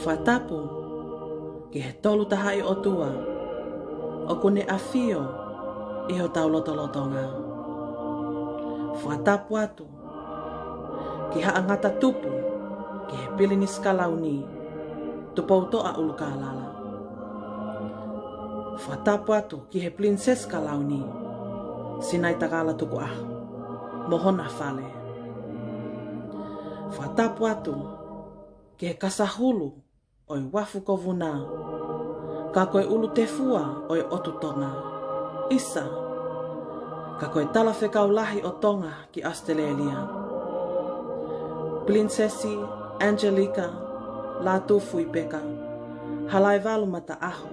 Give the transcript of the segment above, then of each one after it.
whatapu ki he tolu tahai o tua o kune awhio i ho tau lotolotonga. Whatapu atu ki haangata tupu ki he pilini skalauni tupou toa ulukalala. Whatapu atu ki he prinses kalauni sinai takala tuku ahu mohona fale. Whatapu atu ki he kasahulu oi wafu kovuna ka koe ulu te fua oi otutonga. Isa ka koe tala whekau lahi o tonga ki Australia. Prinsesi Angelica la tufu i peka halai walu mata aho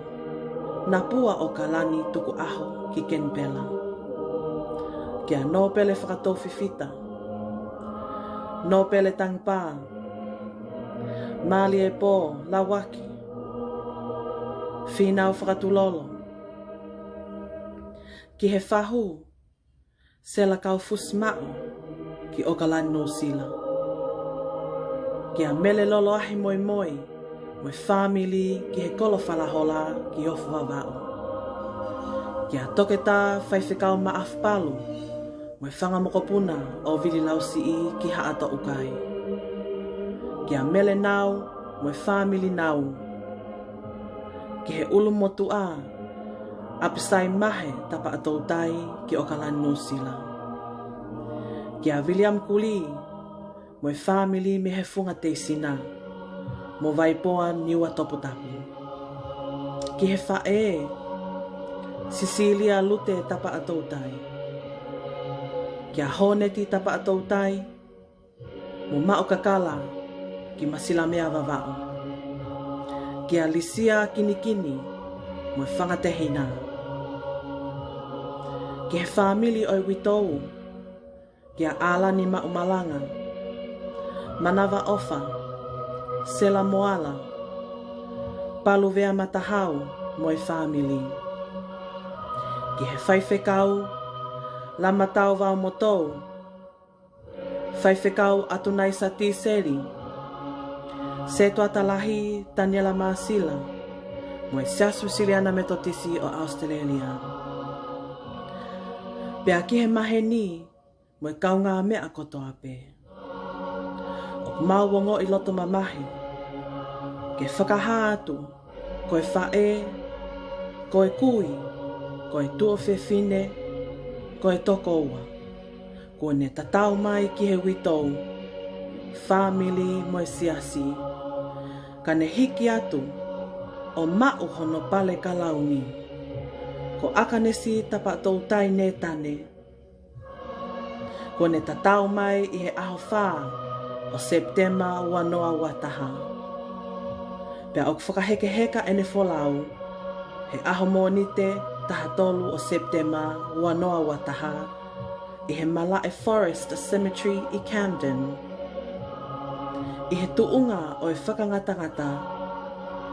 na pua o kalani tuku aho ki Kenpela. Kia no pele whakatou fifita, no pele tangpā, mali e pō la waki, whinau whakatulolo. Ki he whahu, se la kau fusmau ki o kalani no sila. Kia mele lolo ahi moi moi, moi family ki he kolo whalahola ki ofu wawao. Kia toke tā whaiwhikau maafpalu, moi whanga mokopuna o vili lausi i ki haata ukai. Kia mele nau, moi family nau. Ki he ulu motu a, apisai mahe tapa atou tai ki o kalani no sila. Kia William Kuli, moi family me he funga te sina, mo vaipoa niua toputapu. Ki he whae, Cecilia Lute tapa atou tai. Kia honeti tapa atou tai, mo mao kakala ki masila mea wawao. Kia Lisia Kinikini, mo whanga te hina. Ki he family oi witou, kia Alani Maumalanga, Manawa Ofa, Sela Moala, Paluvea Matahau, moi family. Ki he whaiwhekau, la matau wau motou, whaiwhekau atunai sa tiseri, se tuatalahi Daniela Masila, moi siasu siliana metotisi o Australia. Pea ki he mahe ni, moi kaunga mea kotoa pe. O mauongo i loto mamahi, ke whakahātu, koe whae, koe kui, koe tuo whewhine, koe tokoua. Ko ne tatau mai ki he witou, family moi siasi, ka ne hiki atu, o mau hono pale kalauni, ko akanesi tapa tau tai ne tane. Ko ne tatau mai i he aho whā, o Septemba ua noa wataha. Pea o whakaheke heka ene wholau, he aho monite taha tolu o Septemba ua noa wataha, i he Malae Forest Cemetery i Camden. I he tuunga o e whakangatangata,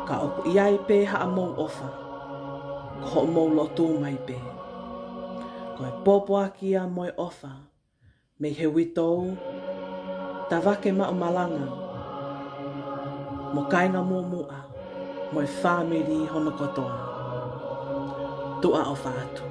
ka oku iai pe haa mou ofa, ko ho mou lotu mai pe. Ko e popoakia moi ofa, me he witou, tawake maumalanga, mo kainga mumua, moi family hono kotoa. Tua o whaatu.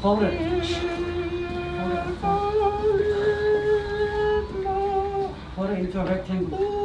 Hold it. Hold it into a rectangle.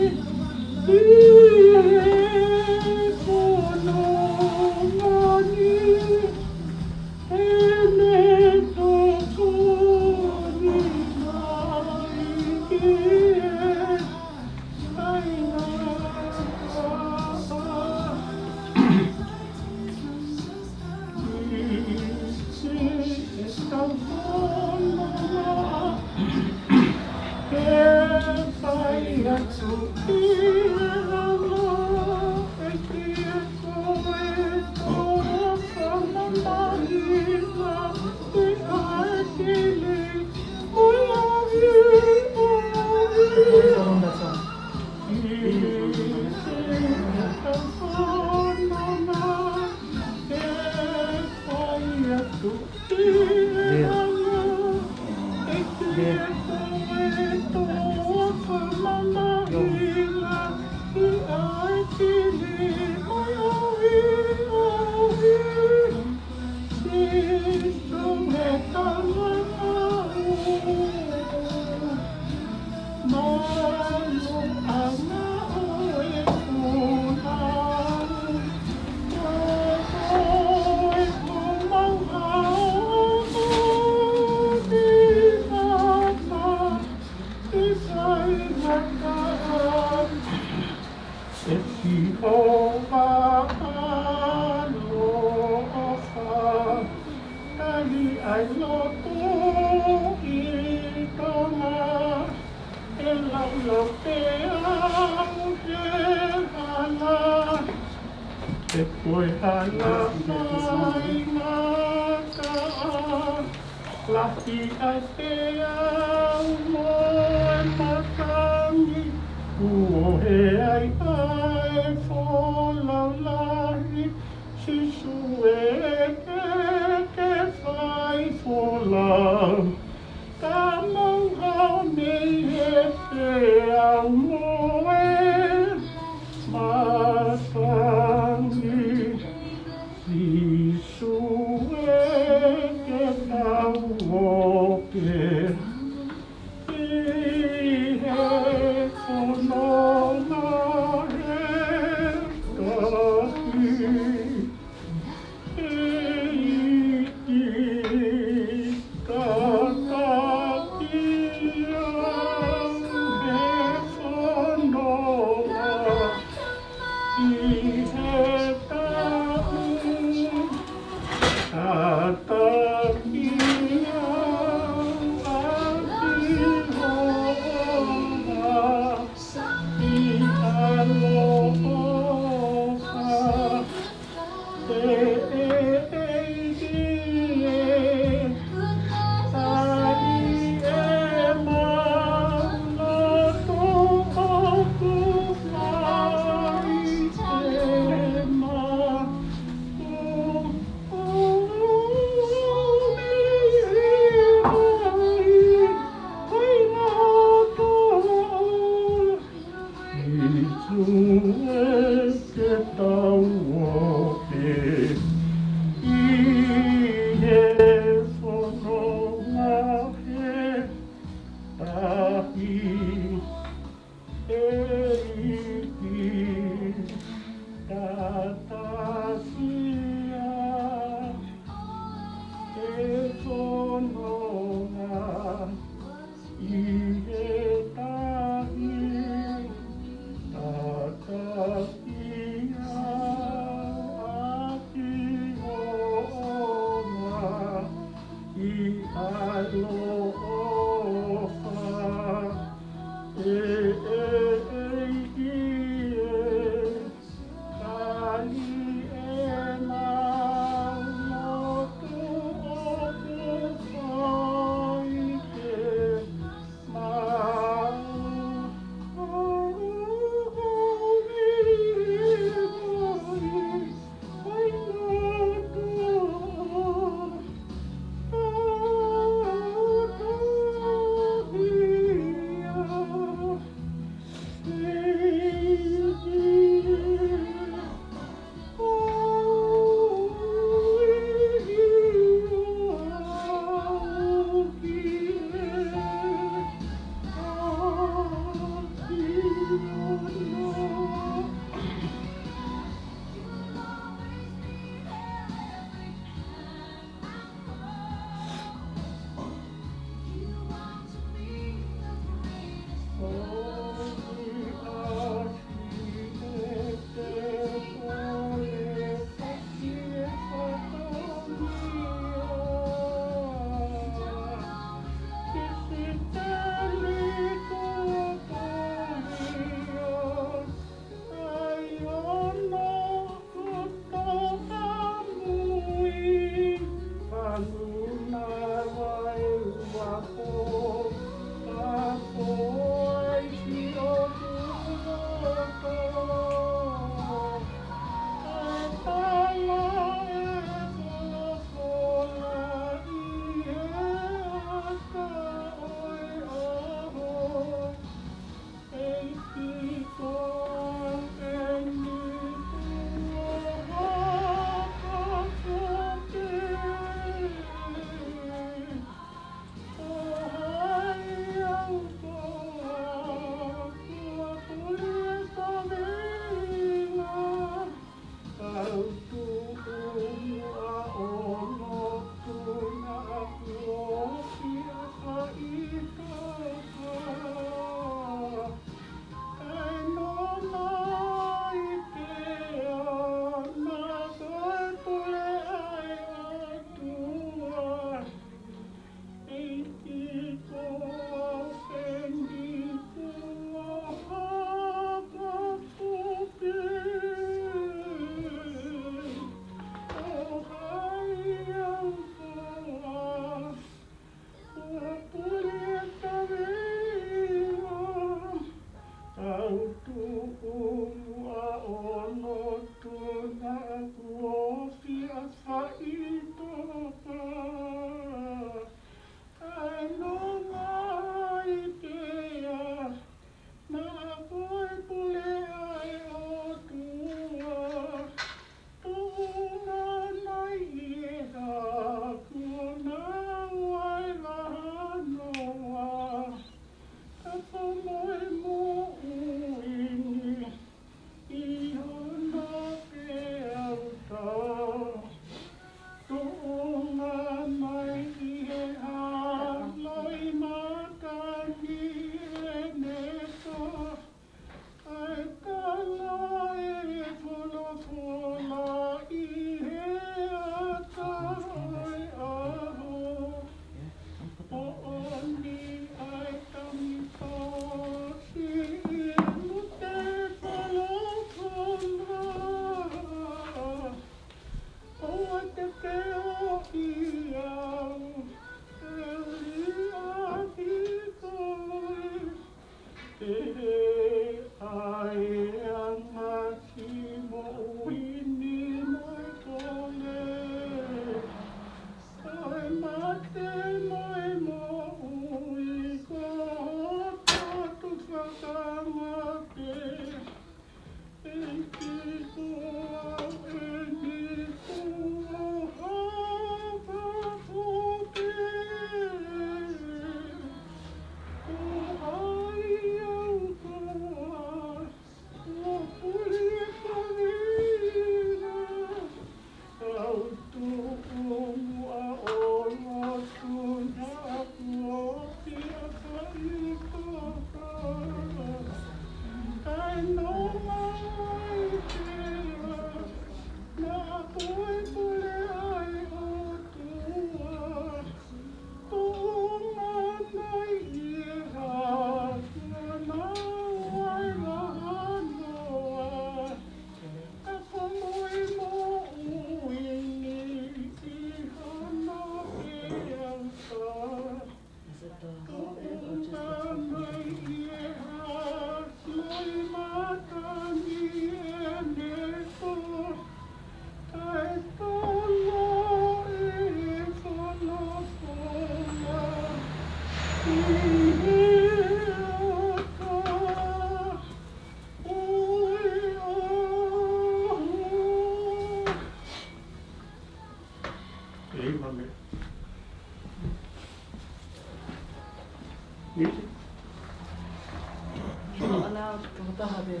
Allowed to have it.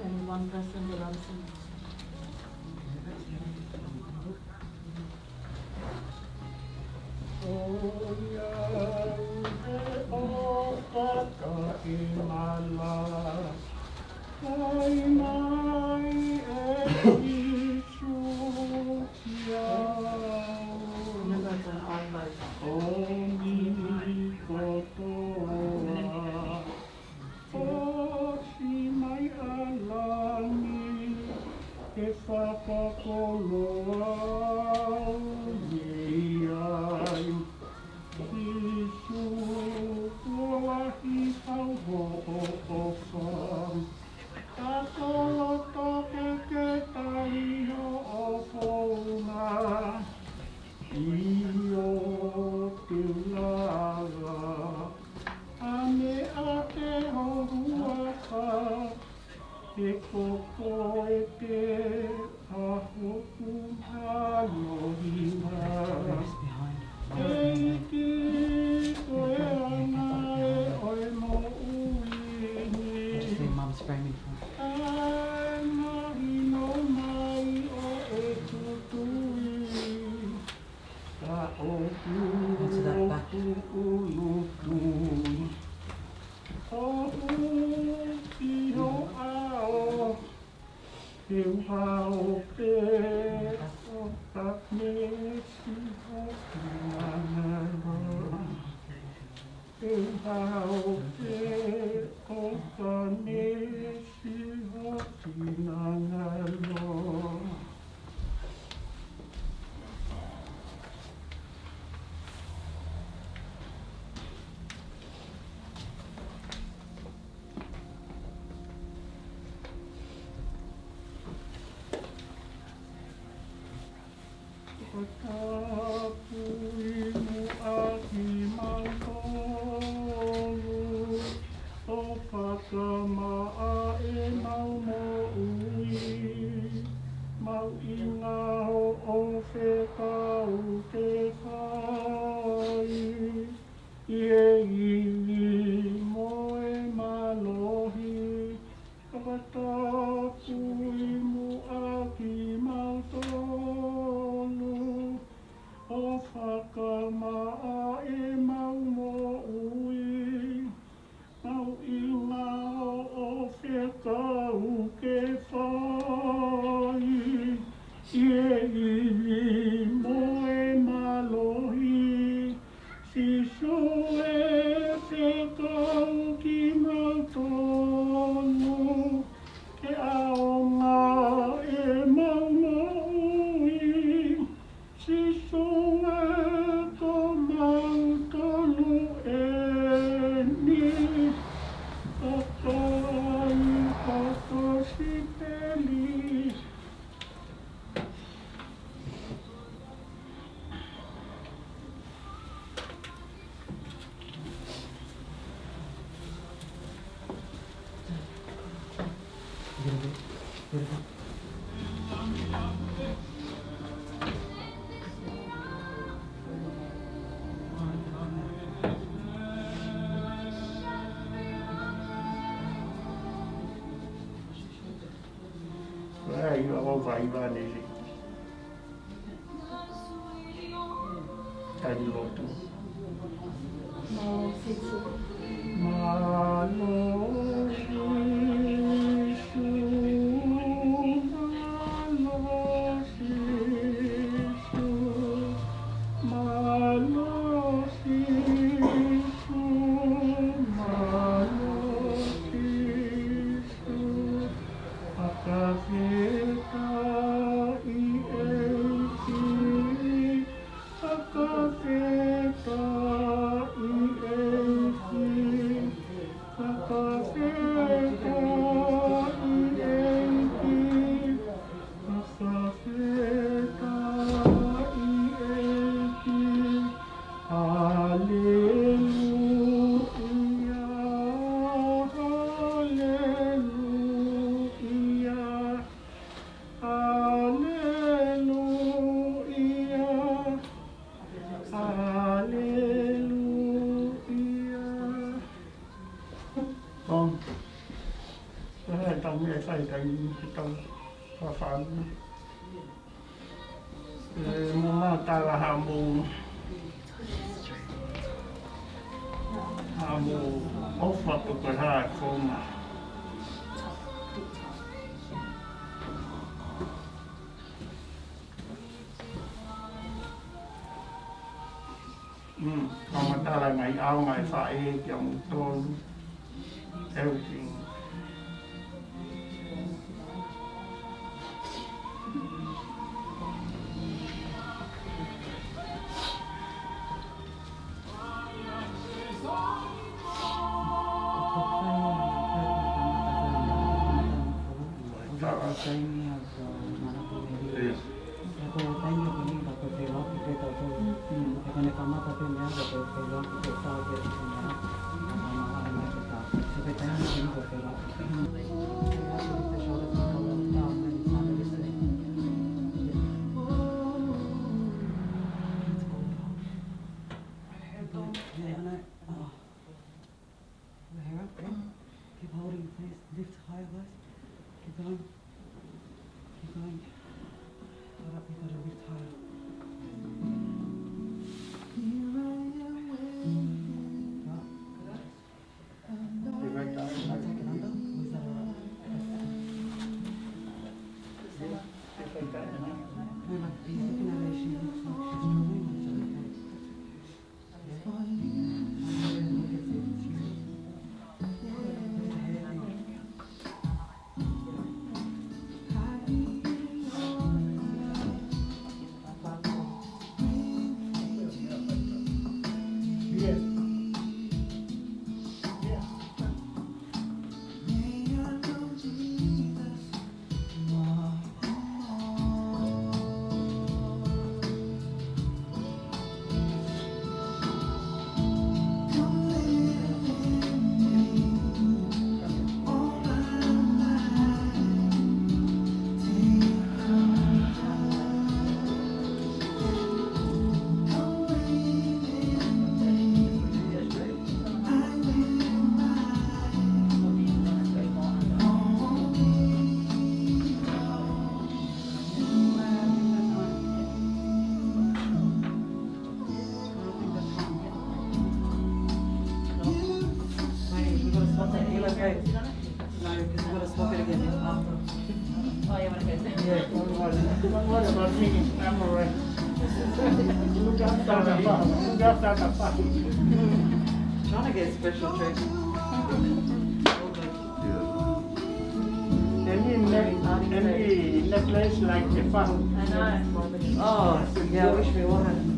And one person will answer. Remember the online. Mom's framing for. Into that back. mẹ phải thấy trong và phán mua mà ta là hà mù ốc phật của cái hai không còn mà ta là ngày ao ngày phải chồng tôi everything Keep holding, please. Lift higher, guys. Keep going. Keep going. Hold up, you gotta lift higher. Right. Should I take it under? Or is that alright? No, like, he's looking at her, she looks like she's struggling. Is that okay? Okay. No, because we've got to swap it again after. Oh, you want to go there? yeah don't worry about me I'm alright look after the farm Trying to get special treatment. any necklace like the farm I know. Oh, yeah, I wish we would.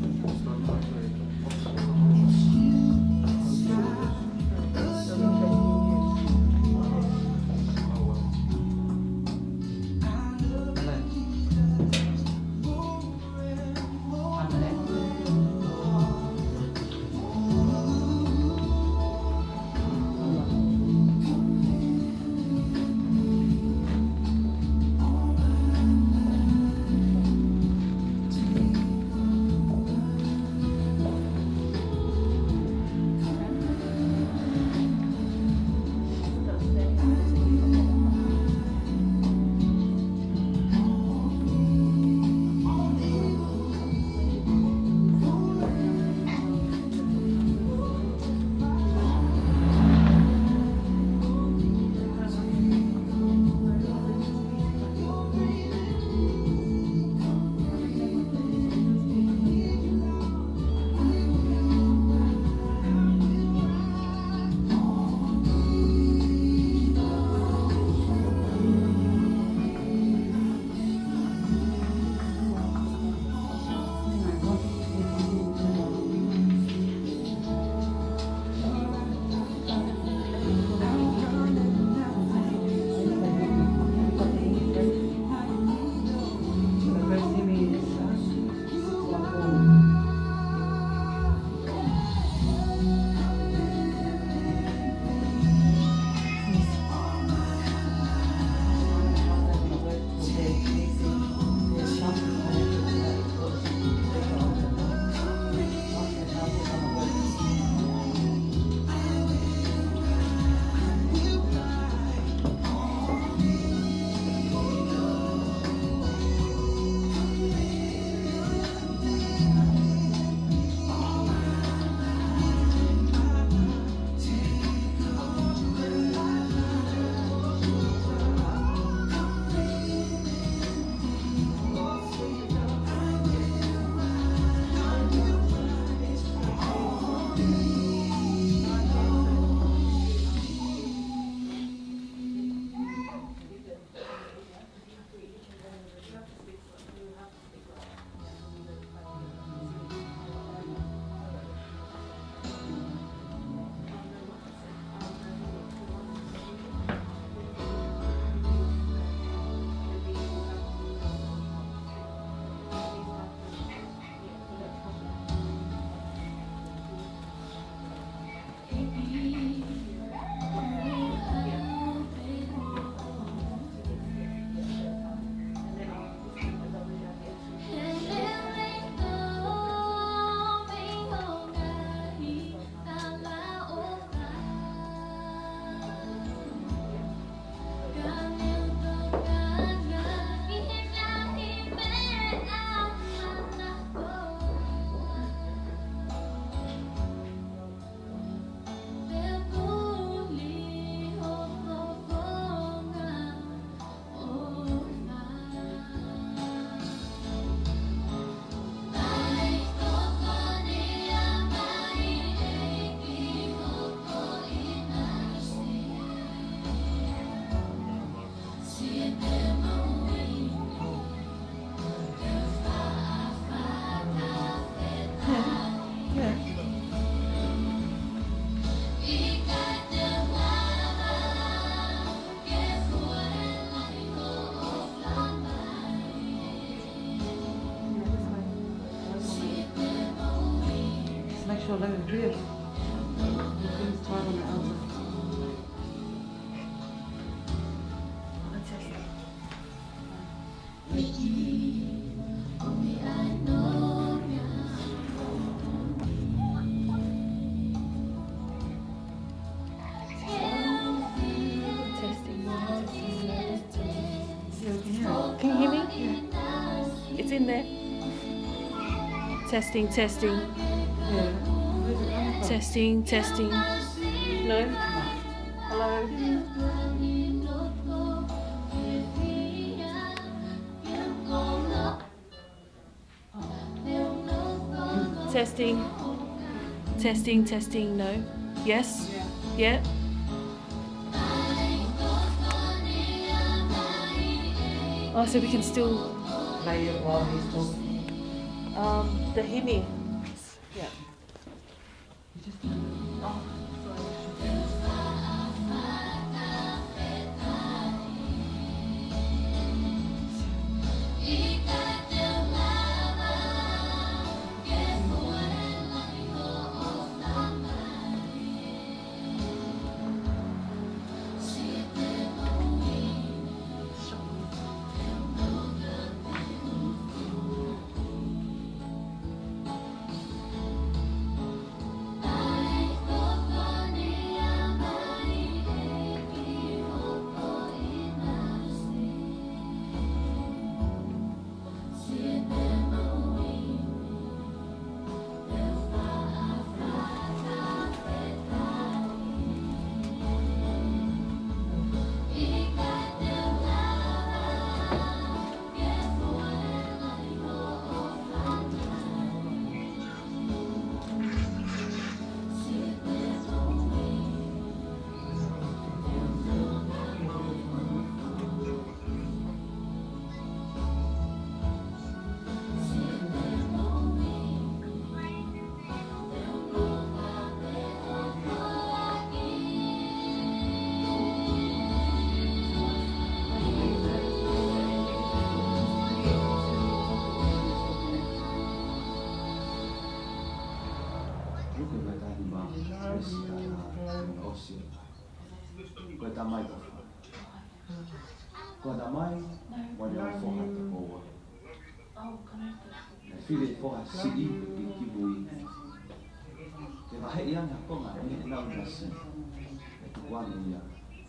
Zo lekker weer. Ik vind het warm en alles. Can you hear me? It's in there. Testing, testing. Testing, testing. No? Hello? Testing. Testing, testing. No? Yes? Yeah? Oh, so we can still Play it while he's talking. the himi. Yeah. You just Koe tā mai ka wha. Koe tā mai, wai reo whoha ta koua. E whire whoha si i ki ki mui. Ke wahe i anga konga e nau nasi. E tukuane ia,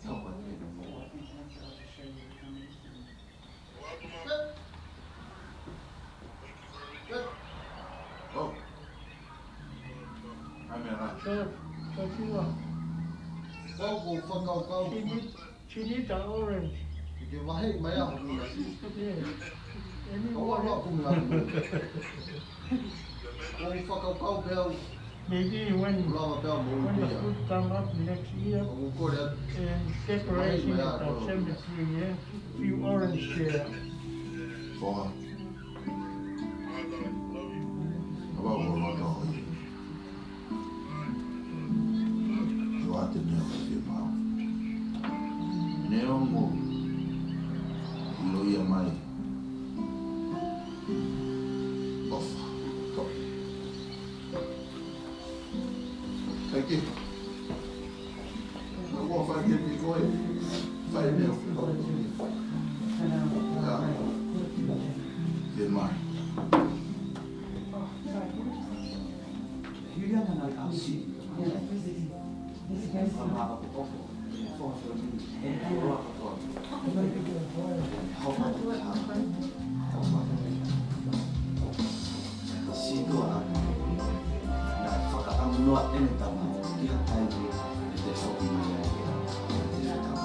taupa te no moa. Oh. Ai mea rā. So Siwa, Kau ko whakaukau. she needs an orange. Ke wahe mai a hoki nasi. Yeah. Any Kau more? a kumila. Kau whakaukau pēu. Maybe when Ulawa pēu mō the ia. food come up next year, Kau kore and separation of the cemetery, yeah, few orange there. whoha. Awa o rata hoi. Tua te mea ka whia mau. Ne ongo. Ilo ia mai. Ofa. Toki. Kai no mo fa ke mi koe. Fai mea whia. Ja. Te mai. Juliana na ka si. This guy's Mama ka ko ofo. Whoha whia mi. E roa ka toa. Haupa ka ka. Haupa ka ka. Si toa na. Na whakaamunoa ene tama. Ki ha tai ni. E te whoki mai ai. E te tama.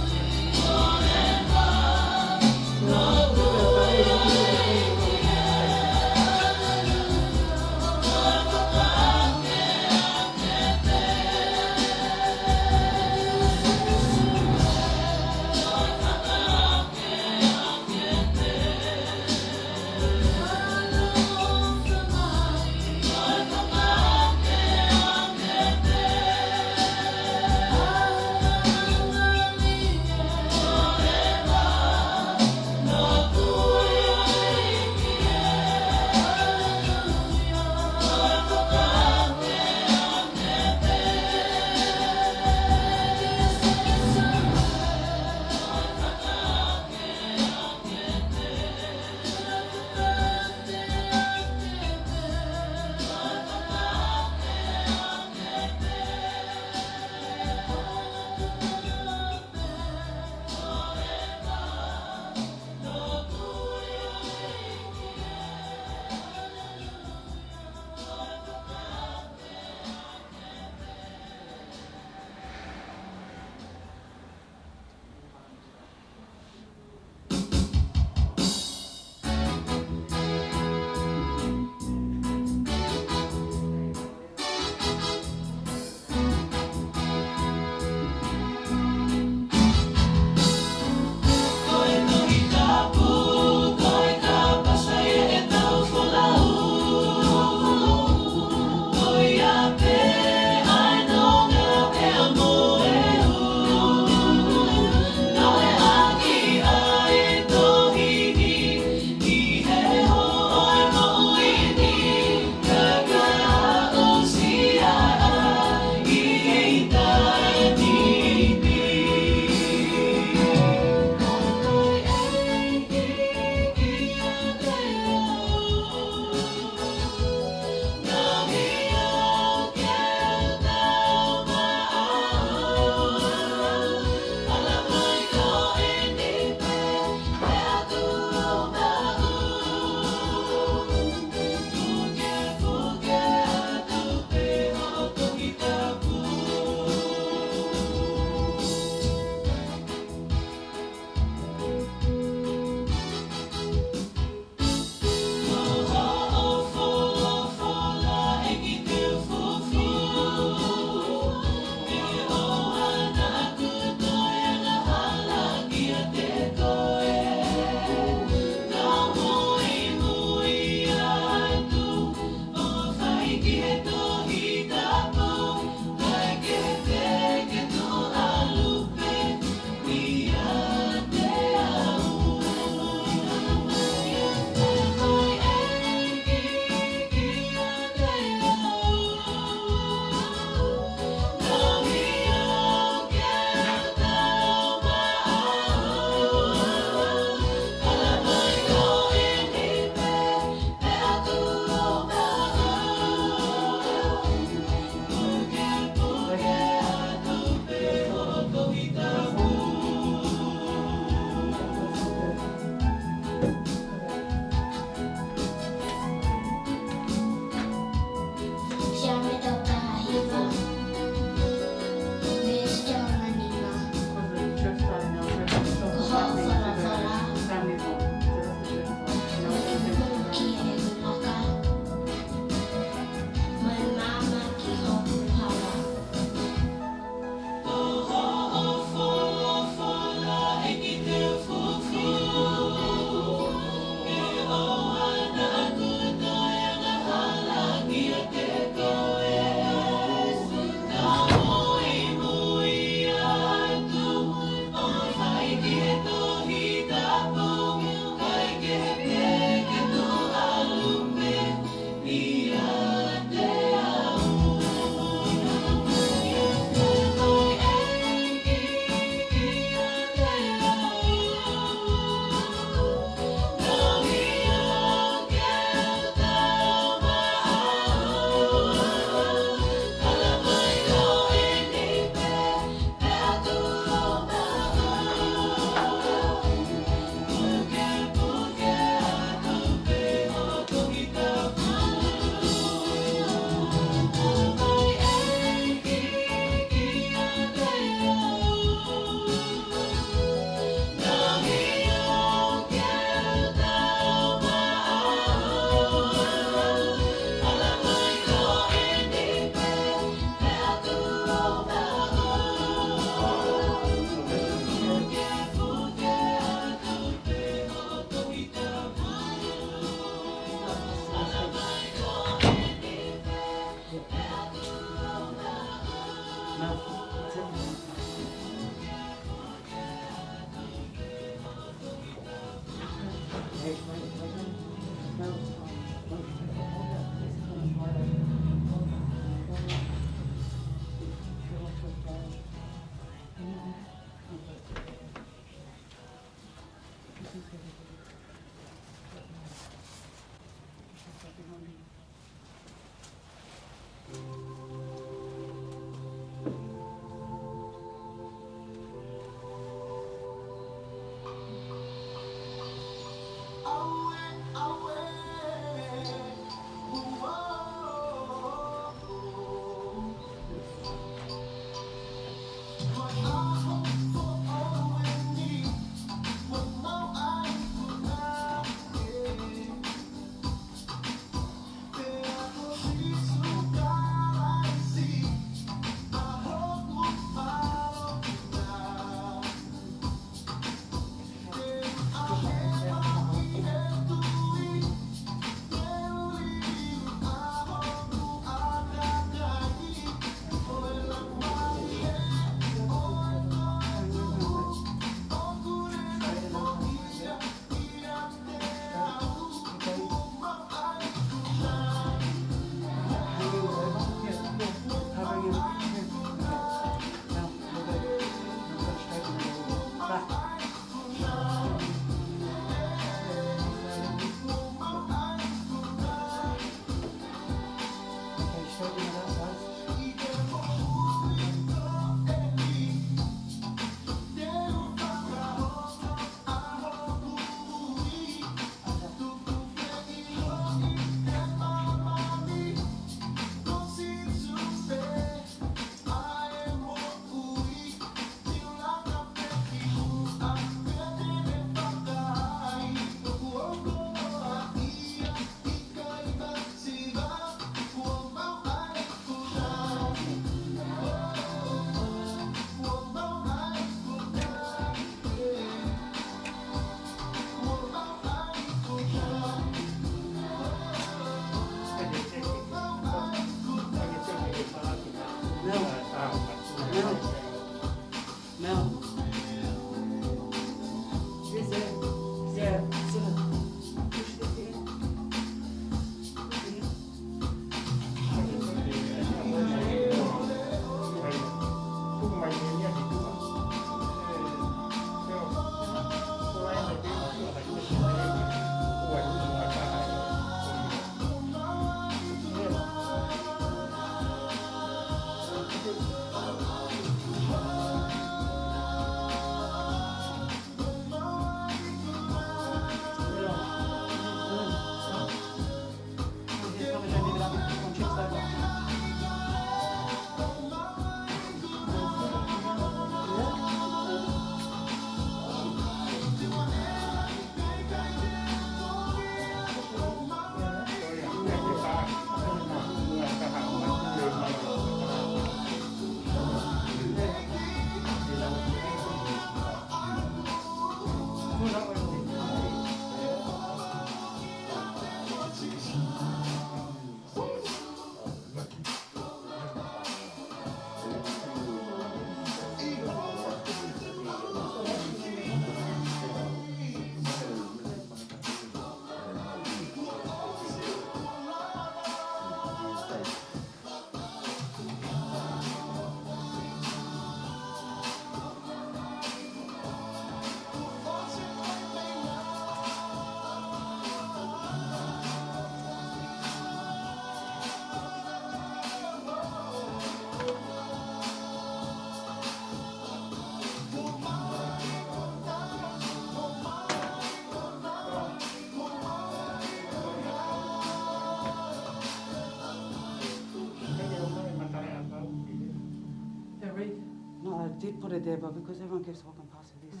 did put it there, but because everyone keeps walking past with this,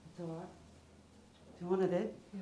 it's all right. Do you want it there? Yeah.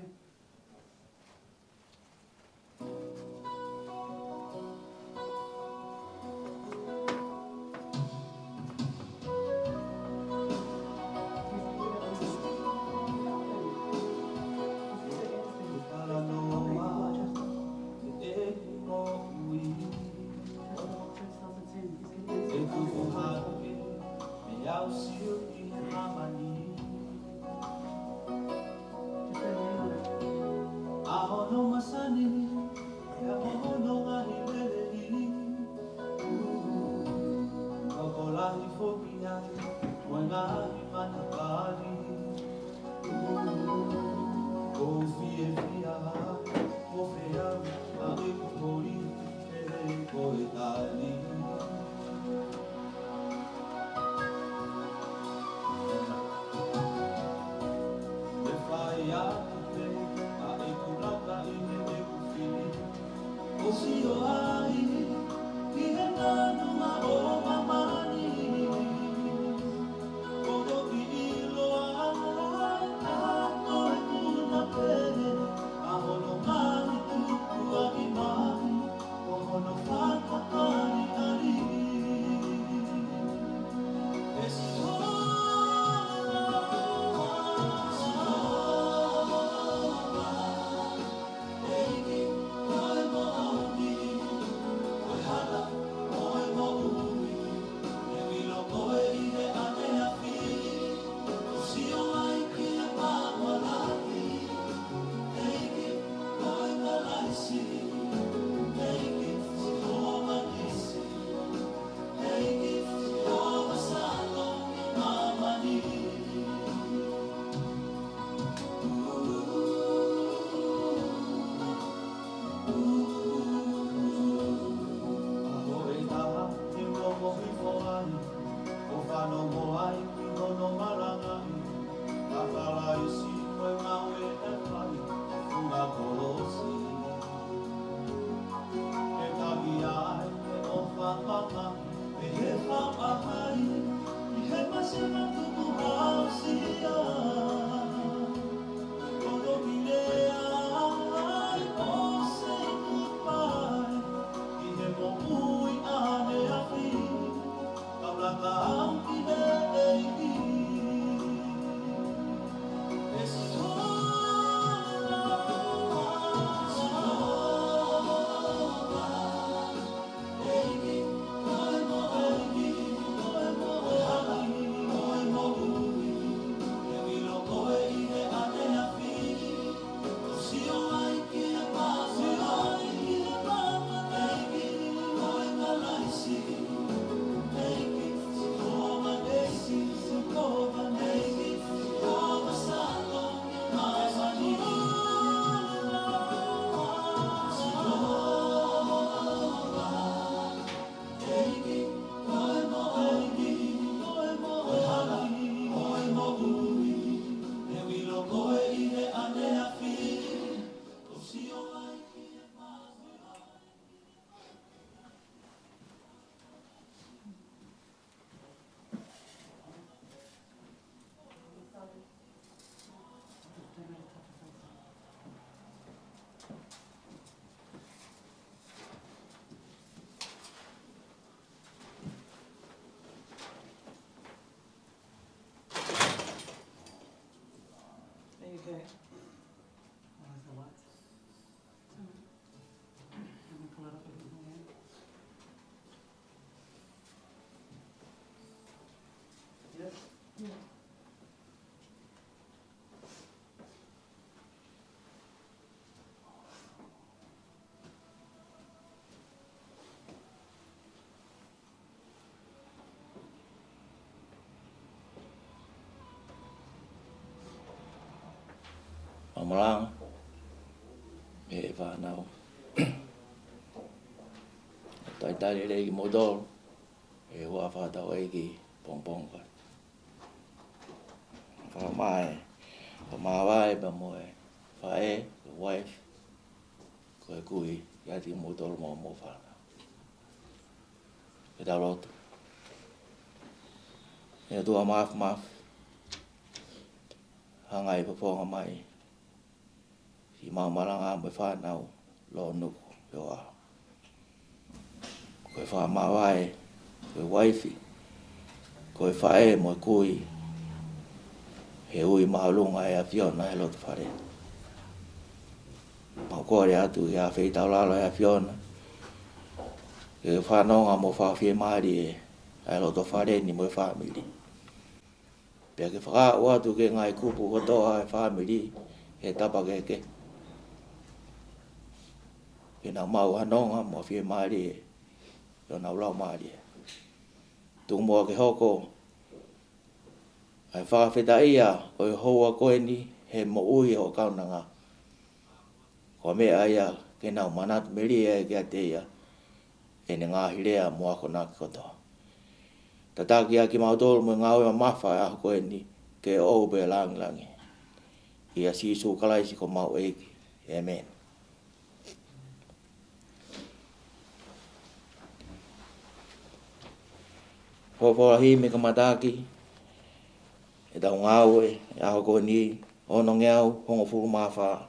Okay. What is the what? Let me pull it up a bit more. Yes? Amarang e whanau. Tai tari rei ki modol e hoa whatau e ki pongpong kai. Whamai, whamawai pa moe, whae, the wife, koe kui, iati modol mo whanau. E tau roto. E tua maf, hangai pa ponga mai. Si mamaranga me whanau lo nuku yo a. Koe whamawai, koe waifi, koe whae mo kui, he ui mahalunga e a Fiona e loto whare. Mau kore atu i a wheitau lalo e a Fiona. E whanonga mo whawhie maari e loto whare ni mo e whamiri. Pea ke whaka atu ke ngai kupu kotoa e whamiri e tapa keke. Ke nā mau hanonga mo whie maari e o nā ulau maari e. Tung mua ke hoko ai whakawheta ia o i hoa koe ni he mo ui o kaunanga. Ko mea ia ke nau manat meri e kia te ia e ne ngāhi rea mua ko nā ki kotoa. Tataki a ki mautolu mo ngā ua mawha a koe ni ke o be langi. Ia sisu kalaisi ko mau eiki. Amen. Pōpōra hi me ka mataki, e tau ngāu e aho koe ni, ono ngeau, hongo furu mawha,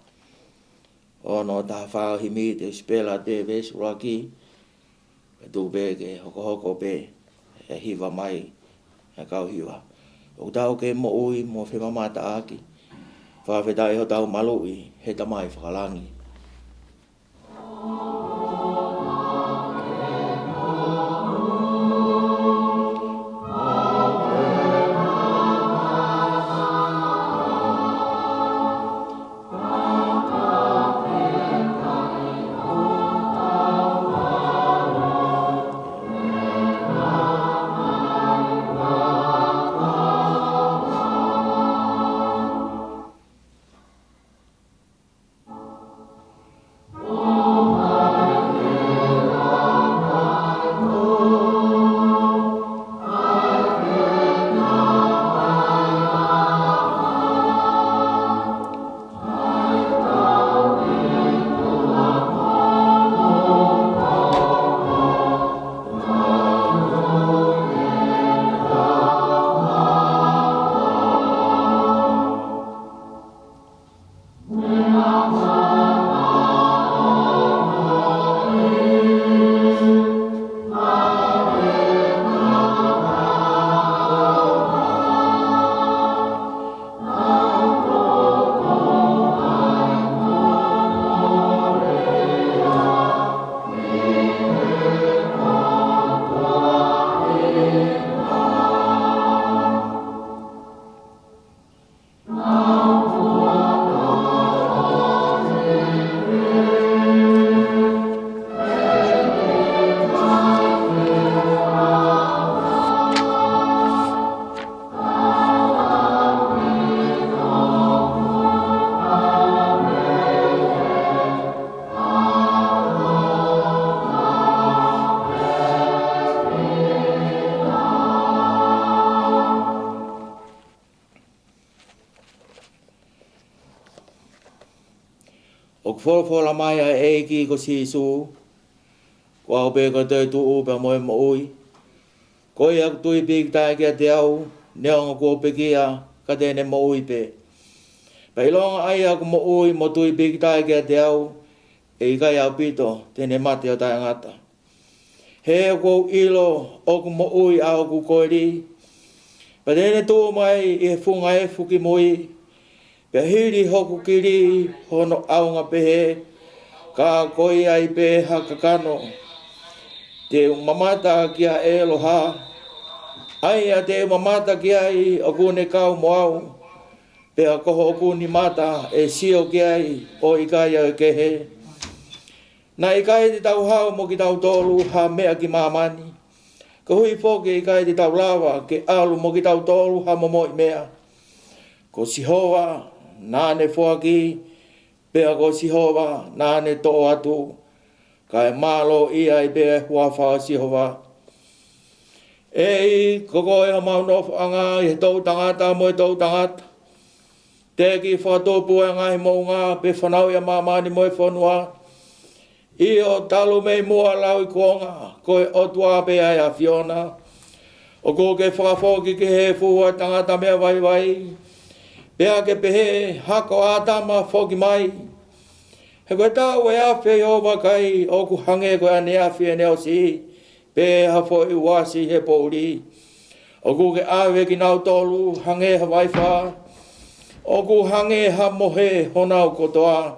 ono taha whao hi mi te spela te ves uraki, e tū pē ke hoko pē, e hiwa mai, e kau hiwa. O tau ke mo ui, mo whemamata aki, whawhetai ho tau malui, he tamai whakalangi. whora mai a e ki ko si su. Ko au pe ko te tu u pe moe mo ui. Ko ia tui pik tai kia te au, neonga ko pe kia, ka tene mo ui pe. Pa ilonga ai aku mo ui mo tui pik tai kia te au, e kai au pito, tene mate o tai ngata. He ko ilo, oku mo ui au ku koeri. Pa tene tō mai e funga e fuki moi, pe hiri hoku kiri, hono aunga pehe, ka koi ai pe hakakano. Te mamata kia e loha, ai a te mamata kia i o kune kau moau, pe a koho o kuni mata e sio kia i o ikai au kehe. Na ikai te tau hau mo ki tau tolu ha mea ki mamani, ka hui poke ikai te tau lawa ke alu mo ki tau tolu ha momoi mea. Ko sihoa, nāne fuaki, pe a ko sihoa, nāne to atu, kai malo ia i be hua whao sihoa. Ei, koko e ha maunofu anga i he tau tangata mo e tau tangata. Te ki whatopu e ngai mo ngā pe whanau ia mamani mo e whanua. I o talu mei mua lau i kuonga, ko e otua pe ai a Fiona. O ko ke whakafoki ke he fuwa tangata mea vai vai. Pea ke pehe hako ātama whoki mai. He koe tau e awhi o wakai o ku hange koe ane awhi e neo si. Pe hafo i wasi he pouri. O ku ke awe ki nau tolu hange ha waifa. O ku hange ha mohe honau kotoa.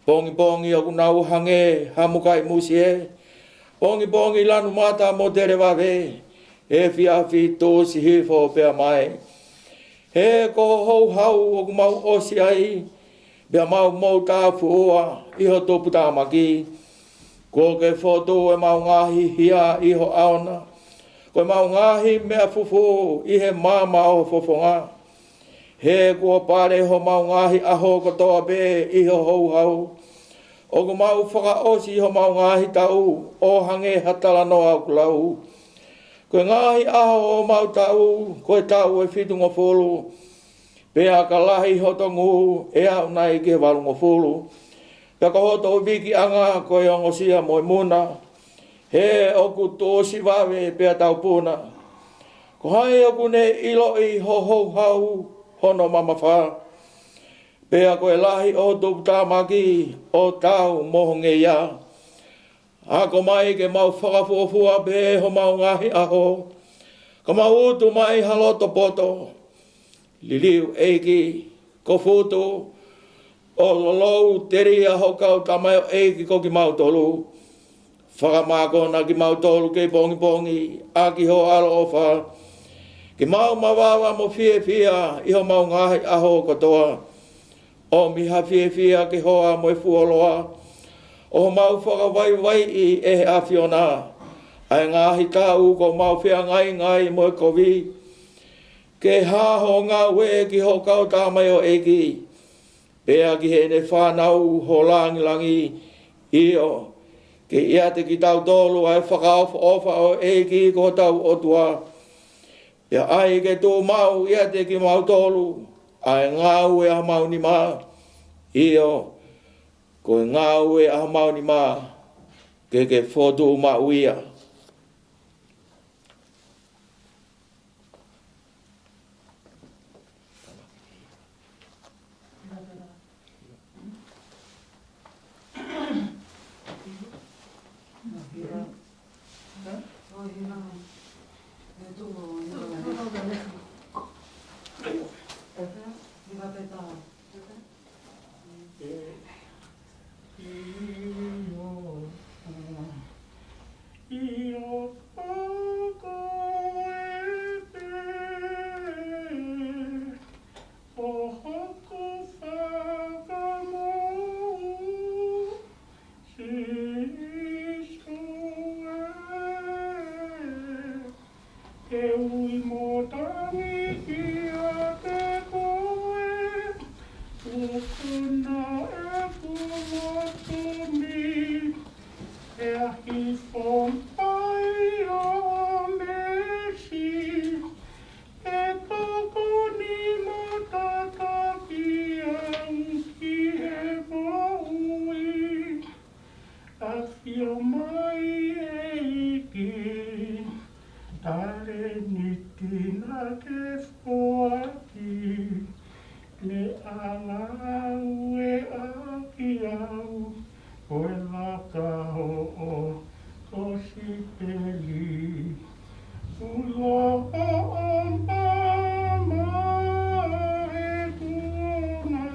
Pongi pongi o ku nau hange ha mukai musie. Pongi pongi lanu mata mo tere wawe. E fi awhi tō si hifo pea mai. He ko hou hau o ku mau osi ai. Bea mau mau tā fuoa, iho tō putamaki. Ko ke whoto e mau ngahi hia iho aona. Ko mau ngahi mea fufu i he mama o fofonga. He kua pare ho mau ngahi aho kotoa be iho hou hau. O ku mau whaka osi ho mau ngahi tau o hange hatala no au kulau. Ko ngahi aho o mau tau, ko tau e whitunga wholu. Pea ka lahi hotongu e au nai ke walungo fulu. Pea ka hoto wiki anga koe ongo sia moi muna. He oku tōsi wawe pea tau puna. Ko hai oku ne ilo i ho ho hau hono mama wha. Pea koe lahi o tōputa maki o tau mohonge ia. Ako mai ke mau whakafuafua pe ho mau ngahi aho. Ka mau utu mai haloto poto. Liliu eiki, ko futu, o lolou teri a hokau tamayo eiki ko ki mautolu. Whakamako na ki mautolu ke pongi pongi, a ki ho alo ofa. Ki mau mawawa mo fie fia, iho mau ngahi aho kotoa. O miha fie fia ki hoa mo e fuoloa. O mau whakawai wai i e a Fiona. Ai ngahi tau ko mau fia ngai ngai mo e kovi. Ke haho ngā we ki ho kau tāmai o eki. Pea ki he ne whanau ho langi langi io. Ke ia te ki tau tolu ai whakaofa ofa o eki ko tau otua. Pea ai ke tō mau ia te ki mau tolu. Ai ngā ue a mau ni mā. Io. Ko ngā ue a mau ni mā. Ke whotu mā uia. Oh, o mai eiki, tare ni tina ke whoaki, le alau e aki au, o e laka ho o kosi peli. Ulo o mama e kuna,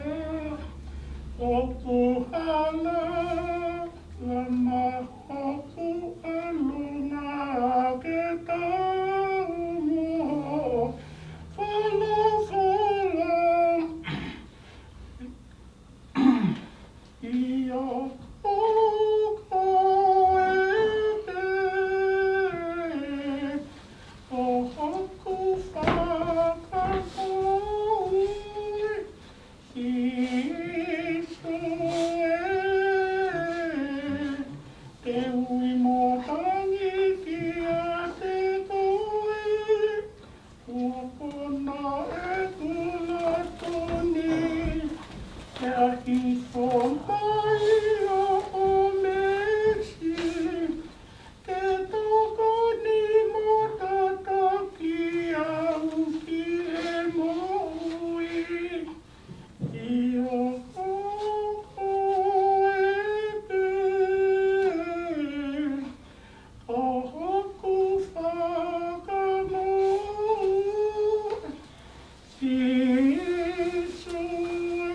o kuhala lama o ku aluna ke tau mo. Follow, follow, iyo o koe te. O hoku whakakoe I sue te ui motangi ki a te koe ua kona e kula toni te ahi whomai o mesi te toko ni motata ki au ki e moui I o koe pe o hoku whakamoe I sue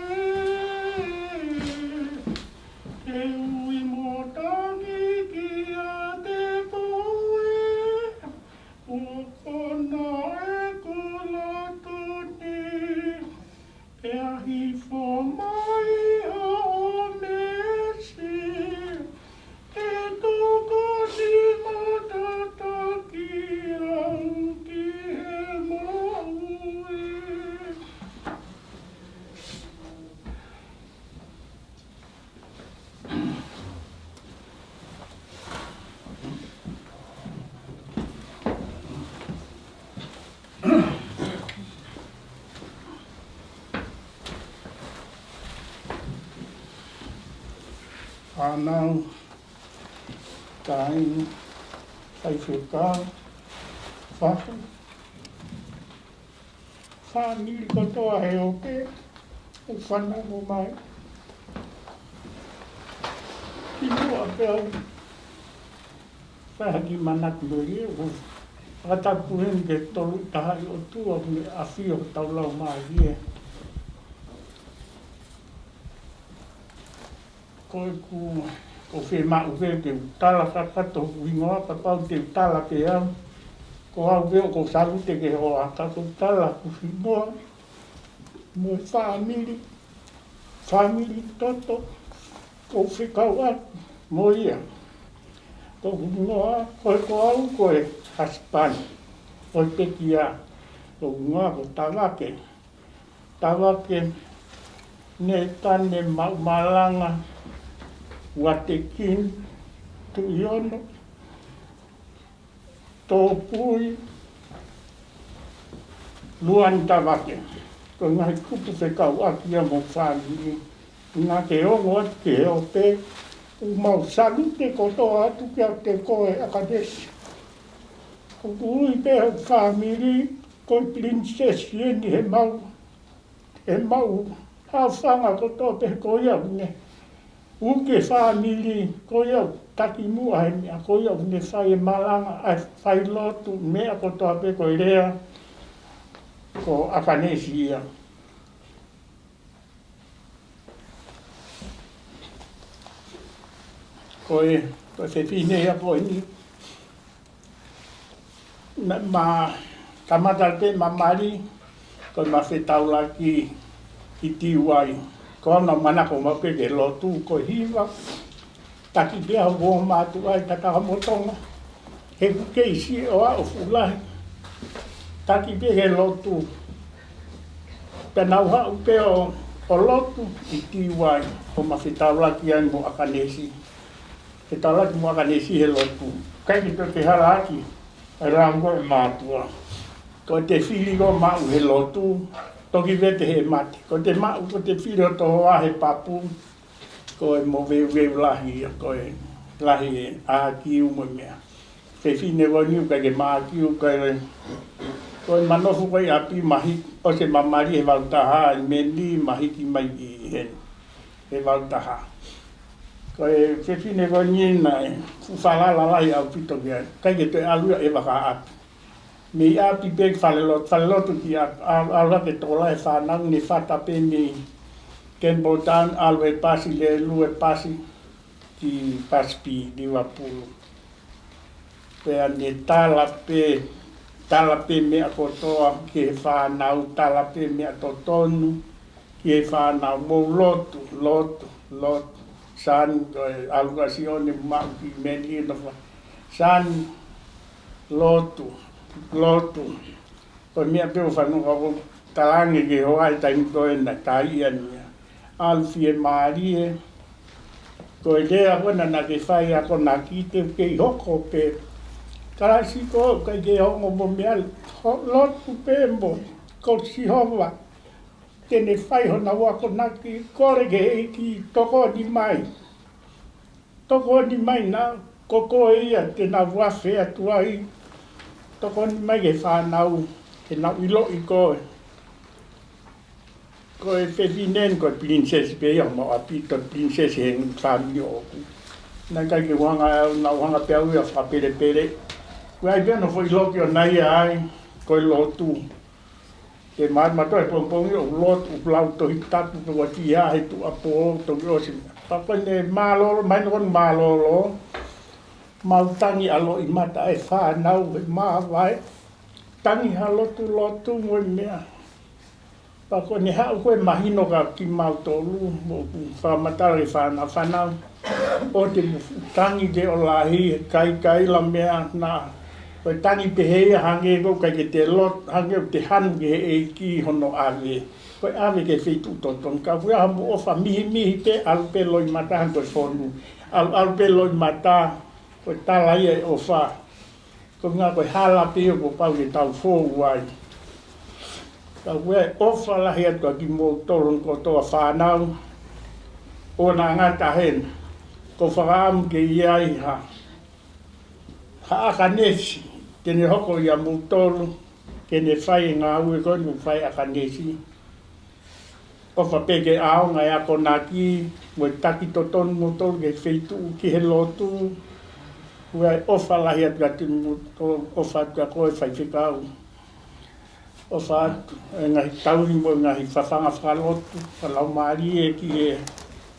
te ui motangi ki a te koe ua kona e kula tuni e ahi whomai o mesi te toko ni matata ki au ki he moui. Anau, tainu, whaiwhekau, whahu. Whaniri katoa he ope, o whanau mai. Ki mua pēu, whahaki manaki lori e, o whakatapu hen ke tolu tahai o tua me a whio taulau mai ie. Koe ku o whi mau whe te utala whakato wingoa papau te utala ke au. Ko au wheo ko sarute ke hoa kato utala ku whimoa. Mo whamiri toto ko whikau atu mo ia. Ko wingoa koe ko au koe haspani. Koe pekia ko wingoa ko tawake. Tawake ne tane malanga. Wate kin, tu iono, tō pui, luan tawake. Ko ngahi kupu whekau akia mo whāngi. Ngā ke ongo atu ke heo te, u mau salute kotoa atu kia te koe akadesi. Ko ui te whamiri, koe princess ieni he mau hawhanga kotoa pe koe au ne. Uke whamiri, koe au taki mua he mea, koe au ne whai malanga, ai whai lotu mea kotoa pe koe rea, ko akanesi ia. Koe whewhine ia koe ni. Ma tamatal pe mamari, koe ma whetaula ki tiwai. Ko ana manako mape ke lotu ko hiwa. Taki bea wo matu ai taka motonga. He kuke isi o a o fulahi. Taki bea he lotu. Penau ha upe o lotu i tiwai. Ko ma whetaulaki ai mo akanesi. Whetaulaki mo akanesi he lotu. Kai ki te haraki. Ai rango e mātua. Ko te whiri ko mau he lotu. Toki vete he mate. Ko te mau, ko te whiri o toho a he papu. Ko e mo veu lahi, ko e lahi a kiu mo mea. Ke fine wa niu ka ke maa kiu ka e ko manofu kai api mahi o se mamari e wautaha i meni mahi ki mai i hen. E wautaha. Ko e ke fine wa nina e fufalala lahi au pito kia. Kai ke te alua e waka api. Me api pe whalelotu ki a rake tola e whanau ni whatape ni Ken Botan alwe pasi le lue pasi ki paspi di wapulu. Pe ane tala pe mea kotoa ki e whanau, tala pe mea totonu ki e whanau mo lotu. San alua sione mau ki meni no san lotu. Ko mea pe o whanau talange ki hoa i taimitoe na taiania. Alfie Marie, ko e lea wana na ke whai ako na kite ke i hoko pe. Karasi ko kai ke hongo mo mea lotu pe mo, ko si hova. Tene whai hona wako na ki kore ke e ki toko ni mai. Toko ni mai na koko ia te na wafe atua i. Toko ni mai ke whanau, ke nau ilo i koe. Ko e whewinen ko princess pe o mo apito princess heng whami oku. Nai kai ke wanga peau ia whapere. Wai beno foi loki o nai ai ko i lotu. Ke mato e pompongi o lotu plau to hitapu pe wati ia he tu apo to grosi. Papa ne malolo, mai non malolo. Maltangi alo i mata e whanau e maa vai. Tangi ha lotu mo mea. Pako ni hau koe mahino ka ki mautolu, whamatare whanau. O te tangi te o lahi, kai la mea na. Koe tangi te hea hange ko kai ke te lot, hange te hanu ke e ki hono ave. Koe ave ke whitu toton. Ka whea hamu ofa mihi te alpe loi mata han koe whonu. Alpe loi mata, koe talai e ofa. Koe ngā koe hala peo ko pau ke tau fōu ai. Ka wea ofa lahi atua ki mō tolon ko toa whanau. O nā ngata hen. Ko whakaamu ke iai ha. Ha aka nesi. Tene hoko ia mō tolu. Kene whai ngā ue koe mō whai aka nesi. Ofa peke ao ngai ako nā ki. Mo taki totonu mō tolu ke wheitu ki he lotu. Wea ofa lahi atua ki mō tolu. Ofa atua koe whai whikau. O whaatu, ngahi tauri mo ngahi whawhanga whalotu, whalau maari e ki e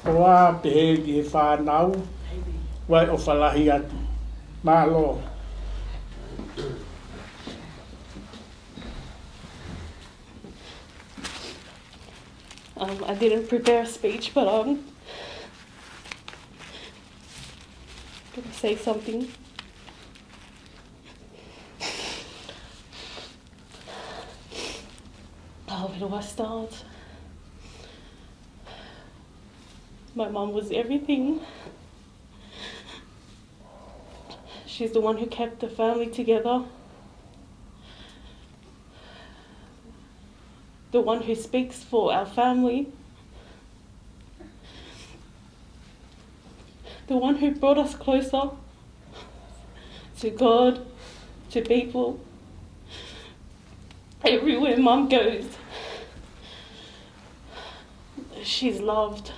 hoa pehe ki e whanau, wai o whalahi atu. Malo. I didn't prepare a speech, but I'm gonna say something. Oh, where do I start? My mum was everything. She's the one who kept the family together. The one who speaks for our family. The one who brought us closer to God, to people. Everywhere Mum goes, she's loved.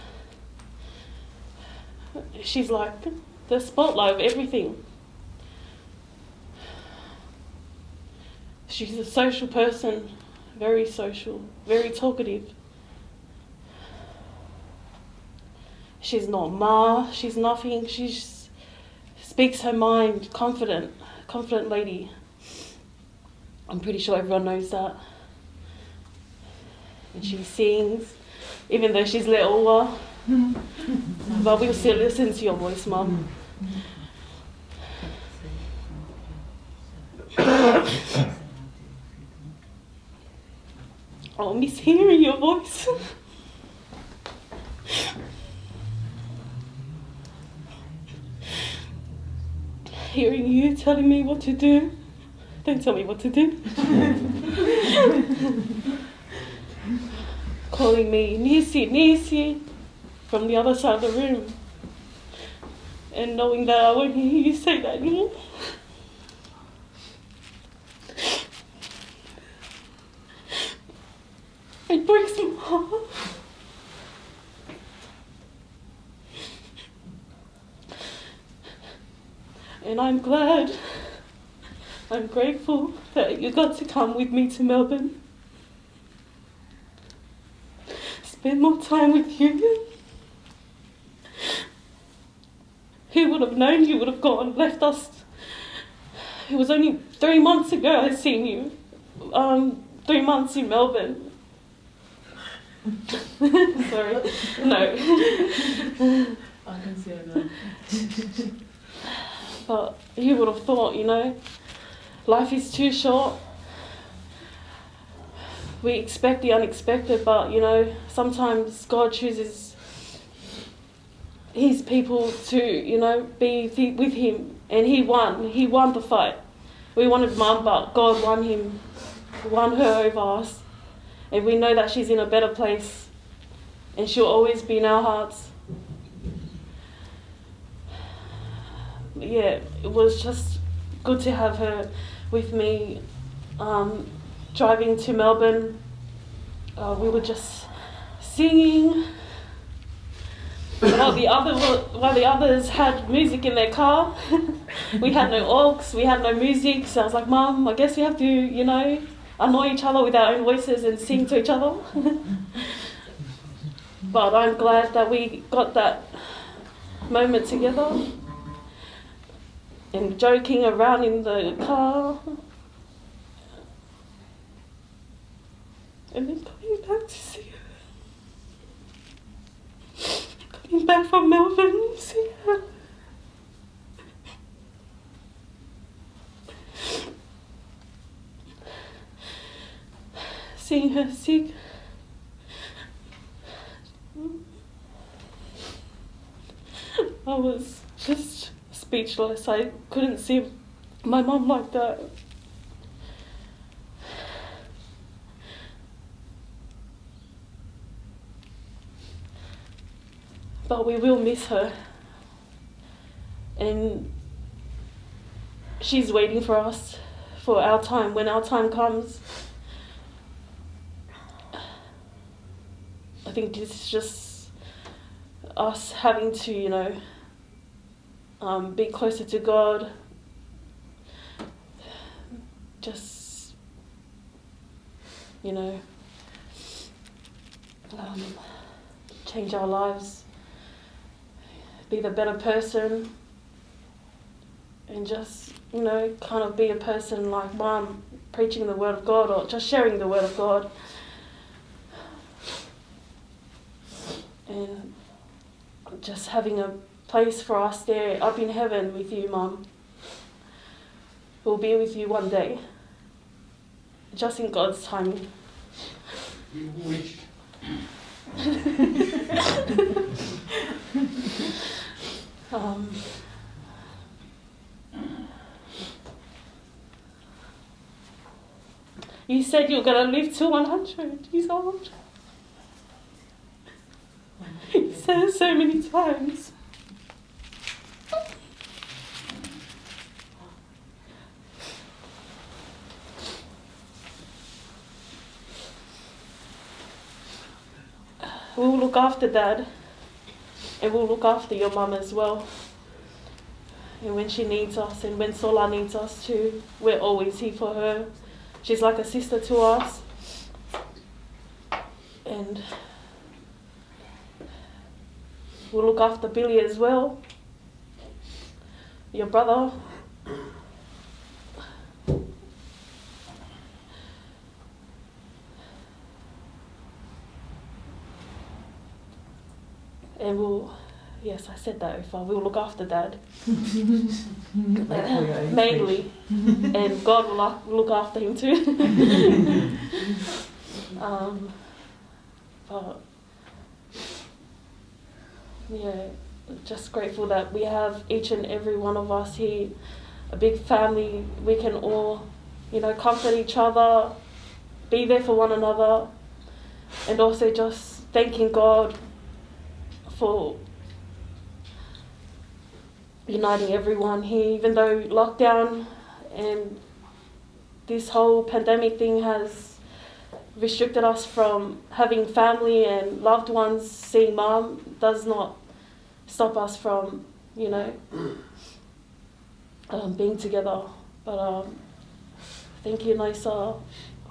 She's like the spotlight of everything. She's a social person, very social, very talkative. She's not ma, she's nothing, she speaks her mind, confident lady. I'm pretty sure everyone knows that. And she sings, even though she's little. But we'll still listen to your voice, Mum. I'll miss hearing your voice. Hearing you telling me what to do. Don't tell me what to do. Calling me Nisi, Nisi, from the other side of the room. and knowing that I won't hear you say that anymore. It breaks my heart. And I'm glad, I'm grateful that you got to come with me to Melbourne. Spend more time with you. Who would have known you would have gone, left us? It was only 3 months ago I seen you. 3 months in Melbourne. Sorry. No. I can see it now. But who would have thought, you know, life is too short. We expect the unexpected, but, you know, sometimes God chooses his people to, you know, be with him. And he won. He won the fight. We wanted Mum, but God won her over us. And we know that she's in a better place. And she'll always be in our hearts. Yeah, it was just good to have her with me. Driving to Melbourne, we were just singing while the others had music in their car. We had no aux, we had no music, so I was like, Mum, I guess we have to, you know, annoy each other with our own voices and sing to each other. But I'm glad that we got that moment together and joking around in the car. And then coming back to see her. Coming back from Melbourne to see her. Seeing her sick. I was just speechless. I couldn't see my mum like that. But we will miss her. And she's waiting for us, for our time, when our time comes. I think this is just us having to, you know, be closer to God. Just, you know, change our lives. Be the better person, and just, you know, kind of be a person like Mum, preaching the Word of God or just sharing the Word of God. And just having a place for us there up in heaven with you, Mum. We'll be with you one day, just in God's timing. You wish. You said you're going to live to 100 years old. You said it so many times. We'll look after Dad, and we'll look after your mum as well. And when she needs us, and when Sola needs us too, we're always here for her. She's like a sister to us. And we'll look after Billy as well, your brother. And we'll, yes, I said that before, we'll look after Dad. Mainly. And God will look after him too. But yeah, just grateful that we have each and every one of us here, a big family. We can all, you know, comfort each other, be there for one another, and also just thanking God for uniting everyone here, even though lockdown and this whole pandemic thing has restricted us from having family and loved ones see Mum, does not stop us from, you know, being together. But thank you, Nisa,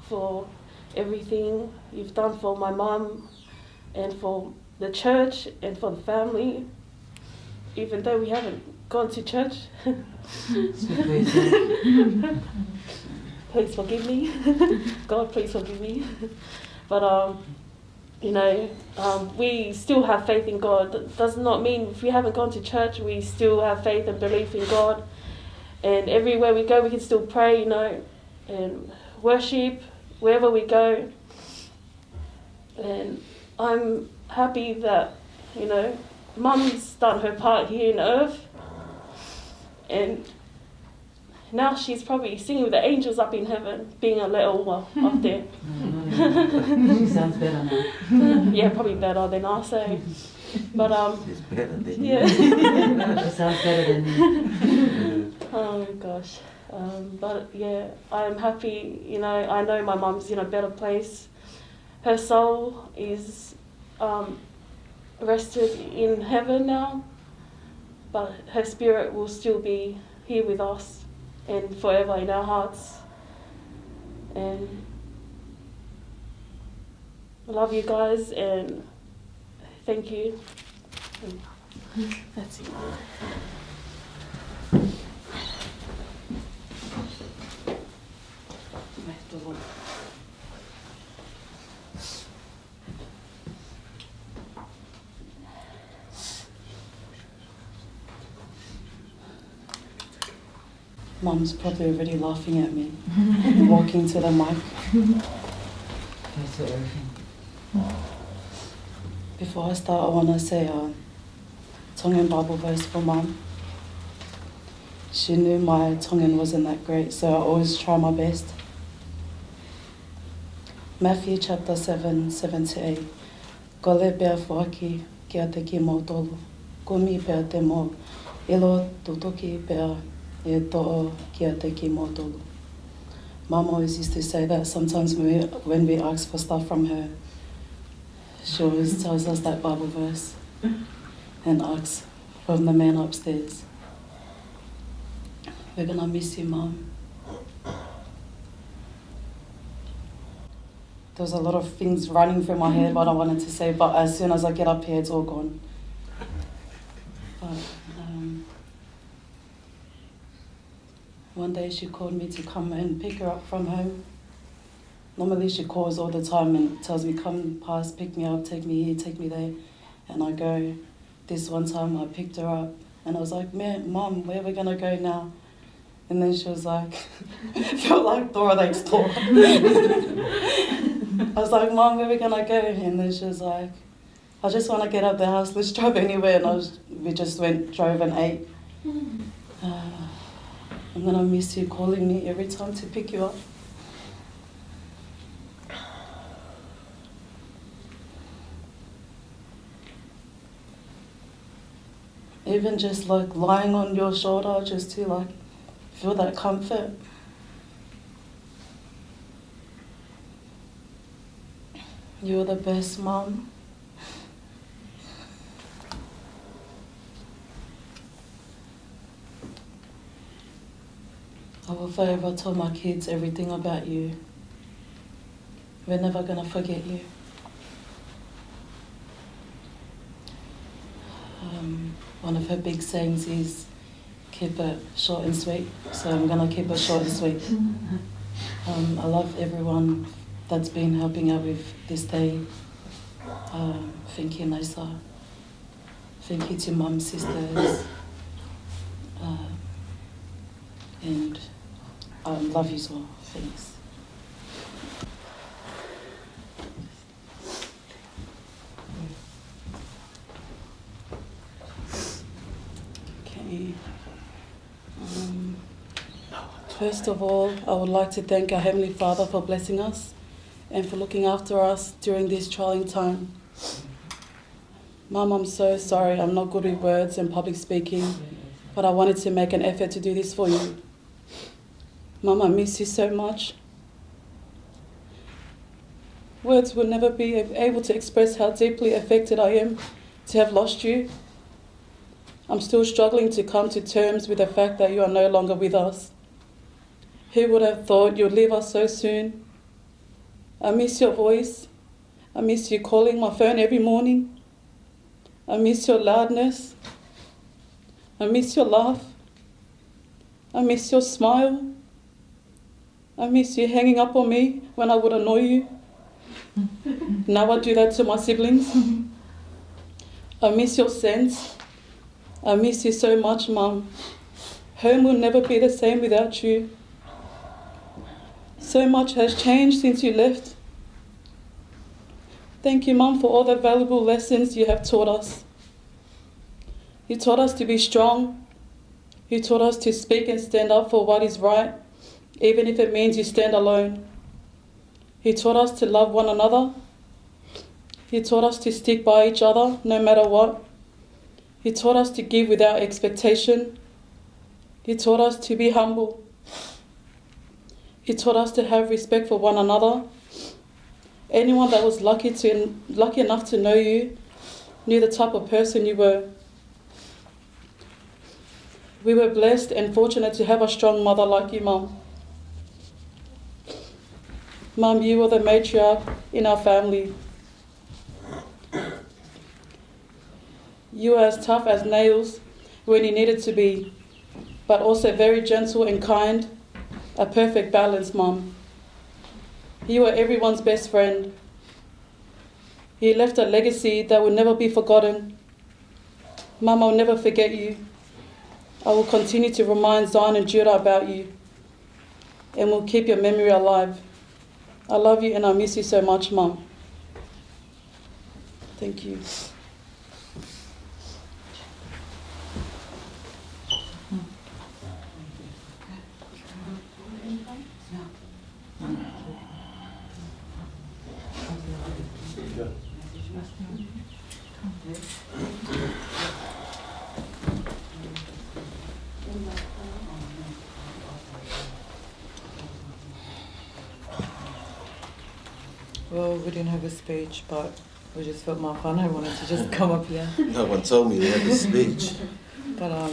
for everything you've done for my mum and for the church and for the family, even though we haven't gone to church. Please forgive me. God, please forgive me. But, you know, we still have faith in God. That does not mean if we haven't gone to church, we still have faith and belief in God. And everywhere we go, we can still pray, you know, and worship wherever we go. And I'm happy that, you know, Mum's done her part here on earth. And now she's probably singing with the angels up in heaven, being a little well up there. She sounds better now. Yeah, probably better than I say. But It's better than yeah. She sounds better than me. Oh gosh. But yeah, I'm happy, you know, I know my mum's in a better place. Her soul is rested in heaven now, but her spirit will still be here with us and forever in our hearts. And I love you guys and thank you. And that's it. Mum's probably already laughing at me, walking to the mic. Thanks for everything. Before I start, I want to say a Tongan Bible verse for Mum. She knew my Tongan wasn't that great, so I always try my best. Matthew chapter 7, 7-8. Ko le pea fuaki kia te ki mo tolu. Ko mi pea te mo ilo tutoki pea e to'o kia te ki mo tolu. Mum always used to say that sometimes when we ask for stuff from her, she always tells us that Bible verse and asks from the man upstairs. We're gonna miss you, Mum. There was a lot of things running through my head what I wanted to say, but as soon as I get up here, it's all gone. But one day she called me to come and pick her up from home. Normally she calls all the time and tells me, come past, pick me up, take me here, take me there. And I go. This one time I picked her up and I was like, Mum, where are we gonna go now? And then she was like, felt like Dora the Explorer. I was like, Mum, where are we gonna go? And then she was like, I just want to get out of the house, let's drive anywhere. And we just drove and ate. I'm gonna miss you calling me every time to pick you up. Even just like lying on your shoulder, just to like feel that comfort. You're the best, Mum. I will forever tell my kids everything about you. We're never gonna forget you. One of her big sayings is, keep it short and sweet. So I'm gonna keep it short and sweet. I love everyone that's been helping out with this day. Thank you, Nisa. Thank you to Mum, sisters. And love you as well. Thanks. Okay. First of all, I would like to thank our Heavenly Father for blessing us and for looking after us during this trying time. Mum, I'm so sorry. I'm not good with words and public speaking. but I wanted to make an effort to do this for you. Mum, I miss you so much. Words will never be able to express how deeply affected I am to have lost you. I'm still struggling to come to terms with the fact that you are no longer with us. Who would have thought you'd leave us so soon? I miss your voice. I miss you calling my phone every morning. I miss your loudness. I miss your laugh. I miss your smile. I miss you hanging up on me when I would annoy you. Now I do that to my siblings. I miss your scent. I miss you so much, Mum. Home will never be the same without you. So much has changed since you left. Thank you, Mum, for all the valuable lessons you have taught us. You taught us to be strong. You taught us to speak and stand up for what is right, even if it means you stand alone. You taught us to love one another. You taught us to stick by each other no matter what. You taught us to give without expectation. You taught us to be humble. You taught us to have respect for one another. Anyone that was lucky enough to know you knew the type of person you were. We were blessed and fortunate to have a strong mother like you, Mum. Mum, you were the matriarch in our family. You were as tough as nails when you needed to be, but also very gentle and kind, a perfect balance, Mum. You were everyone's best friend. You left a legacy that will never be forgotten. Mum, I'll never forget you. I will continue to remind Zion and Judah about you, and will keep your memory alive. I love you and I miss you so much, Mum. Thank you. Well, we didn't have a speech, but we just felt more fun. I wanted to just come up here. No one told me they had a speech. But I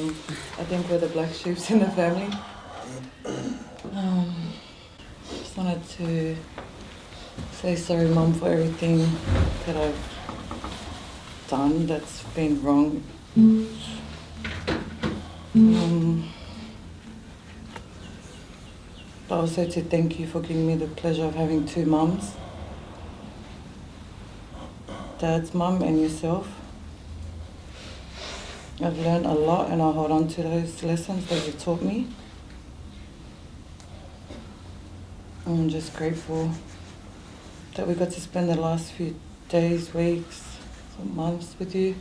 think we're the black sheep in the family. Just wanted to say sorry, Mum, for everything that I've done that's been wrong. But also to thank you for giving me the pleasure of having two mums. Dad's mum and yourself. I've learned a lot and I hold on to those lessons that you taught me. I'm just grateful that we got to spend the last few days, weeks, months with you.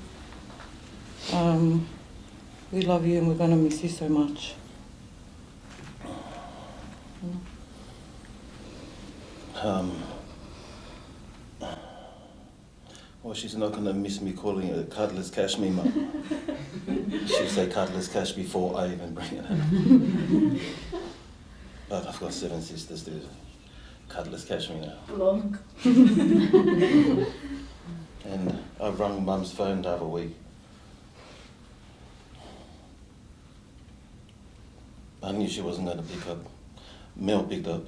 We love you and we're going to miss you so much. Well, she's not going to miss me calling it Cuddler's Cash Me, Mum. She'll say Cuddler's Cash before I even bring it up. But I've got 7 sisters, do Cuddler's Cash Me now. Long. And I rung Mum's phone the other week. I knew she wasn't going to pick up. Mel picked up.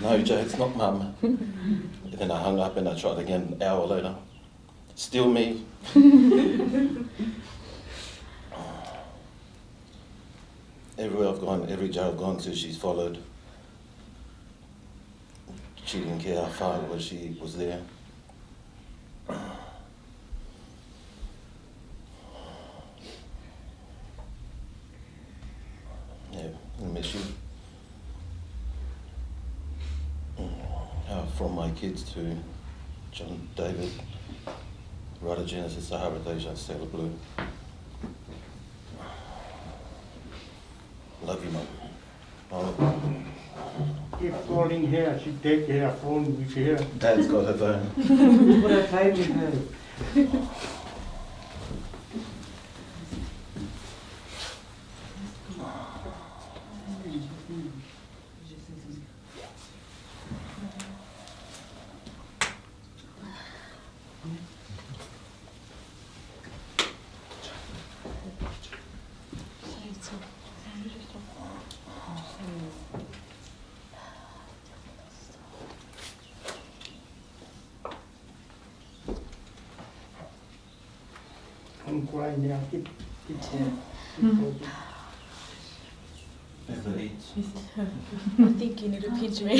No, Joe, it's not Mum. And then I hung up and I tried again an hour later. Still me. Everywhere I've gone, every jail I've gone to, she's followed. She didn't care how far it was, she was there. Yeah, I miss you. From my kids to John David, Radha Genesis, Sahara Deja, Sailor Blue. Love you, Mum. Oh. Keep calling her, she take her phone with her. Dad's got her phone. Put her phone with her. whai nea ki te. Never eats. I think you need to pinch me.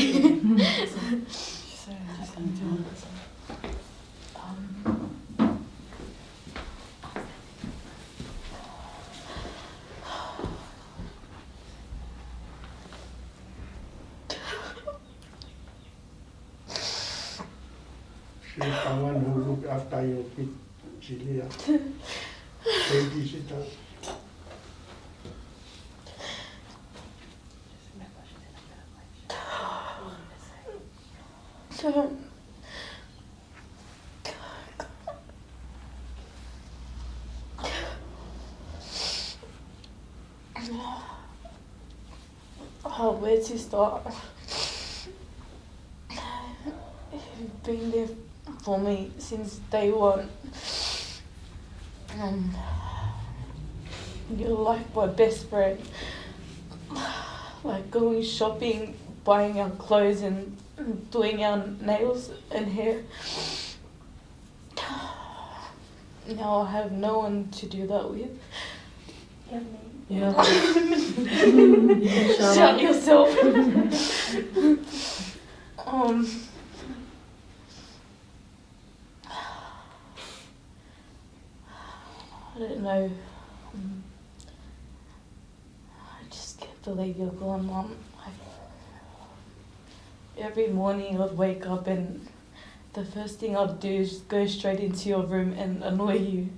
Si kawan huruk atai o ki chilia. Baby sita. Oh, where to start? You've been there for me since day one. You're like my best friend. Like going shopping, buying our clothes and doing our nails and hair. Now I have no one to do that with. Yeah. Shut yourself. I don't know. I just can't believe you're gone, Mum. Every morning I'd wake up and the first thing I'd do is go straight into your room and annoy you.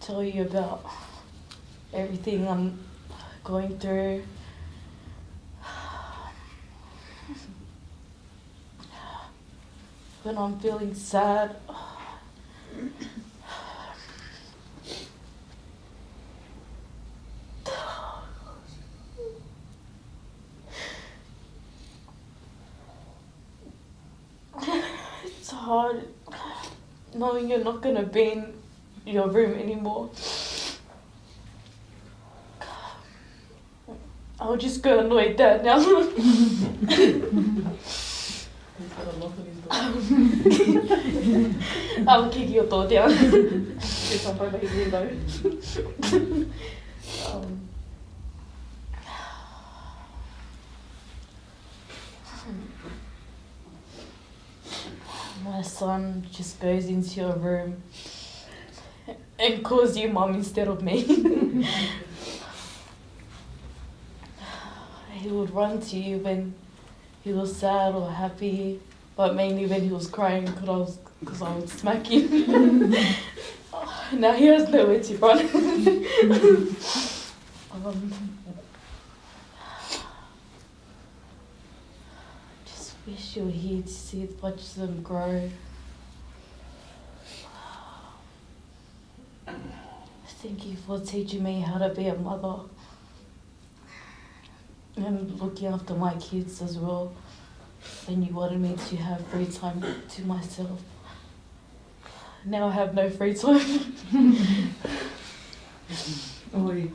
Tell you about everything I'm going through. When I'm feeling sad, it's hard knowing you're not going to be in your room anymore. I'll just go annoy Dad now. I'll kick your door down. Just jump over his window. My son just goes into your room and calls you Mum instead of me. He would run to you when he was sad or happy, but mainly when he was crying because I would smack him. Now he has nowhere to run. Just wish you were here to see watch them grow. Thank you for teaching me how to be a mother and looking after my kids as well. And you wanted me to have free time to myself. Now I have no free time. Oi.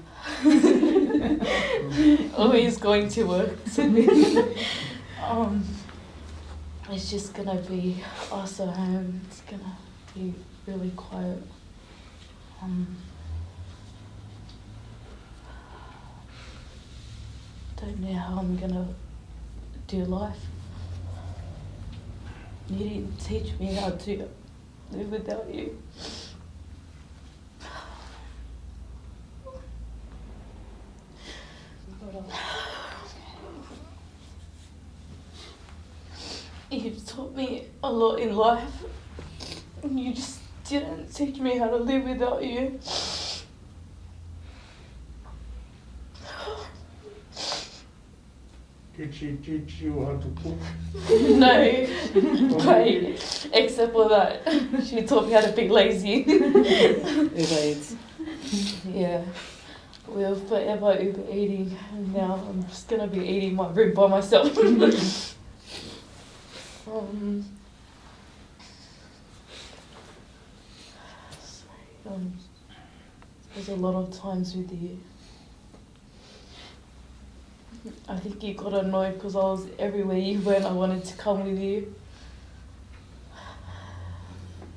Always going to work. It's just gonna be us at home. It's gonna be really quiet. Don't know how I'm gonna do life. You didn't teach me how to live without you. You've taught me a lot in life. You just didn't teach me how to live without you. Did she teach you how to cook? No, wait, except for that, she taught me how to be lazy. Uber Eats. Yeah, we were forever Uber eating, and now I'm just gonna be eating my room by myself. There's a lot of times with you. I think you got annoyed because I was everywhere you went. I wanted to come with you.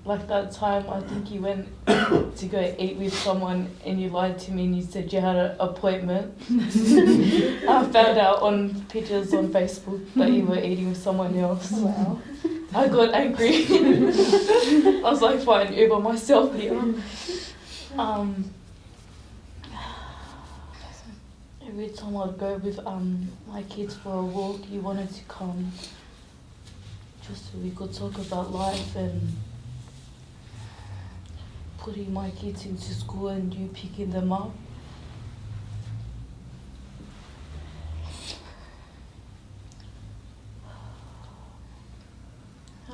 like that time I think you went to go eat with someone and you lied to me and you said you had an appointment. I found out on pictures on Facebook that you were eating with someone else. Wow. I got angry. I was like, fine, Uber myself here. Every time I'd go with my kids for a walk, you wanted to come just so we could talk about life and putting my kids into school and you picking them up.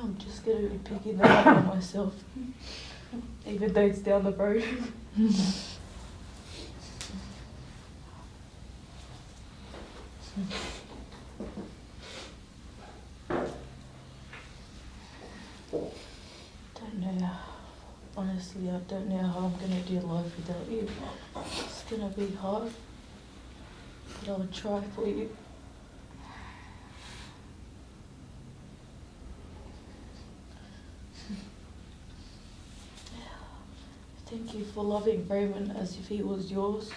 I'm just going to be picking them up by myself, even though it's down the road. Don't know. Honestly, I don't know how I'm going to do life without you. It's going to be hard, but I'll try for you. Thank you for loving Raymond as if he was yours.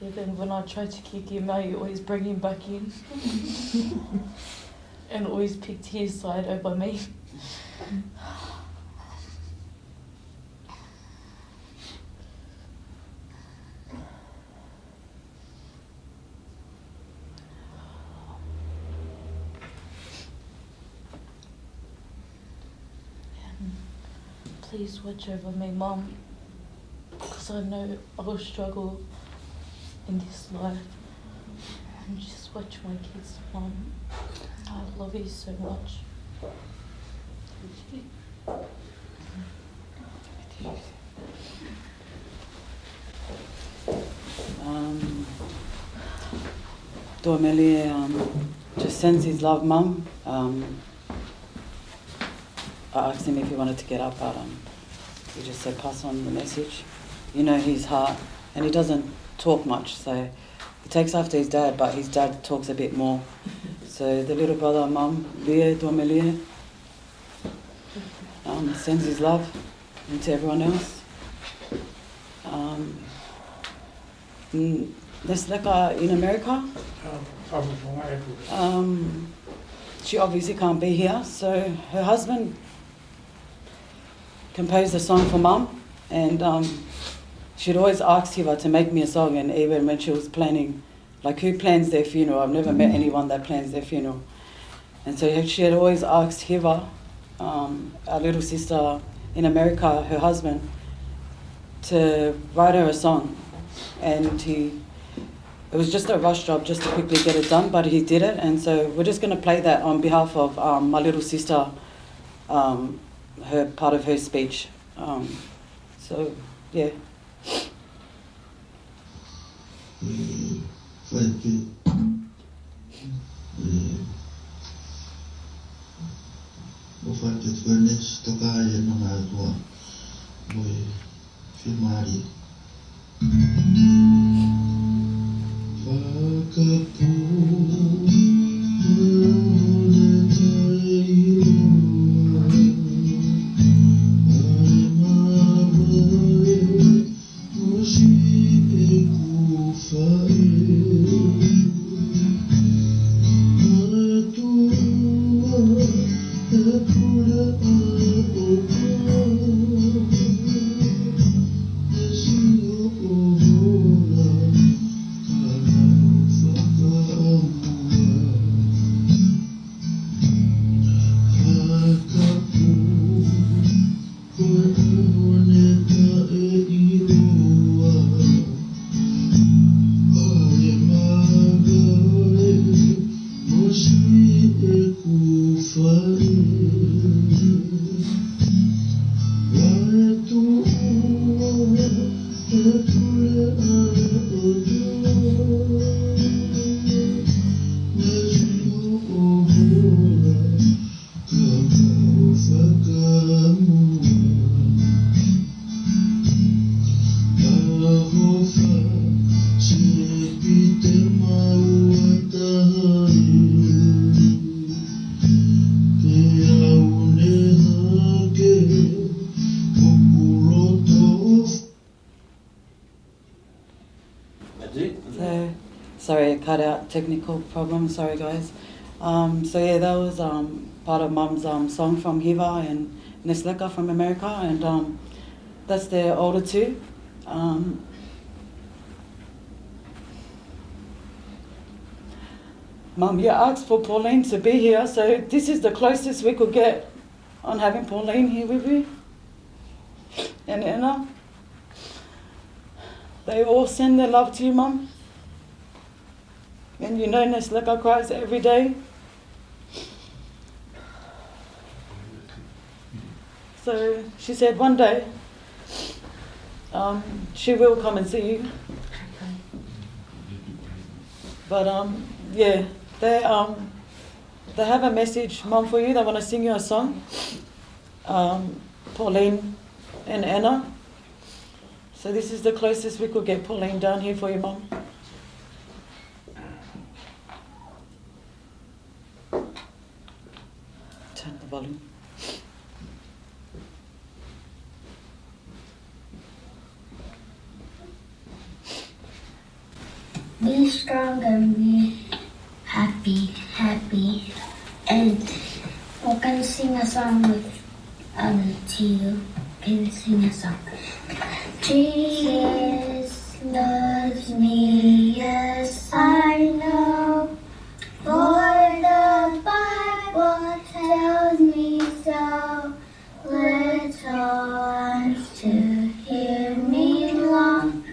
Even when I try to kick him out, you always bring him back in. And always picked his side over me. Please watch over me, Mum, because I know I will struggle in this life. And just watch my kids, Mum. I love you so much. Dormelie just sends his love, Mum. I asked him if he wanted to get up, but he just said pass on the message. You know his heart, and he doesn't talk much, so he takes after his dad, but his dad talks a bit more. So the little brother, Mum, Lia Dormelie, sends his love into everyone else. Nesleka in America, she obviously can't be here, so her husband composed a song for Mum, and she'd always ask Hiva to make me a song, and even when she was planning, like who plans their funeral, I've never met anyone that plans their funeral. And so she had always asked Hiva, our little sister in America, her husband, to write her a song. And it was just a rush job just to quickly get it done, but he did it, and so we're just going to play that on behalf of my little sister, her part of her speech. So, yeah. This Sorry, it cut out. Technical problem. Sorry, guys. So yeah, that was part of Mum's song from Hiva and Nesleka from America, and that's their older two. Mum, you asked for Pauline to be here, so this is the closest we could get on having Pauline here with you. And Anna. They all send their love to you, Mum. And you know Nesleka cries every day. So she said one day she will come and see you. But yeah, they have a message, Mum, for you. They want to sing you a song. Pauline and Anna. So this is the closest we could get Pauline down here for you, Mum. Turn the volume. Be strong and be happy, and we're gonna sing a song with to you. Can sing a song. Jesus loves me, yes I know, for the Bible tells me so. Little arms to hear me long,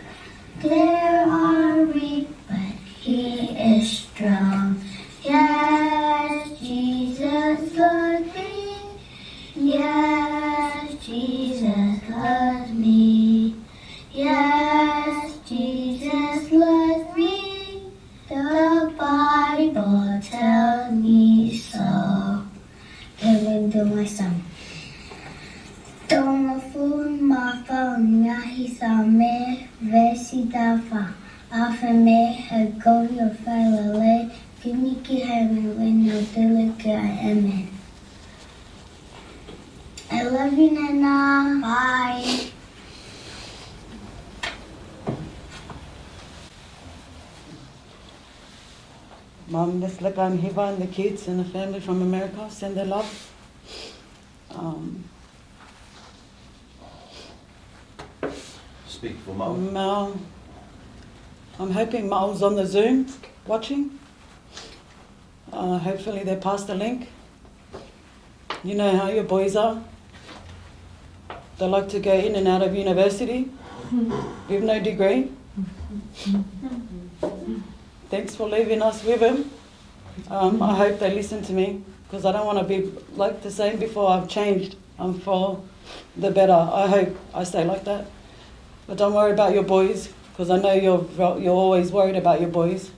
there are weak, but He is strong. Yes, Jesus loves me. Yes, Jesus loves me. Yes, Jesus loves me. The Bible tells me so. Then we do my song. Toma fuma fauna hisame vesidafa. Afame hegoyo falale. Kiniki heaven when no delica amen. I love you, Nana. Bye. Mum, Nesleka and Hiva and the kids and the family from America send their love. Speak for Mo. Mal, I'm hoping Mal's on the Zoom watching. Hopefully they pass the link. You know how your boys are. They like to go in and out of university with no degree. Thanks for leaving us with him. I hope they listen to me, because I don't want to be like the same before. I've changed. I'm for the better. I hope I stay like that. But don't worry about your boys, because I know you're always worried about your boys.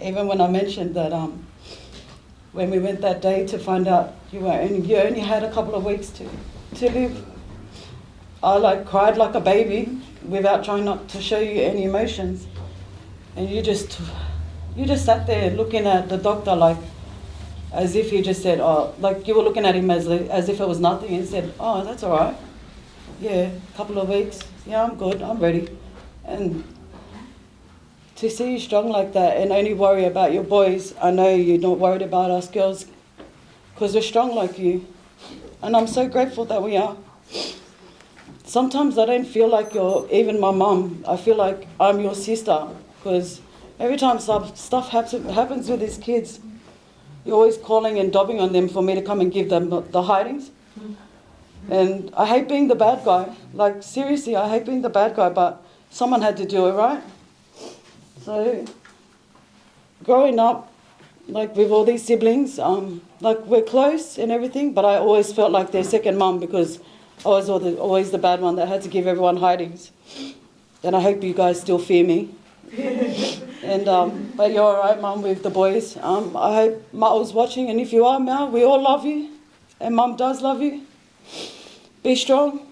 Even when I mentioned that when we went that day to find out you only had a couple of weeks to live, I cried like a baby without trying not to show you any emotions. And you just sat there looking at the doctor as if he just said, oh, like you were looking at him as if it was nothing, and said, oh, that's all right. Yeah, a couple of weeks. Yeah, I'm good, I'm ready. And to see you strong like that and only worry about your boys, I know you're not worried about us girls, because we're strong like you. And I'm so grateful that we are. Sometimes I don't feel like you're even my mum. I feel like I'm your sister, because every time stuff happens with these kids, you're always calling and dobbing on them for me to come and give them the hidings. And I hate being the bad guy. Like, seriously, I hate being the bad guy, but someone had to do it, right? So, growing up, like with all these siblings, like we're close and everything, but I always felt like their second mum, because I was always the bad one that had to give everyone hidings. And I hope you guys still fear me. And but you're all right, Mum, with the boys. I hope Ma'o's watching, and if you are, Ma, we all love you, and Mum does love you. Be strong.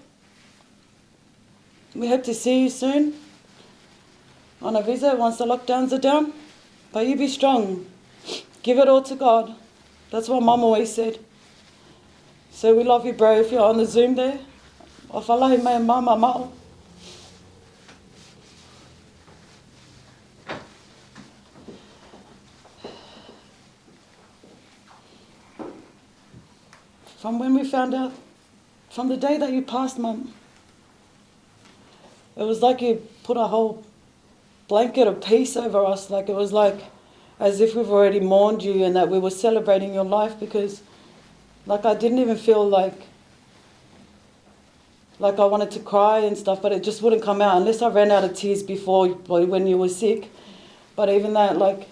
We hope to see you soon on a visit once the lockdowns are down. But you be strong. Give it all to God. That's what Mum always said. So we love you, bro, if you're on the Zoom there. Whafalahi mai mama Ma'o. from when we found out, from the day that you passed, Mum. It was like you put a whole blanket of peace over us. Like it was like as if we've already mourned you and that we were celebrating your life, because like I didn't even feel like I wanted to cry and stuff, but it just wouldn't come out unless I ran out of tears before when you were sick. But even that, like,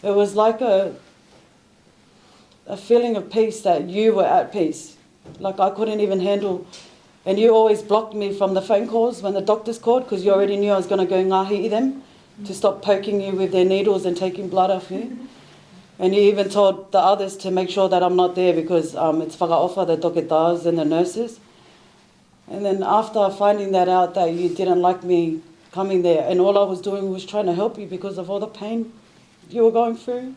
it was like a feeling of peace, that you were at peace. Like I couldn't even handle, and you always blocked me from the phone calls when the doctors called, because you already knew I was going to go ngahi them to stop poking you with their needles and taking blood off you. And you even told the others to make sure that I'm not there, because it's whakaofa, the doketas and the nurses. And then after finding that out, that you didn't like me coming there, and all I was doing was trying to help you because of all the pain you were going through,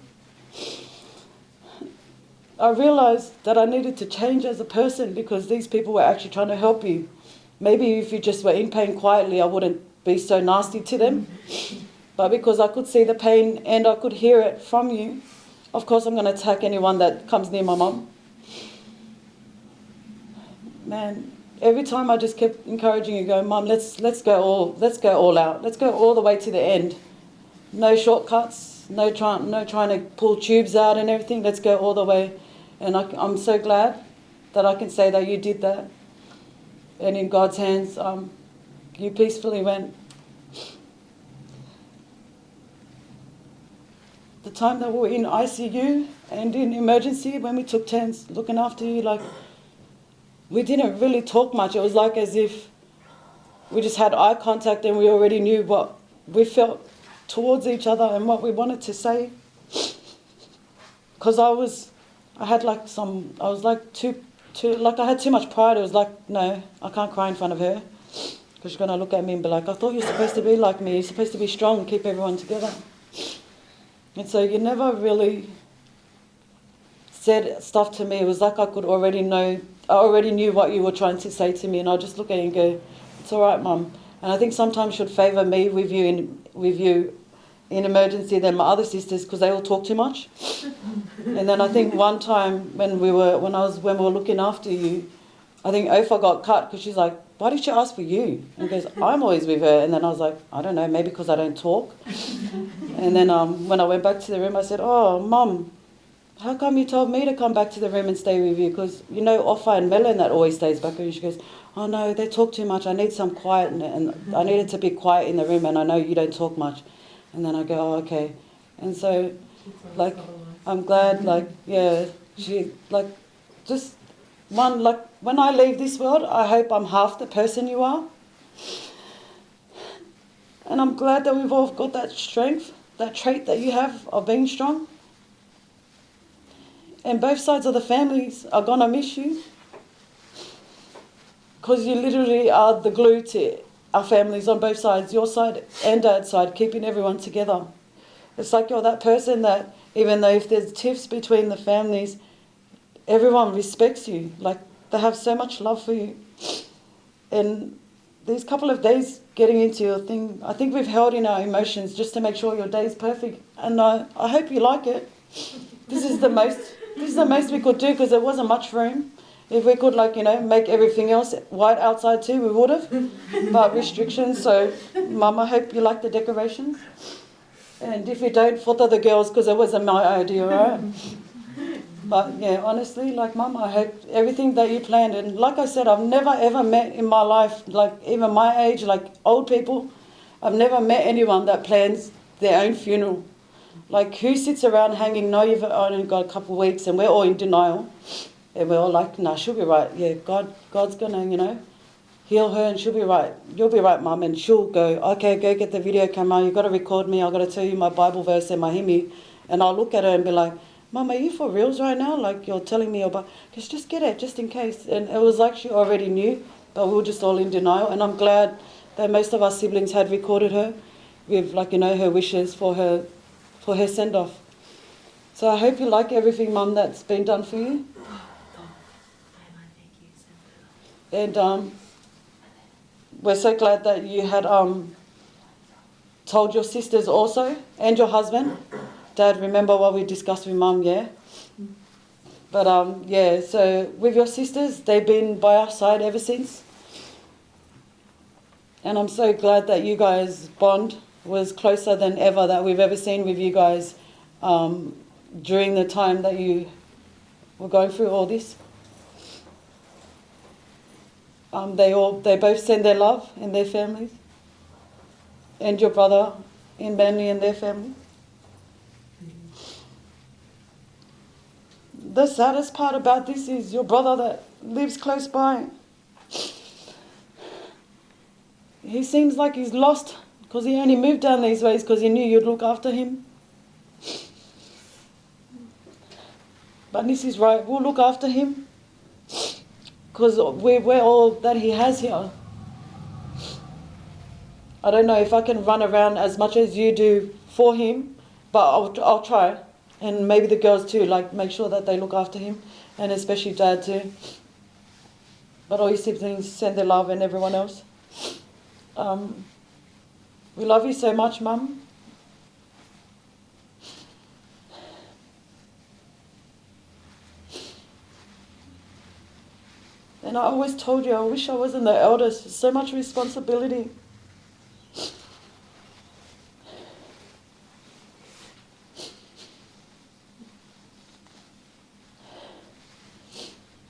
I realised that I needed to change as a person, because these people were actually trying to help you. Maybe if you just were in pain quietly, I wouldn't be so nasty to them. But because I could see the pain and I could hear it from you, of course I'm going to attack anyone that comes near my mum. Man, every time I just kept encouraging you, going, Mum, let's go all out. Let's go all the way to the end. No shortcuts, no trying to pull tubes out and everything. Let's go all the way. And I'm so glad that I can say that you did that. And in God's hands, you peacefully went. The time that we were in ICU and in emergency, when we took turns looking after you, like, we didn't really talk much. It was like as if we just had eye contact and we already knew what we felt towards each other and what we wanted to say. Because I had too much pride. It was like, no, I can't cry in front of her, because she's going to look at me and be like, I thought you were supposed to be like me. You're supposed to be strong and keep everyone together. And so you never really said stuff to me. It was like I already knew what you were trying to say to me, and I'll just look at you and go, it's all right, Mum. And I think sometimes should favour me with you in emergency than my other sisters, because they all talk too much. And then I think one time when we were looking after you, I think Ofa got cut because she's like, why did she ask for you? And he goes, I'm always with her. And then I was like, I don't know, maybe because I don't talk. And then when I went back to the room, I said, oh, Mum, how come you told me to come back to the room and stay with you? Because you know Ofa and Melon that always stays back here. And she goes, oh no, they talk too much. I need some quiet, and I needed to be quiet in the room, and I know you don't talk much. And then I go, oh, okay. And so, like, I'm glad, like, yeah, she, like, just one, like, when I leave this world, I hope I'm half the person you are. And I'm glad that we've all got that strength, that trait that you have of being strong. And both sides of the families are going to miss you, because you literally are the glue to our families on both sides, your side and Dad's side, keeping everyone together. It's like you're that person that, even though if there's tiffs between the families, everyone respects you. Like, they have so much love for you. And these couple of days getting into your thing, I think we've held in our emotions just to make sure your day's perfect. And I hope you like it. This is the most we could do, because there wasn't much room. If we could, like, make everything else white outside too, we would have. But restrictions, so Mum, I hope you like the decorations. And if you don't, photo the girls, because it wasn't my idea, right? But yeah, honestly, like, Mum, I hope everything that you planned, and like I said, I've never ever met in my life, like, even my age, like old people, I've never met anyone that plans their own funeral. Like, who sits around hanging, no, you've only got a couple of weeks, and we're all in denial. And we're all like, nah, she'll be right. Yeah, God's going to, heal her, and she'll be right. You'll be right, Mum. And she'll go, okay, go get the video camera. You've got to record me. I've got to tell you my Bible verse and my hymn. And I'll look at her and be like, Mum, are you for reals right now? Like, you're telling me about, just get it, just in case. And it was like she already knew, but we were just all in denial. And I'm glad that most of our siblings had recorded her with, like, her wishes for her send-off. So I hope you like everything, Mum, that's been done for you. And we're so glad that you had told your sisters also, and your husband. Dad, remember what we discussed with Mum, yeah? But yeah, so with your sisters, they've been by our side ever since. And I'm so glad that you guys' bond was closer than ever that we've ever seen with you guys during the time that you were going through all this. They both send their love and their families, and your brother in Burnley and their family. The saddest part about this is your brother that lives close by. He seems like he's lost because he only moved down these ways because he knew you'd look after him. But Nissy's right, we'll look after him because we're all that he has here. I don't know if I can run around as much as you do for him, but I'll try. And maybe the girls too, like make sure that they look after him, and especially Dad too. But all your siblings send their love and everyone else. We love you so much, Mum. And I always told you, I wish I wasn't the eldest. So much responsibility.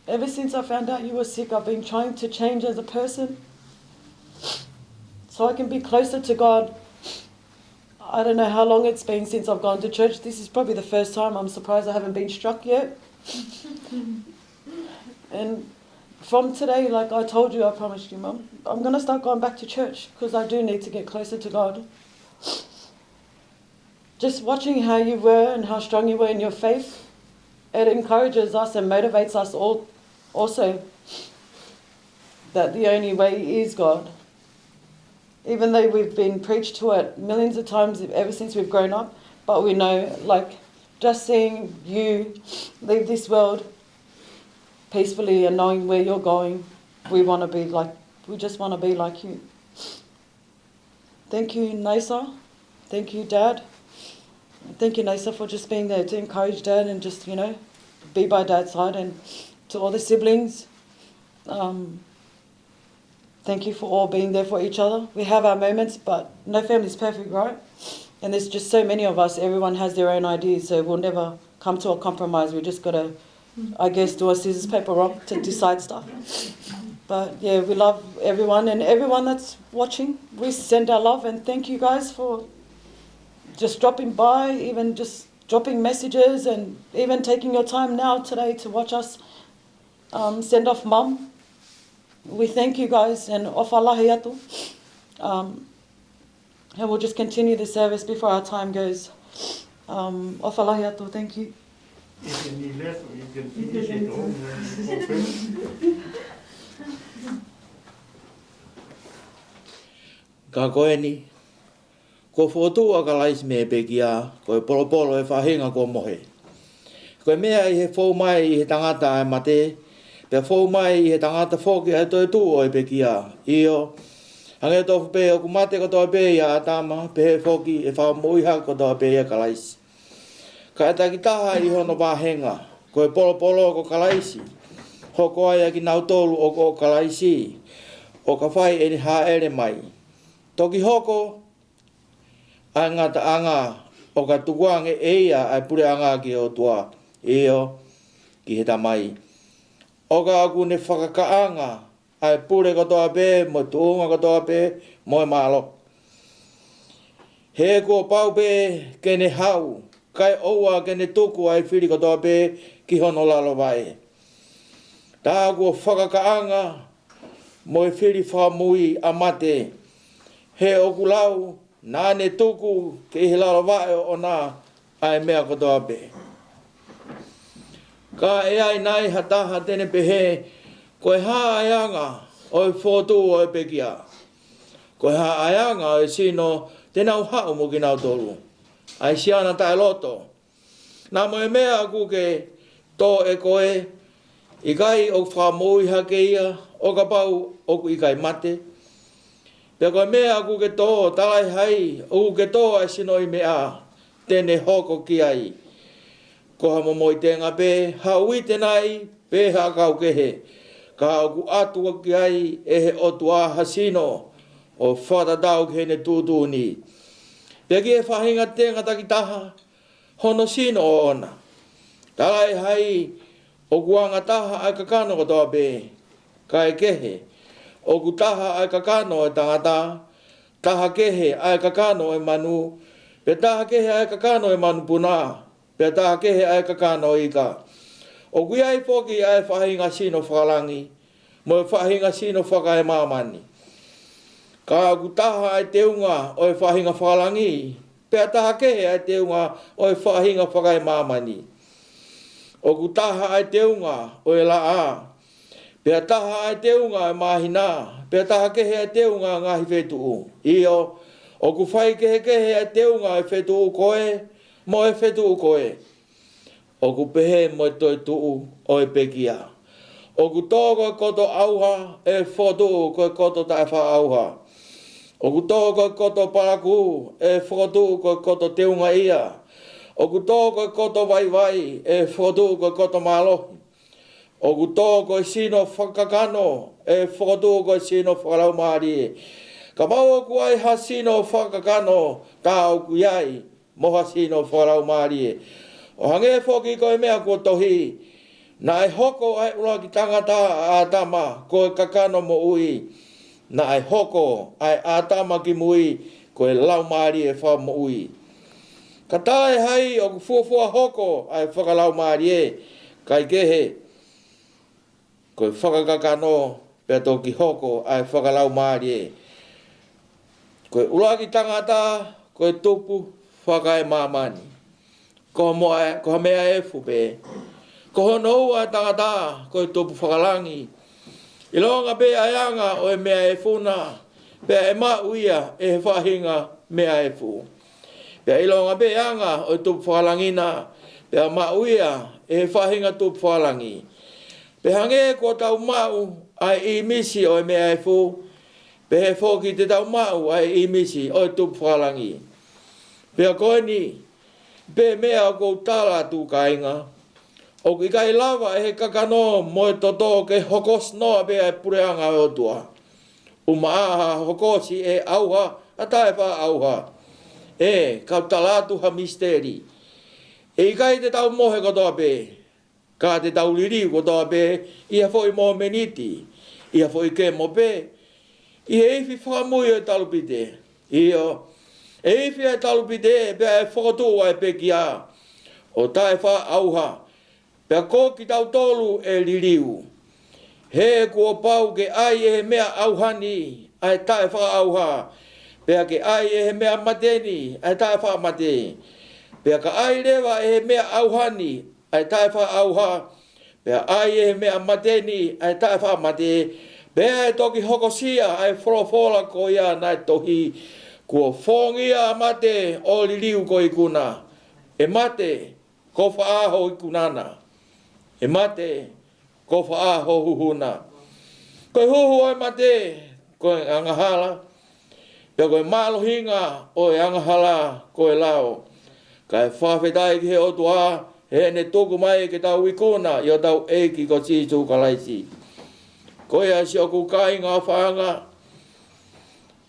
Ever since I found out you were sick, I've been trying to change as a person so I can be closer to God. I don't know how long it's been since I've gone to church. This is probably the first time. I'm surprised I haven't been struck yet. And from today, like I told you, I promised you, Mum, I'm going to start going back to church because I do need to get closer to God. Just watching how you were and how strong you were in your faith, it encourages us and motivates us all also that the only way is God. Even though we've been preached to it millions of times ever since we've grown up, but we know, like, just seeing you leave this world peacefully and knowing where you're going, we just want to be like you. Thank you, Nasa. Thank you, Dad. Thank you, Nasa, for just being there to encourage Dad and just, be by Dad's side. And to all the siblings, thank you for all being there for each other. We have our moments, but no family's perfect, right? And there's just so many of us. Everyone has their own ideas, so we'll never come to a compromise. We just got to, I guess, do a scissors, paper, rock to decide stuff. But yeah, we love everyone, and everyone that's watching, we send our love and thank you guys for just dropping by, even just dropping messages, and even taking your time now today to watch us send off Mum. We thank you guys, and off Allahi atu. And we'll just continue the service before our time goes. Off Allahi atu, thank you. If you need less, you can finish it all. Ka koe ni, ko whotu a ka lais me pekia, ko polo polo e whahinga ko mohe. Ko mea I he whou mai I he tangata e mate, pe whou mai I he tangata whoki e toi tū o e pekia. Io, hange tofu pe o kumate ko toa pe ia atama, pe he whoki e whao muiha ko toa pe ia ka laisi. Ka e taki taha I hono wāhenga, ko e polo polo ko ka laisi. Hoko ai ki nau tolu o ko ka laisi, o ka whai e ni haere mai. Toki hoko, a ngata anga o ka tukuange eia ai pure anga ki o tua eo ki he tamai. O ka aku ne whakakaanga ai pure katoa pe, mo tuunga katoa pe, mo e malo. He ko pau pe ke ne hau, kai oua ke ne tuku ai whiri katoa pe ki hono lalo vai. Tā ko whakakaanga mo e whiri whamui a mate. He okulau, nā ne tuku ke he lalo vai o nā ai mea katoa pe. Ka e ai nai hataha tene pehe, ko e hāianga o e whotu o e pekia. Ko e hāianga o e sino tenau hau mo ki nau tolu. Ai siana tae loto. Nā mo e mea aku ke tō e koe, I kai o whamui hake ia, o ka pau o ku I kai mate. Pea koe mea aku ke tō, talai hai, o ke tō ai sino I mea, tene hoko ki ai. Ko ha momo i te ngā pē, hau i te nai, pē ha kau kehe. Ka au atua ki ai e he otu a hasino o whatatau ki hene tūtū ni. Pea ki e whahinga te ngata ki taha, hono sino o ona. Talai hai o kuanga taha ai kakano ko toa pē, ka e kehe. O ku taha ai kakano e tangata, taha kehe ai kakano e manu, pe taha kehe ai kakano e manu puna, pe taha kehe ai kakano i ka. O kui ai poki ai whahinga sino whakalangi, mo e whahinga sino whaka e mamani. Ka ku taha ai te unga o e whahinga whakalangi, pe taha kehe ai te unga o e whahinga whaka e mamani. O ku taha ai te unga o e la a, pe taha ai te unga e mahina, pe taha kehe ai te unga ngahi whetu. Io, o ku whai kehe ai te unga e whetu koe, mo e whetu koe. O ku pehe mo e toi tuu o e pekia. O ku tōko e koto auha e whotu ko e koto tae wha auha. O ku tōko e koto paraku e whotu ko e koto te unga ia. O ku tōko e koto vai e whotu ko e koto malohi. O ku tōko e sino whakakano e whotu ko e sino whakalau maari. Ka mau o ku ai ha sino whakakano ka o ku iai mo ha sino whakalau maari. O hange whoki ko e mea ko tohi, na e hoko ai ura ki tangata a tama ko e kakano mo ui, na e hoko ai a tama ki mui ko e lau maari e wha mo ui. Ka tae hai o ku fuafua hoko ai whakalau maari e, kai kehe, ko e whakakakano pe toki hoko ai whakalau maari e. Ko e ura ki tangata ko e tupu whakai mamani. Ko mea e fupe. Ko hono ua tangata ko e tupu whakalangi. I longa pe ayanga o e mea e funa. Pe e ma uia e whahinga mea e fu. Pe i longa pe ayanga o e tupu whakalangina. Pe a ma uia e whahinga tupu whakalangi. Pe hange ko tau mau ai i misi o e mea e fu. Pe he whoki te tau mau ai i misi o e tupu whakalangi. Pe a koe ni. Pe mea ko tala tu kainga. O ki kai lava e he kakano mo e toto ke hokos noa pe e pureanga o tua. Umaaha hokosi e auha, a tae wha auha. E, kau talatu ha misteri. E kai te tau mohe kotoa pe. Ka te tau liri kotoa pe. Ia foi mo meniti. Ia foi ke mo pe. Ia eifi whakamui o talupite. Ia e iwi e talupite pe e whakatu ai pe kia. O tae wha auha. Pe a ko ki tau tolu e liriu. He kua pau ke ai e he mea auhani ai tae wha auha. Pe a ke ai e he mea mateni ai tae wha mate. Pe a ka ai rewa e he mea auhani ai tae wha auha. Pe a ai e he mea mateni ai tae wha mate. Pe a e toki hokosia ai wholofola ko ia nai tohi. Kua whongia mate o liliu ko ikuna. E mate ko whaaho ikunana. E mate ko whaaho huhuna. Koe huhu ai mate ko e angahala. Pea koe malohinga o e angahala ko e lao. Kai whawhetai ki he otua he ne tuku mai ke tau ikuna i o tau eiki ko titu kalaisi. Koe a si o ku kai ngā whaanga.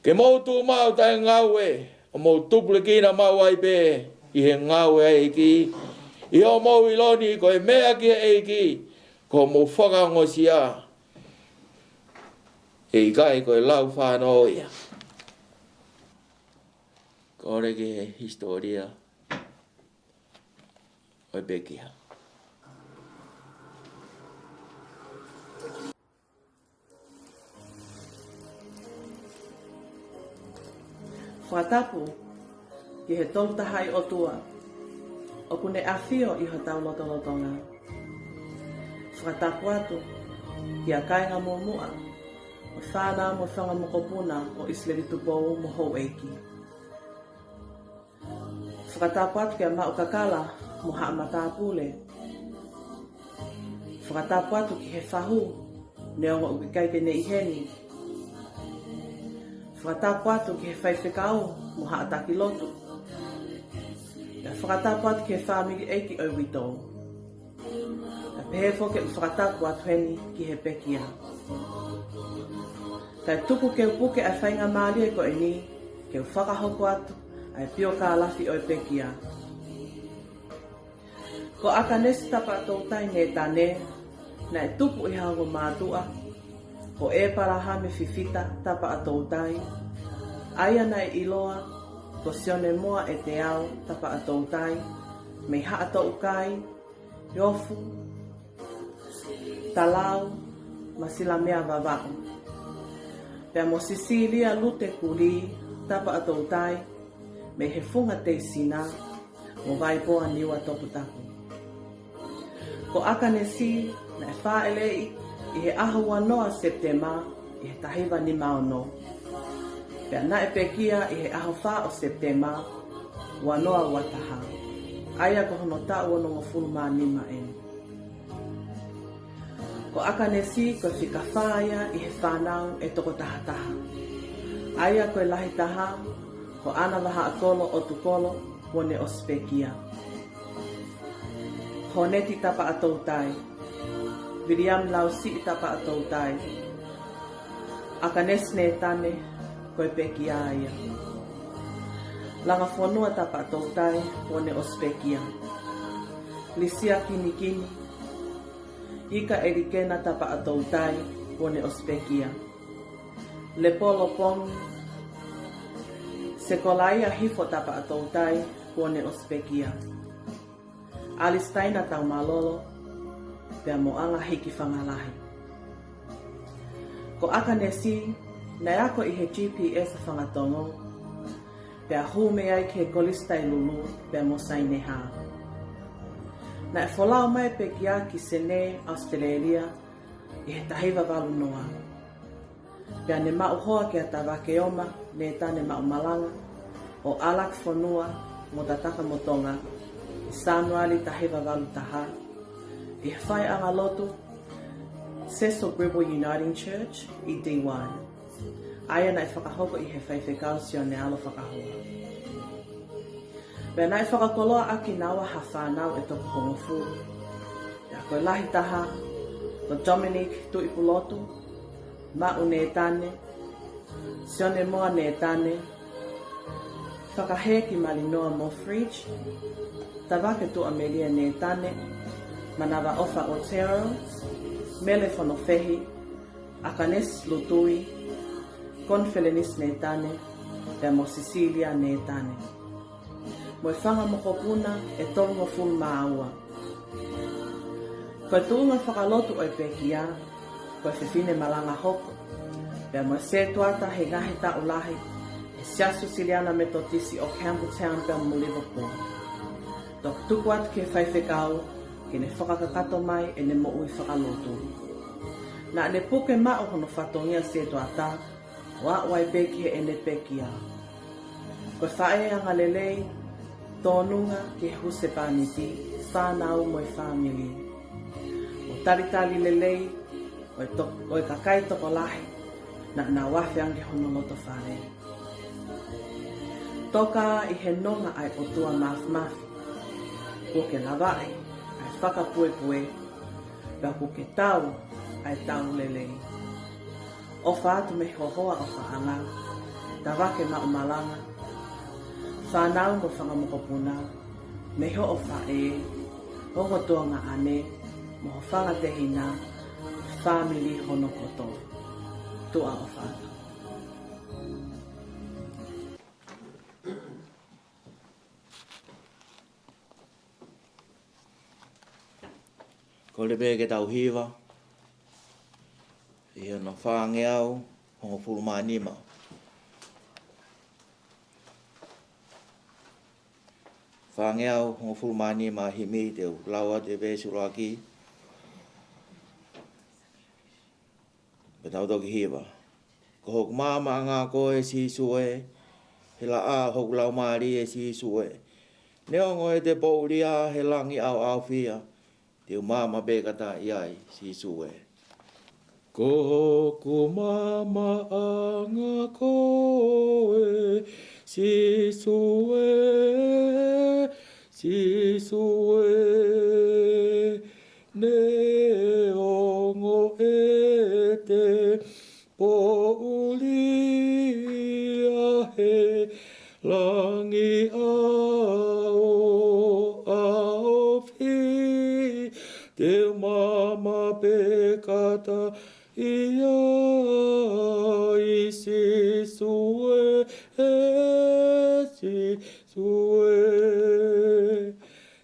Ke mautu mau tae ngaue, o mau tupule kina mau ai pe, i he ngaue eiki. I o mau iloni ko e mea ki eiki, ko mau whakangosia. E i kai ko e lau whanau ia. Ko ore ki he historia o e pekia. Whatapu, ki he tolu tahai o tua, o kune awhio i ho tau lotolotonga. Whatapu atu, ki a kainga mo mua, o whāna mo whanga mokopuna o Isleri Tupou mo hou eiki. Whatapu atu ki a mau kakala mo haa matapule. Whatapu atu ki he whahu, neonga ukikai ke ne iheni. Whatapu atu ki he whaiwhekau mo haataki lotu. Ia whakatapu atu ke whamiri eiki o wito. Na pehe whoke u whakatapu atu heni ki he pekia. Kai tuku ke upuke ai whainga maari e ko e ni, ke u whakahoko atu ai pio ka alafi o e pekia. Ko aka nesi tapa atou tai ne tane, na e tupu i hango mātua, ko e paraha me fifita tapa atou tai, aia na e iloa, ko sione moa e te au tapa atou tai, me ha atou kai, yofu, talau, masila mea vavao. Pea mo Sisilia lute kuri tapa atou tai, me he funga te sina, mo vai poa niwa topu taku. Ko aka nesi na e whaelei i he ahua noa Septema i he tahiwa ni maono. Pea na e pekia i he aho wha o Septema ua noa wataha. Aia ko hono ta ua nongo fulma nima enu. Ko aka nesi ko whika whaia i he whanau e toko tahataha. Aia ko e lahi taha ko ana waha akolo o tukolo wone o spekia. Honeti tapa atou tai. Viriam lausi tapa atou tai. Aka nesne tane koe pekia aia. Langa whanua tapa atou tai wone o spekia. Lisia kini kini. Ika erikena tapa atou tai wone o spekia. Lepolo pong. Sekolaia hifo tapa atou tai wone o spekia. Alistaina tau malolo, pea moanga hiki whangalahi. Ko aka nesi, nei ako i he GPS whangatongo, pea hume ai ke kolistai lulu, pea mo saine ha. Na e wholao mai pe kia ki Sene, Australia, i he tahiwa walu noa. Pea ne mau hoa ke a tawake oma, ne tane mau malanga, o alak whanua, mo tataka motonga, Sanuali tahiwa walu taha. I whai anga lotu, Cecil Gribble Uniting Church, i D1. Aia nai whakahoko i he whaiwhekau sio ne alo whakahoa. Pea nai whakakoloa aki nawa ha whanau e toko hongofu. Ia koe lahi taha, ko Dominic Tuipulotu, Ma'u ne tane, Sione moa ne tane, whakahe ki Malinoa Moffridge, Tawake tu Amelia ne tane, Manawa Ofa Otero, Mele Whanowhehi, Akanes Lutui, Konfelenis ne tane, Pea mo Sisilia ne tane. Mo e whanga mokopuna e tonga ful maaua. Koe tuunga whakalotu o e pekia, koe whiwhine malanga hoko, pea mo se tuata he ngahi ta ulahi, e siasu Siliana Metodisi o Campbelltown pea mo Liverpool. Tok tuku atu ke whaiwhekau, ke ne whakakakato mai e ne mo ui whakalotu. Na ne puke mao hono whatongia se tuata, wa wai peki e ne pekia. Koe whae anga lelei, tōnunga ke huse pāniti, whānau mo e whāmili. O taritali lelei, o e kakai toko lahi, na wafi ange hono loto whare. Toka i he nonga ai o tua mafi. Ko ke lawai, ai whakapue, pea ko ke tau, ai tau lelei. O whaatu me hohoa o whaanga, tawake ma o malanga, whanau mo whangamokopuna, me ho o whae, hongo toanga ane, mo ho whanga te hina, family hono koto, tua o whaata. Ko le be ke tau hiwa. I ana whaange au, hongo fulumani ma. Whaange au, hongo fulumani ma himi te laua te be suraki. Pe tau toki hiwa. Ko hoku mama ngā koe si sue, he la a hoku lau maari e si sue. Neongo e te pouria he langi au fia. Te mama bekata iai si sue. Ko ku mama anga koe si sue Sisue ne ongo e te po ulia he langi ao fi te mama pe kata ia i Sisue Sisue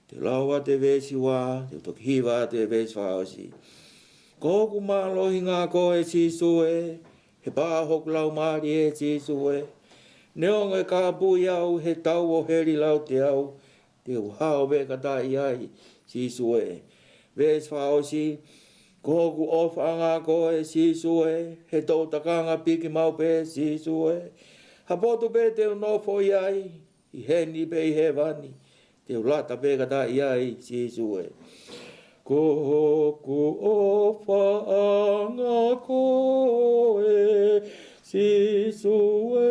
te lawa te vesi wā, te tokihiwa te vesi whaosi. Koku mālohi ngā koe Sisue, he pā hoku lau māri e Sisue. Neongo e kāpui au, he tau o heri lau te au, te uhao veka tai ai Sisue. Vesi whaosi, koku ofa ngā koe Sisue, he tau takanga piki mau pe Sisue. Hapoto pe te unofo iai, i heni pe i he vani. Te ulata peka tai ai Sisue. Koku ofa anga koe Sisue,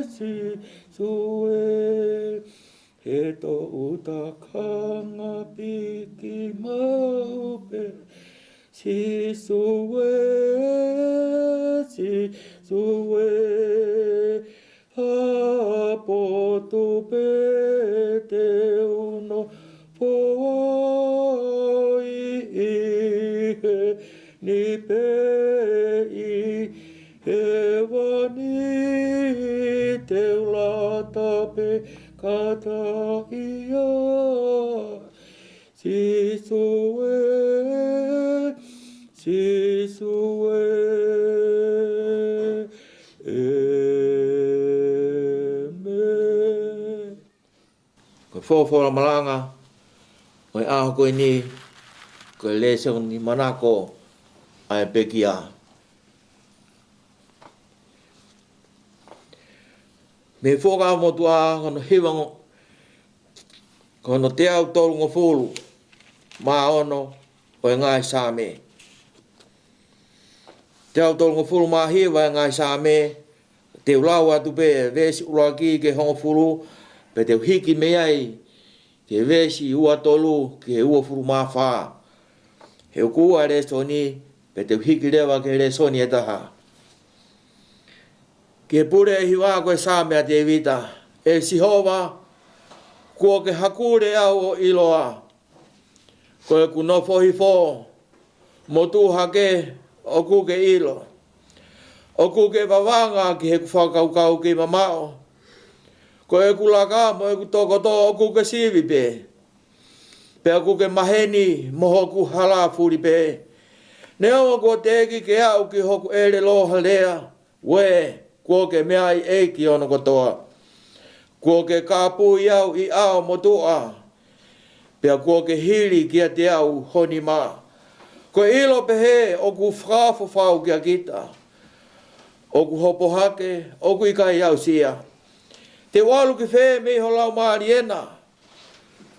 Sisue. He to utakanga piki maupe Sisue, Sisue. Hapoto pe te uno poi ni pe I he wani te ulata pe kata ia Sisue, Sisue. Ko fōwhora malanga, o aho koe ni, ko le seong ni manako, ai peki a. Me whoka motua, kono hiwango, kono te au tolu ngo fulu, mā ono, o ngai sāme. Te au tolu ngo fulu mā hiwa e ngai sāme, te ulau atu pe, vesi ulaki ke hongo fulu, pe te hiki me ai, te vesi ua tolu ke ua furu mā whā. He ukua re soni, pe te hiki rewa ke re soni e taha. Ke pure e hiwa koe sāmea te vita, e sihova, kua ke hakure au o iloa. Koe ku nofo hifo, motu hake o ku ke ilo. O ku ke wawanga ki he ku whakaukau ki mamao. Ko e ku laka mo e ku tokoto o ku ke sivi pe. Pe a ku ke maheni moho ku hala furi pe. Neo ko te eki ke au ki hoku ere loha lea. We, kua ke mea I eiki ono kotoa. Kua ke kāpū iau I ao motua. Pe a kua ke hiri kia te au honi mā. Ko ilo pehe o ku whāfu whau kia kita. O ku hopo hake, o ku ikai au sia. Te walu ki whē meiho lau maari ena.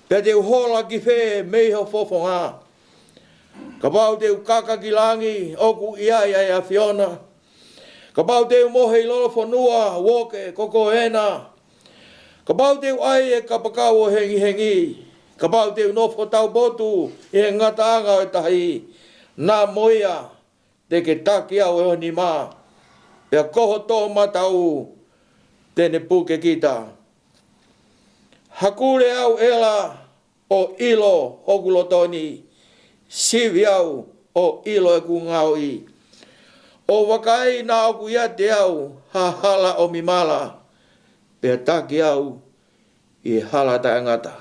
Pea te uhola ki whē meiho fofo ngā. Ka pau te ukaka ki langi, o ku ia a Fiona. Ka pau te umohe I lolo whanua, woke, koko ena. Ka pau te uai e kapakau o hengi. Ka pau te unofo tau botu, e ngata anga o tahi. Nā moia, te ke taki au e honi mā. Pea koho tō matau, tene puke kita. Hakure au ela o ilo hokulotoni. Sivi au o ilo e kungau I. O wakai na oku ia te au hahala o mimala. Pea taki au I hala ta angata.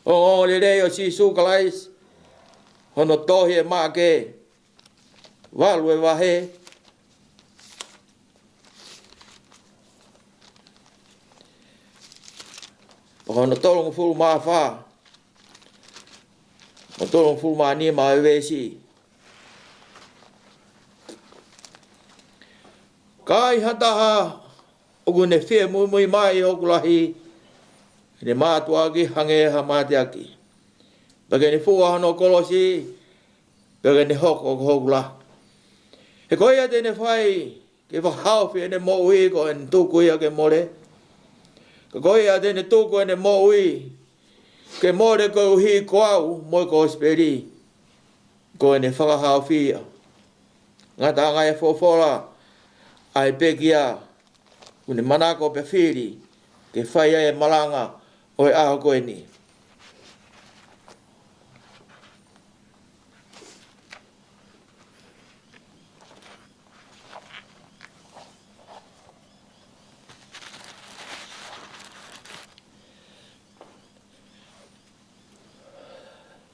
O le rei o sisu kalais. Hono tohi e maa ke. Walu e wahe. Hono tolong fulu maa wha. Hono tolong fulu maa ni maa ewesi. Kai hataha. Oku ne whie mui mai oku lahi. Ne mātua ki hange ha mate aki. Pake ne fua hano kolosi. Pake ne hoko hoku la. He koia te ne whai. Ke whahau whie ne mo ui ko en tuku ia ke more. Koe a tene tōko ene mō ui. Ke mōre ko uhi koau, mō ko speri. Ko ene whakahau whia. Ngata ngai e fōwhora. Ai pekia. Kune manako pe whiri. Ke whaia e malanga. Oi aho koe ni.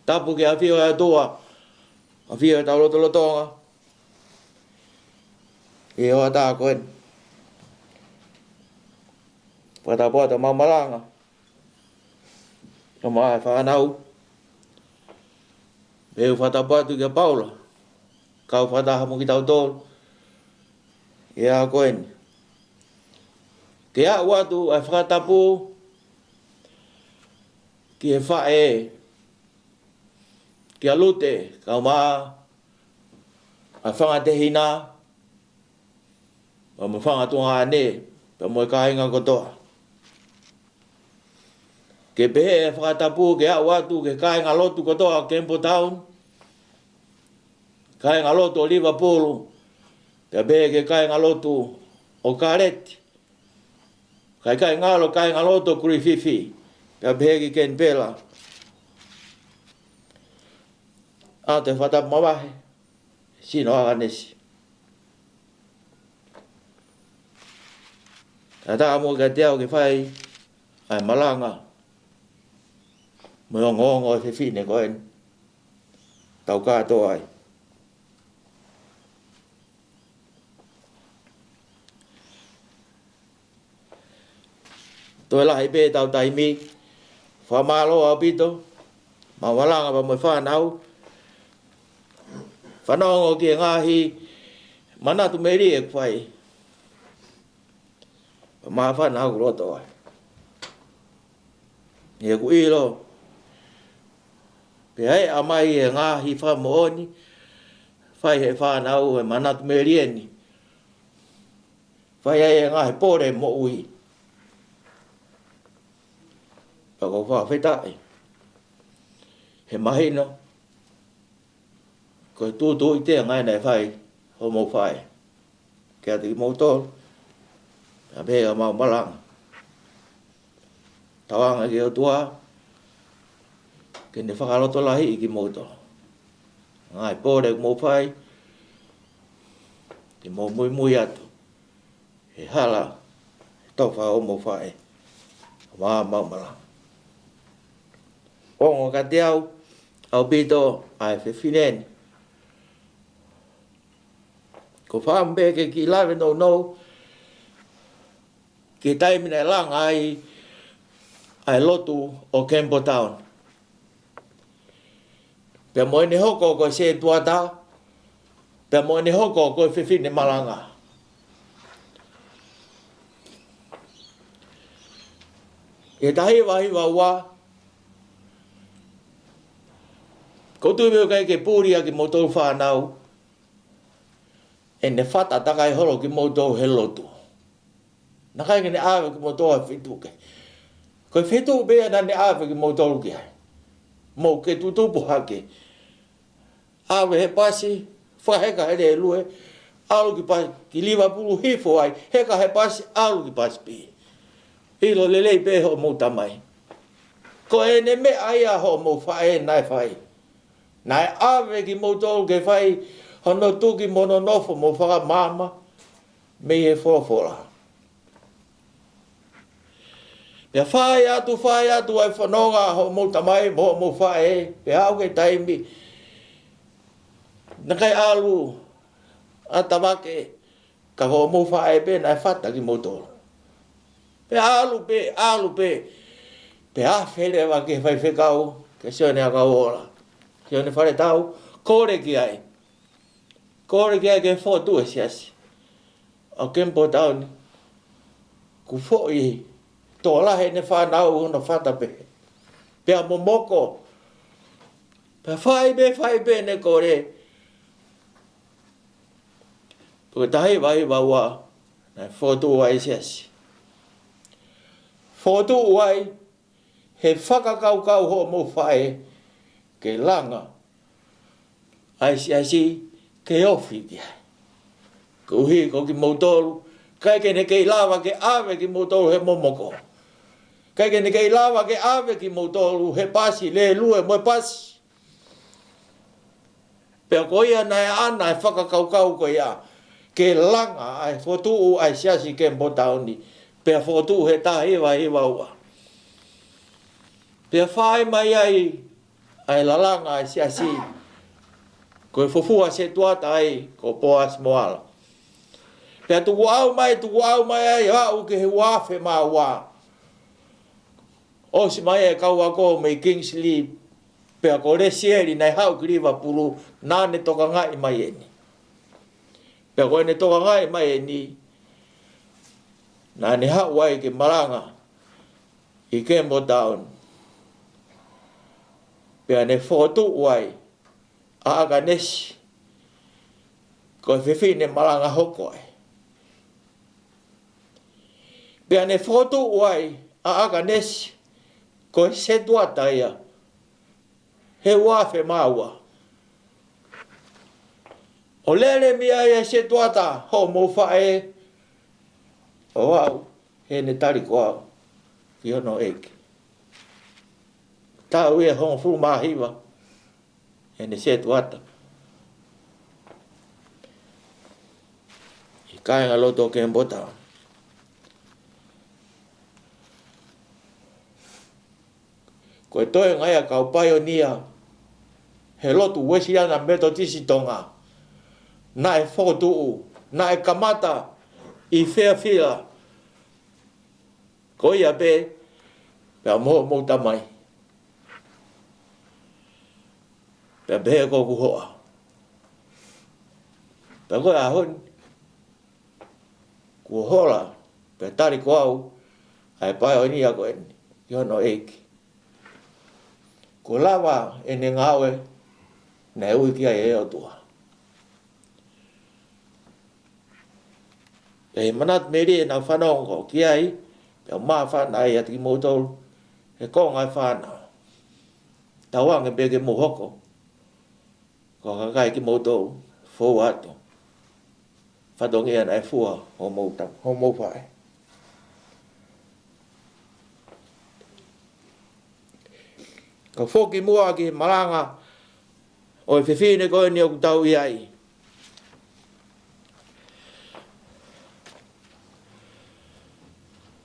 Tapu ke a whio e toa. A whio e tau loto lotonga. E hoa tā koen. Whata pōta mamaranga. Ka maa e whanau. Meu whata pātu ki a Paula. Kau whata hamu ki tau tōru. E a koen. Ke a watu ai whakatapu. Ki e whae. Ki a lute, kau maa, a whanga te hina, a ma whanga tunga ane, pa mo e kainga kotoa. Ke pehe e whakatapu, ke a watu, ke kainga lotu kotoa, Kempo Town, kainga lotu o Liverpool, ke pehe ke kainga lotu o Kareti, kainga lotu o Kurififi, ke pehe ki Ken Pela. A te whata mawahe, sino aganesi. Ka tā mua ka te au ke whai, ai malanga. Mo ongo e whiwhine koen. Tau kātoa ai. Toi lahi pē tau taimi, whamalo au pito, ma walanga pa mo whanau, whanongo ki e ngahi manatu meri e kwai. Ma whanau roto ai. E ku ilo. Pe ai amai e ngahi whamooni. Whai he whanau e manatu meri eni. Whai ai e ngahi pore mo ui. Pako whawhetai. He mahino. Ko tu i te ngai nei whai, ho mo whai. Kia te ki mōtoro, a pēga mau malanga. Tawanga ki o tua, ke ne whakaroto lahi i ki mōtoro. Ngai pōre mo whai, te mō mui atu. He hala, he tofa o mo whai, mau malanga. Ongo ka te au pito, ai whiwhineni. Ko whaambe ke ki lawe no, ki taimina langa ai lotu o Kempo Town. Pea mo ene hoko ko se tuata, pea mo ene hoko ko whiwhine malanga. E tahi wahi wa, ko tui meo kai ke pūria ki motoru whanau, e ne whata takai horo ki motoru he lotu. Na kai ke ne awe ki motoru he whituke. Koe whitu bea na ne awe ki motoru ki hai. Mo ke tutupu hake. Awe he pasi, whaheka he lue, alu ki pasi, ki Liverpool hifo ai, heka he pasi, alu ki pasi pi. Ilo lelei pe ho mo tamai. Ko e ne me aia ho mo whae nai whai. Nai awe ki motoru ke whai, hono tuki mono nofo mo whaka mama, me he whorofora. Pea whae atu ai whanonga ho mo tamai, mo whae, pea au ke taimi. Nakai alu, a tamake, ka ho mo whae pe, nai whata ki motoru. Pea alu pe, pea where wa ke whai whekau, ke sione a kau ora. Sione whare tau, kore ki ai. Kore ki ai ke whotu e siasi. O Kempo Town, ku whoi, tō lahe ne whanau hono whatape. Pea momoko, pea whai be ne kore. Puka tahi wahi wawa, na whotu wa e siasi. Fotu wai he whakakaukau ho mo whae ke langa. Aisi ke ofi kia. Ko hi ko ki motoru. Kai ke ne kei lawa ke awe ki motoru he momoko. Kai ke ne kei lawa ke awe ki motoru he pasi le lue mo pasi. Pea ko ia nai ana e whakakaukau ko ia. Ke langa ai fotu ai siasi ke mbotaoni. Pea fotu he ta hewa ua. Pea whae mai ai lalanga ai siasi. Ko e fofua se tuata ai ko poas moala. Pea tuku au mai ai hau ke he wafe maa waa. Osi mai e kau ako mei Kingsley. Pea ko re sieri nai hau ki Liverpool nane toka ngai mai eni. Pea ko ene toka ngai mai eni. Nane hau ai ke maranga i Campbell Town. Pea ne fotu wai a aga nesi. Ko e whiwhine maranga hoko ai. Pea ne fotu wai a aga nesi. Ko e se tuata ia. He wafe maua. O lere mia ia se tuata ho mo whae. O au, he ne tari ko au. Ki ono eke. Tau ia hongo fu mahiwa. He ne se tuata. I kainga loto ke mbota. Ko e toe ngai a kau paionia. He lotu wesi ana meto tisi tonga. Na e fotu na e kamata i Fairfield. Ko ia pe mo tamai. Pe be ko ku hoa. Pe ko a hon. Ku hola pe tari ko au ai paionia ko en. Yo no eki. Ko lava ene ngawe na ui kia e o tua. E manat meri e na whanongo ki ai, pia maa whanai ati ki moutou, he konga e whanau. Tawang e bege mohoko, ko kakai ki moutou, fou ato. Whatongi ana e fua ho moutam, ho moufai. Ka foki mua ki maranga, o e whiwhine koe ni o kutau i ai.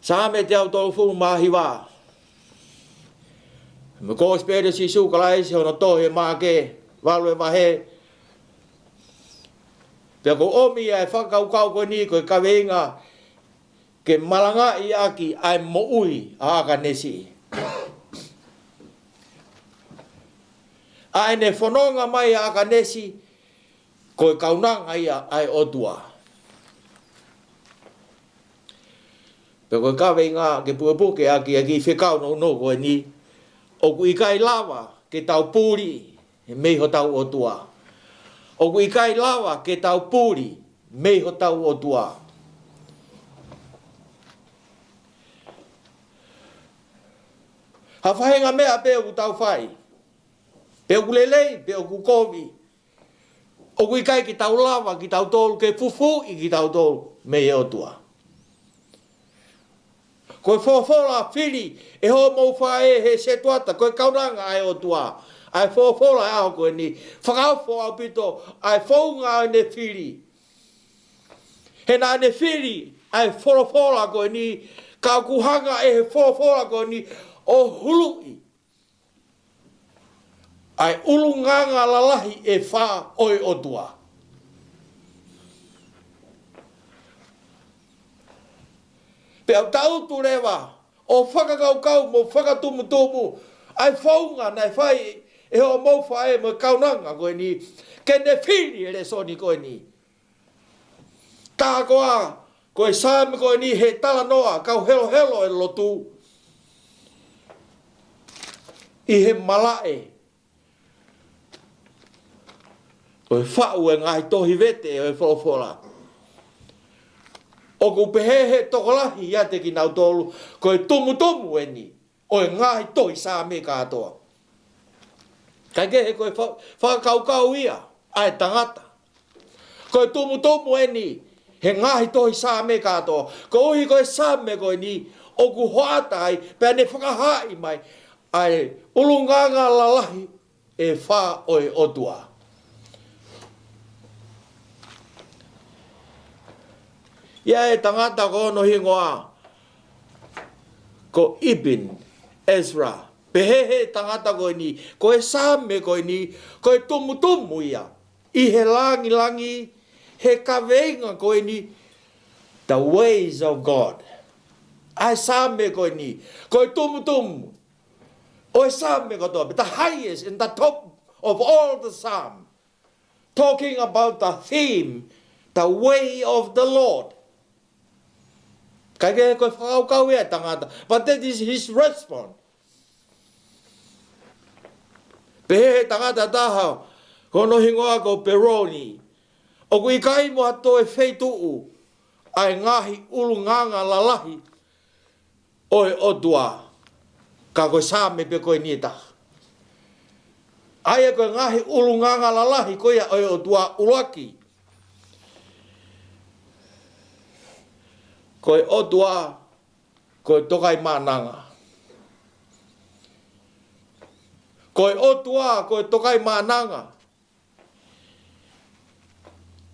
Sāme te au tolu fulu mahi wā. Me ko spere si sukalai se ono tohe maa ke, walu e mahe. Pea ko omi ai whakaukau koe ni koe kaweinga, ke malanga i aki ai mo ui a aka nesi. Ai ne whanonga mai a aka nesi, koe kaunanga ia ai otua. Pe koe kawe ngā ke puapuke aki whikau no koe ni, o ku ikai lawa ke tau pūri, he meiho tau otua. O ku ikai lawa ke tau pūri, meiho tau otua. Ha whahenga mea pe o ku tau whai. Pe o ku lelei, pe o ku kovi. O ku ikai ki tau lawa, ki tau tolu, ke fufu i ki tau tolu, mei otua. Koe whawhora whiri, e ho mou whae he se tuata, koe kauranga ai otua. Ai whawhora e aho koe ni, whakawho au pito, ai whaunga ne whiri. He nā ne whiri, ai whawhora koe ni, ka kuhanga e he whawhora koe ni, o hului. Ai ulunganga lalahi e wha oi otua. Pe au tau tu rewa, o whakakaukau mo whakatumutumu, ai whaunga nai whai e ho mau whae mo kaunanga koe ni, ke ne whiri e le soni koe ni. Tā koa, koe sāme koe ni he tala noa, kau helo helo e lotu. I he malae. Koe whau e ngai tohi vete e whawhora. O ku pehehe tokolahi ia te ki nau tolu, ko e tumu e ni, o e ngahi toi sā me katoa. Kai kehe ko e whakakaukau ia, ai tangata. Ko e tumu e ni, he ngahi toi sā me katoa. Ko uhi ko e sā me ko e ni, o ku hoatai, pēr ne whakahai mai, ai ulunganga lalahi e wha o e otua. Ia e tangata ko no hingoa, ko Ibn Ezra, pehehe tangata ko ni, ko e same ko ni, ko e tumu ia, i he langi, he kaweinga ko ni, the ways of God. Ai same ko ni, ko e tumu, o e same ko to, the highest and the top of all the psalm, talking about the theme, the way of the Lord. Kai ke ko whakaukau ea tangata. But that is his response. Pehe tangata taha, kono hingoa ko Peroni. O kui kai mo hato e wheituu, ai ngahi ulunganga lalahi, o e otua, ka koe sāme pe koe nie taha. Ai e koe ngahi ulunganga lalahi, koe o e otua uruaki. Koe otua, koe tokai mānanga. Koe otua, koe tokai mānanga.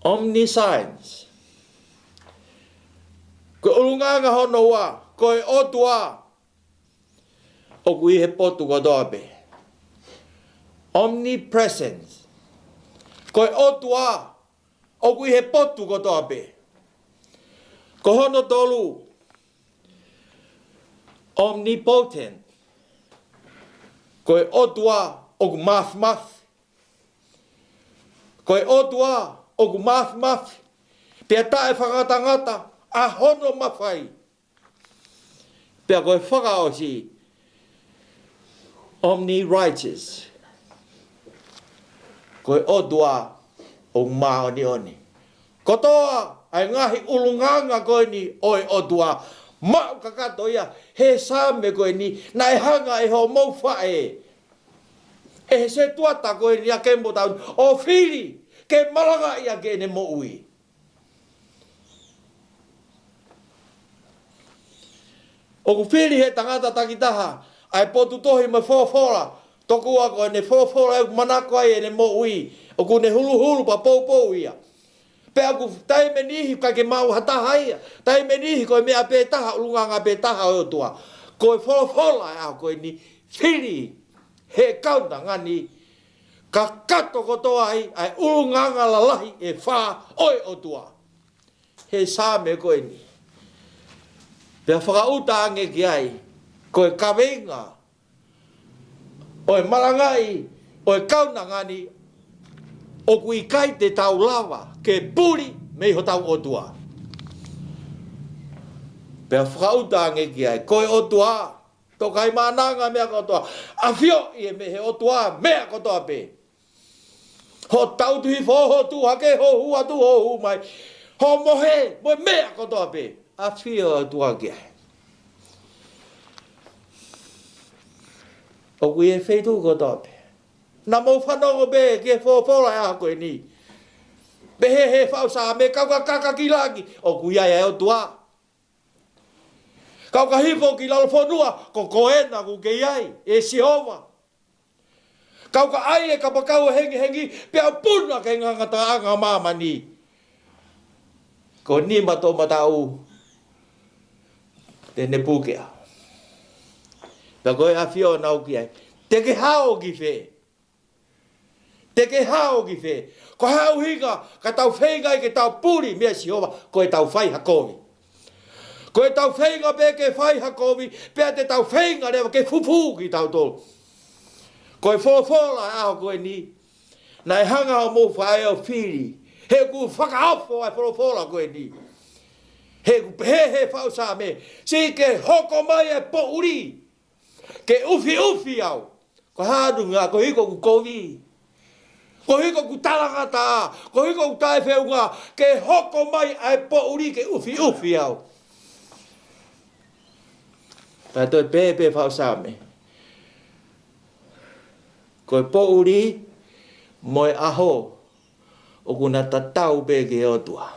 Omniscience. Koe urunganga hono wa, koe otua. O kui he potu ko doape. Omnipresence. Koe otua, o kui he potu ko doape. Ko hono tolu, omnipotent. Koe otua o ku math. Koe otua o ku math. Pea tae whakatangata a hono mawhai. Pea koe whakaosi, omni-righteous. Koe otua o maoni. Kotoa, ai ngahi ulunganga koe ni oi otua. Mau kakato ia, he same koe ni, nai hanga e ho mau whae. E he se tuata koe ni a kembo taun, o whiri, ke malanga ia ke ne mo ui. O ku whiri he tangata takitaha, ai potu tohi me whawhora, toku a koe ne whawhora e manako ai e ne mo ui, o ku ne hulu pa pou ia. Pea ku tai me nihi ka ke mau hataha ia. Tai me nihi koe mea pētaha, ulunganga pētaha o tua. Koe whola e au koe ni whiri he kauna ngani. Ka kato kotoa ai ulunganga lalahi e wha oi o tua. He sāme koe ni. Pea whakauta ange ki ai. Koe kawenga. Oe marangai. Oe kauna ngani. O kui kai te tau lava, ke puri mei ho tau otua. Pea whakauta ange ki ai, koe otua, tokai mānanga mea kotoa, a whio i e me he otua mea kotoa pe. Ho tau tuhi whoho tu hake ho hua tu ho hu mai, ho mohe, mo mea kotoa pe, a whio otua ki ai. O kui e wheitu kotoa pe. Na mau whanongo be, ke whōwhora e koe ni. Be he whausa, me kauka kaka ki lagi, o kuia e o tua. Kauka hifo ki lalo whanua, ko koena ku ke iai, e Sihova. Kauka ai e kapakau hengi, pia puna ke ngangata anga mama ni. Ko ni mato matau, te ne pukea. Pia koe a whio nau ki ai, te ke hao ki whe. Te ke hao ki whe. Ko hao hinga, ka tau whenga i ke tau puri mea Sihova, ko e tau whai hakovi. Ko e tau whenga pe ke whai hakovi, pea te tau whenga rewa ke fufu ki tau tolu. Ko e whōwhora ao koe ni, na e hanga o mō whae o whiri, he ku whakaofo ai whōwhora koe ni. He ku pehe whausa me, si ke hoko mai e po uri, ke ufi au. Ko hānunga, ko hiko ku kovi. Ko hiko ku talangata, ko hiko ku tae wheunga, ke hoko mai ai po uri ke ufi au. Tai toi pepe whao same. Ko po uri, moi aho, o kuna tatau pe ke otua.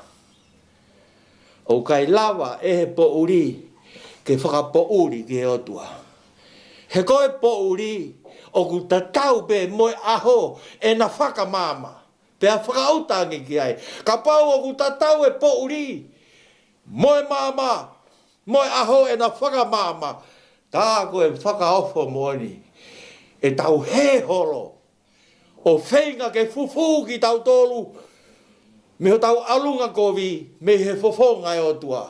O kai lava e he po uri, ke whakapo uri ke otua. He koe po uri, o ku tatau pe moi aho e na whakamama. Pea whakautangi ki ai. Ka pau o ku tatau e po uri, moi mama, moi aho e na whakamama. Tā koe whakaofo moni, e tau he holo. O whenga ke fufu ki tau tolu, me ho tau alunga kovi, me he fofonga e o tua.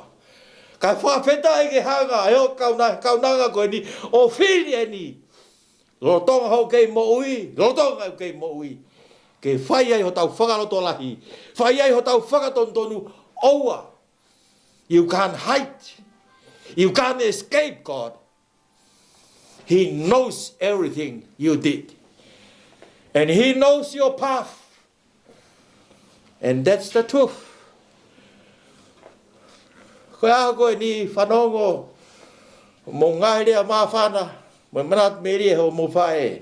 Ka whawheta e ke hanga, e o kaunanga koe ni, o whiri e ni. Lotonga hau kei mo ui, lotonga hau kei mo ui. Ke whai ai ho tau whakaloto lahi, whai ai ho tau whakatontonu, oua. You can't hide, you can't escape God. He knows everything you did. And he knows your path. And that's the truth. Koe aha koe ni whanongo, mo ngai rea mawhana, mo manat meri ho mo whae.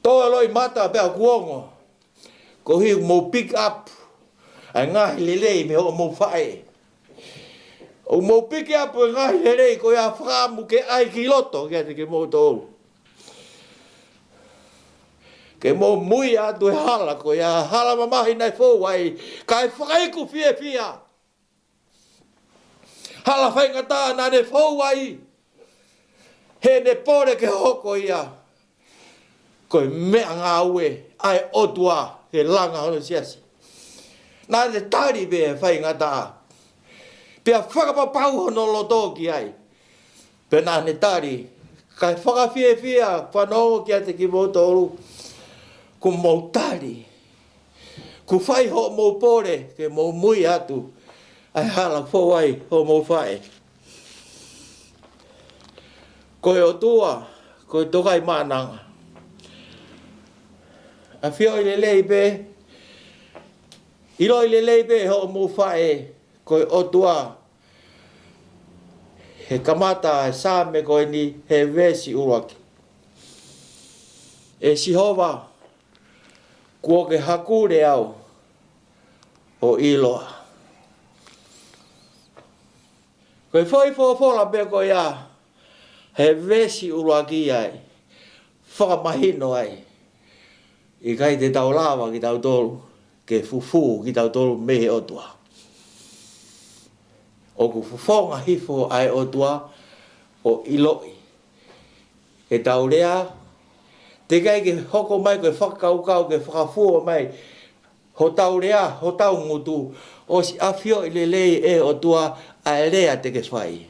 Toa loi mata pia kuongo, ko hi mo pick up, ai ngai lelei me ho mo whae. O mo pick up ngai lelei ko ia whakamu ke ai ki loto, kia te ke mo tōru. Ke mo mui atu e hala, ko ia hala mamahi nai fōwai, kai whakaiku fia. Hala whaingata nā ne fōwai, he ne pore ke hoko ia. Koe mea ngā ue, ai otua, he langa hono siasi. Nā ne tari be whaingata. Pea whakapapau hono loto ki ai. Pea nā ne tari, kai whakawhia, whanongo ki ate ki motoru. Ku mau tari, ku whai ho mau pore, ke mau mui atu, ai hala whawai ho mau whae. Koe o tua, koe tokai mānanga. A whio i le leipe, ilo i le leipe ho mau whae, koe o tua, he kamata e sāme koe ni he vesi uruaki. E sihova, kua ke hakure au o iloa. Koe whai pe ko ia, he vesi uruaki ai, whakamahino ai, i kai te tau lawa ki tau tolu, ke fufu ki tau tolu mehe otua. O ku fufonga hifo ai otua o iloi. E tau rea, te kai ke hoko mai koe whakaukau ke whakafua mai, ho tau rea, ho tau ngutu, o si awhio i le lei e o tua a rea te ke whai.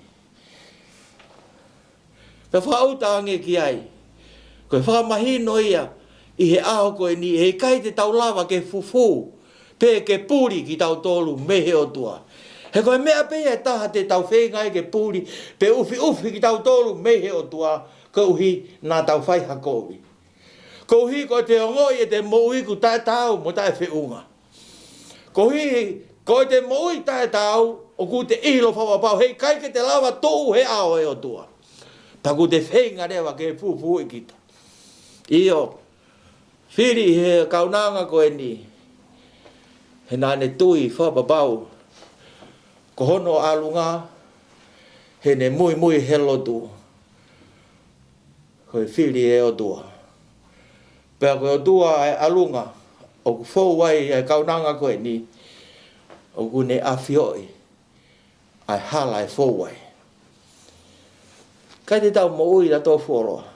Ka whautange ki ai, koe whakamahino ia, i he aho koe ni, he kai te tau lava ke fufu, pe ke puri ki tau tolu mehe o tua. He koe mea pe e taha te tau whengai ke puri, pe ufi ki tau tolu mehe o tua, ka uhi nā tau whai hakovi. Ko hi ko te ngoi e te moui ku tae tau mo tae whiunga. Ko hi ko te moui tae tau o ku te ilo whawapau. Hei kai ke te lava tou he ao e o tua. Pa ku te whenga rewa ke fufu i kita. Io, whiri he kaunanga ko e ni. He nāne tui whapapau. Ko hono alunga. He ne mui helo tu. Ko e whiri e o tua. Pea koe o tua ai alunga, o ku whauwai ai kaunanga koe ni, o ku ne awhioi, ai hala ai whauwai. Kai te tau mo ui la tō whoroa.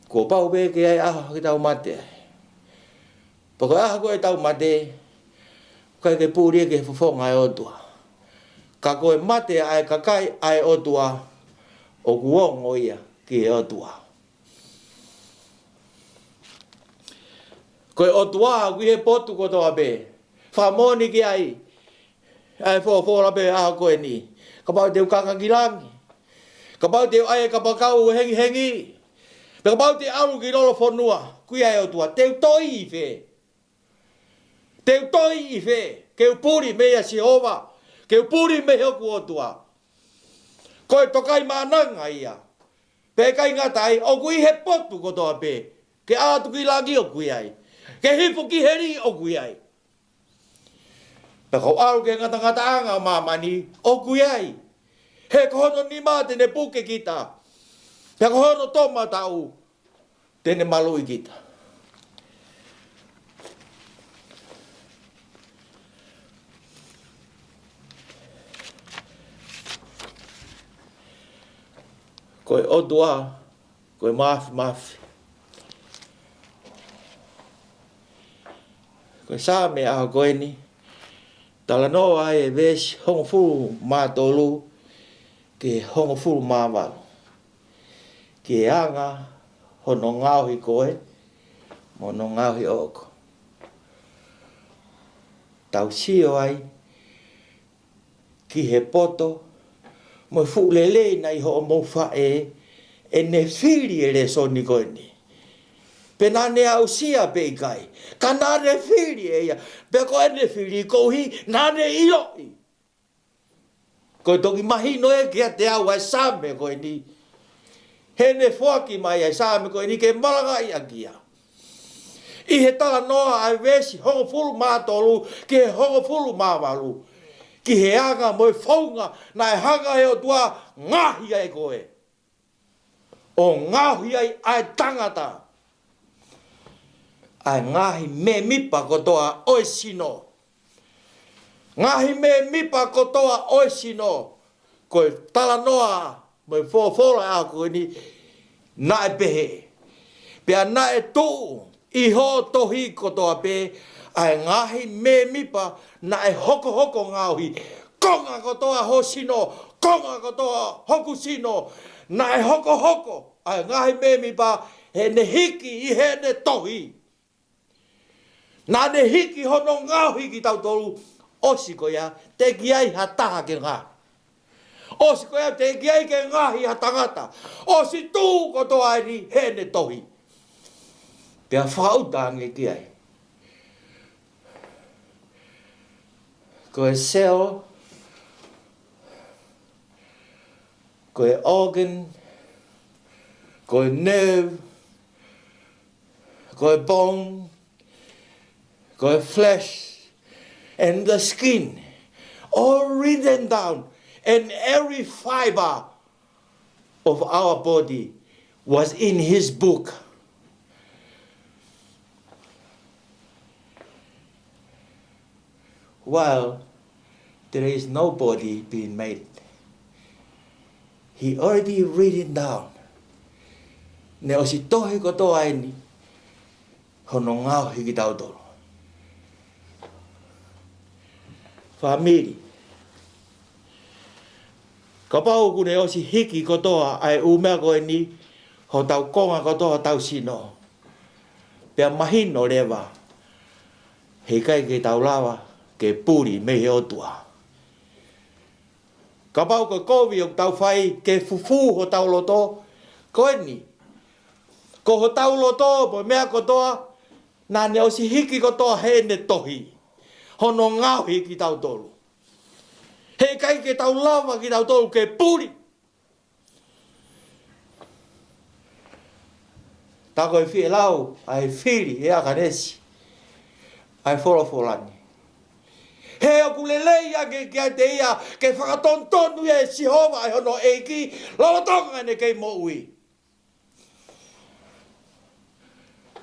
Ko pau peke ai aha ki tau mate. Pa koe aha koe tau mate, kai ke pūri ke whawhonga ai o tua. Ka koe mate ai kakai ai o tua, o ku ongo ia ki o tua. Koe o tua, kui he potu ko toa be. Whamoni ki ai. Ai whora be aha koe ni. Ka pau te ukaka ki langi. Ka pau te ai ka pakau hengi. Peka pau te alu ki rolo whanua, kuia e o tua, teu toi I whe. Teu toi I whe, keu puri mea Jehova, keu puri me hoku o tua. Koe tokai mānanga ia. Pe kai ngatai, o kui he potu kotoa pe, ke ātu ki lagi o kui ai. Ke hifu ki heri o kui ai. Pe kau alu ke ngata anga mamani, o kui ai. He kohono ni mā tene puke kita. Pe kohono toma tau, tene malui kita. Koe odua, koe mafi. Koe sā me aha koe ni, tala noa ai e vesi hongo furu mātolu, ke hongo furu māwalu. Ke anga hono ngauhi koe, mono ngauhi oko. Tau sio ai, ki he poto, mo fu lele na I ho mo fa e ne fili e le soni koe ni. Pena ne au sia pe kai. Kana ne fili e ia. Pe ko ne fili ko hi na ne ilo. Ko toki mahi no e kia te au ai same koe ni. He ne fuaki mai ai same koe ni ke malanga I agia. I he tala noa ai vesi hongo fulu mātolu ke hongo fulu māwalu. Ki he anga mo e whaunga na e hanga he o tua ngahi ai koe. O ngahi ai tangata. Ai ngahi me mipa kotoa oi sino. Ngahi me mipa kotoa oi sino. Koe tala noa mo e whawhora a koe ni na e pehe. Pea na e tuu I ho tohi kotoa pe. Ai ngahi me mipa na e hoko ngauhi. Konga kotoa ho sino, konga kotoa hoku sino. Na e hoko. Ai ngahi me mipa he ne hiki I he ne tohi. Na ne hiki hono ngauhi ki tau tolu. Osi ko ia te kiai ha taha ke ngā. Osi ko ia te kiai ke ngahi ha tangata. Osi tū kotoa ni he ne tohi. Pea whauta nge kiai. Koe cell, koe organ, koe nerve, koe bone, koe flesh, and the skin, all written down, and every fiber of our body was in his book. While there is no body being made, he already written down. Ne o si tohi kotoa ai ni, hono ngau hiki tau toro. Famili. Ka pau kune o si hiki kotoa ai umea koe ni, ho tau konga kotoa tau sino. Pea mahino lewa, he kai ke tau lawa, ke puri me he otua. Ka pau ko kovi o tau whai ke fufu ho tau loto, koe ni. Ko ho tau loto po mea kotoa, nā ne o si hiki kotoa he ne tohi. Hono ngau hiki tau tolu. He kai ke tau lava ki tau tolu ke puri. Tako e whie lau, ai whiri he akanesi. Ai whorofolani. He o kulelei a ke kia te ia, ke whakatontonu e Jehova ai hono eiki, lolotonga ne kei mo ui.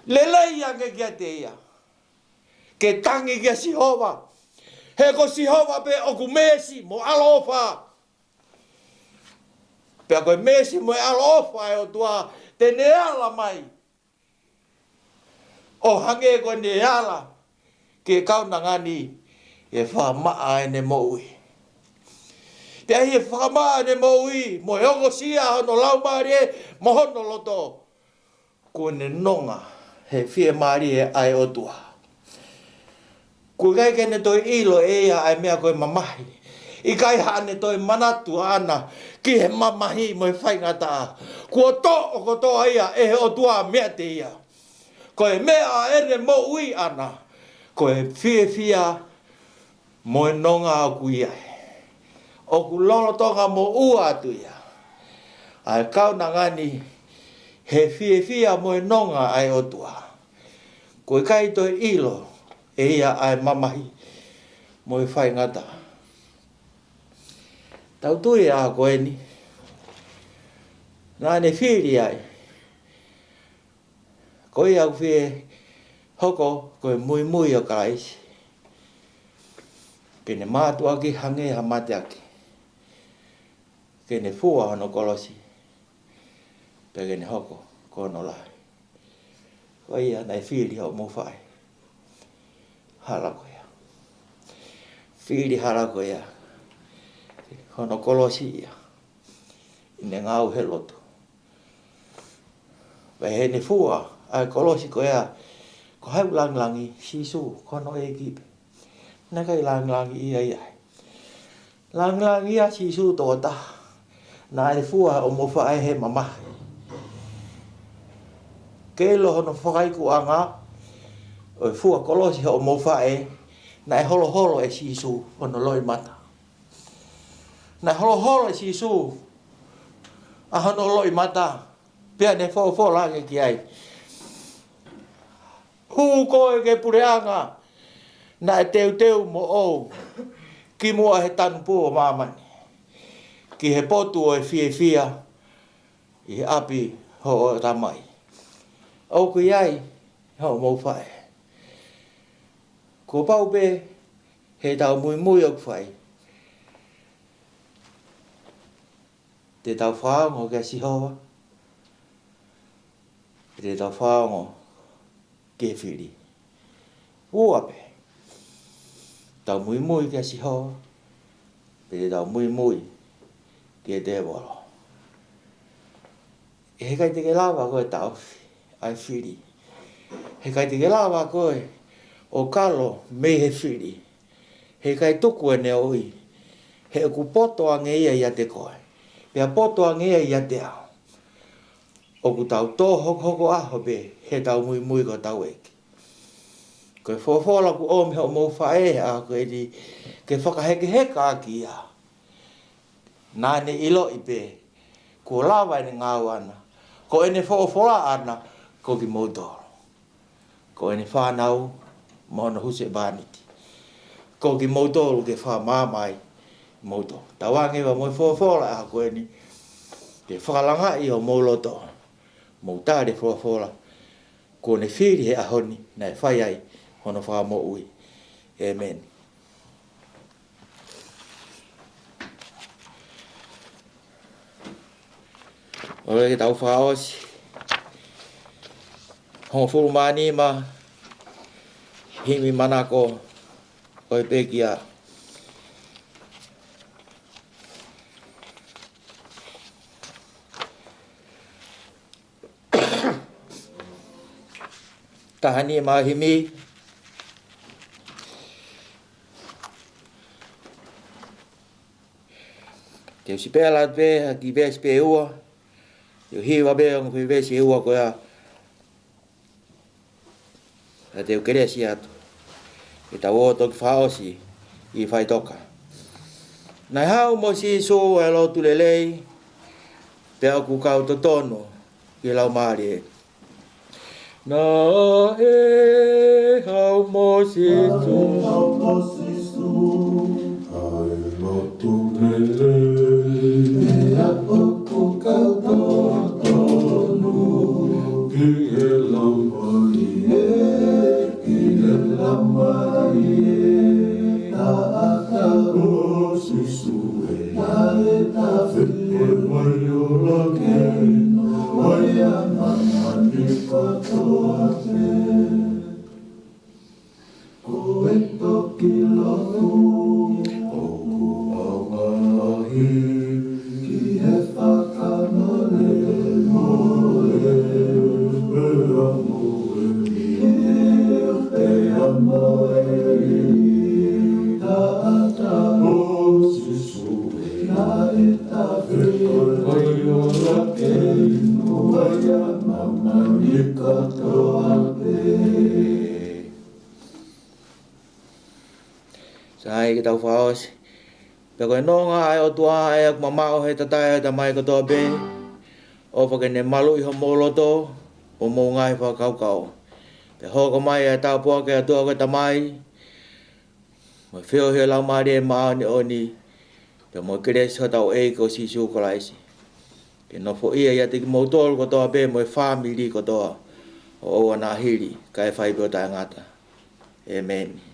Lelei a ke kia te ia, ke tangi kia Jehova. He ko Jehova pe o ku mesi mo alofa. Pe a koe mesi mo alofa e o tua te neala mai. O hange koe neala, ke kauna ngani, e whamaa e ne moui. Pea hi e whamaa e ne moui, mo heongo sia hono lau maari e, mo hono loto. Ko ne nonga, he whie maari e ai otua. Ko kai kene toi ilo e ia ai mea koe mamahi. I kai hane toi manatu ana ki he mamahi mo e whaingata. Kua to o ko toa ia e he o tua mea te ia. Ko e mea ere mo ui ana. Ko e fia mo e nonga o ku ia. O ku lono tonga mo ua atu ia. Ai kau na ngani he fia mo e nonga ai o tua. Ko e kai toi ilo e ia ai mamahi mo e whaingata. Tau tui a koe ni. Nā ne whiri ai. Koe au whie hoko koe mui o karaisi. Kene mātua ki hange ha mate aki. Kene fua hono kolosi. Pe kene hoko kono lai. Koe ia nei whiri hau mo whai. Hala koe ia. Whiri hala koe ia. Hono kolosi ia. Ine ngau he lotu. Vai he ne fua. Ai kolosi ko ia. Ko hau langlangi sisu. Kono e kipe. Nā kai langlangi ia ia. Langlangi ia sisu tōta. Nā e fua o mo whae he mama. Kelo hono whakai ku anga. O e fua kolosi o mo whae. Nā e holo e sisu. Hono loi mata. Na holo si su a hono loi mata pia ne fo lange ki ai hu ko ke pureanga na teu mo o ki mo he tanu po mama ki he potu o fia I api ho tamai o ku ai ho mo fai ko pau be he tau mui o fai te tau whaongo kia sihoa. Te tau whaongo kia whiri. Uape. Tau mui kia sihoa. Te tau mui kia te walo. E he kai te ke lawa koe tau ai whiri. He kai te ke lawa koe o kalo me he whiri. He kai tuku e ne oi. He ku poto ange ia te koe. Pea poto angea ia te ao. O ku tau tō hoko aho be, he tau mui ko tau eki. Koe whawhawala ku omi hao mou whae a koe di, ke whakaheke aki ia. Nāne ilo I be, ko lawa ene ngāu ana. Ko ene whawhawala ana, ko ki mautoro. Ko ene whanau, mono huse bāniti. Ko ki mautoro ke whamamai. Moto. Tawange wa moi fofola a koe ni. Te whakalanga I o moloto. Mouta de fofola. Ko ne whiri he ahoni. Nei whai ai. Hono whamo ui. Amen. Ore ke tau whaosi. Hongo furu mani ma. Himi manako. Koe pekia. Tahani mahimi te si pela be ki ves pe ua yo hiwa be on ki ves ua ko ya te queria si ato e ta o to faosi I fai toka na hau mo si so e lo tu lelei pe ku ka to tono ki lau mari Na e hau mo sisu ai mo tu lele e a poku kau tonu ki e lamai ki e lamai ta ata o sisu e ta whie mai o la keino mai a mama ni katoa te ko e toki lotu o ku awahi ki he whakanone mo e amo e te amo e ta ata o si ki tau whaosi. Pe koe nonga ai o tua ai ak mamao he tatai ai tamai ko toa be. O whakene malu i ho moloto o mō ngai whakaukau. Pe hoko mai ai tau pua ke atua koe tamai. Mo whio heo lau maari e maa ni oni. Pe mo kere so tau e ko si su ko laisi. Ke no fo ia ia te ki mautolu ko toa be mo e whamiri ko toa. O oa nā hiri kai whai pio tai ngata. Amen.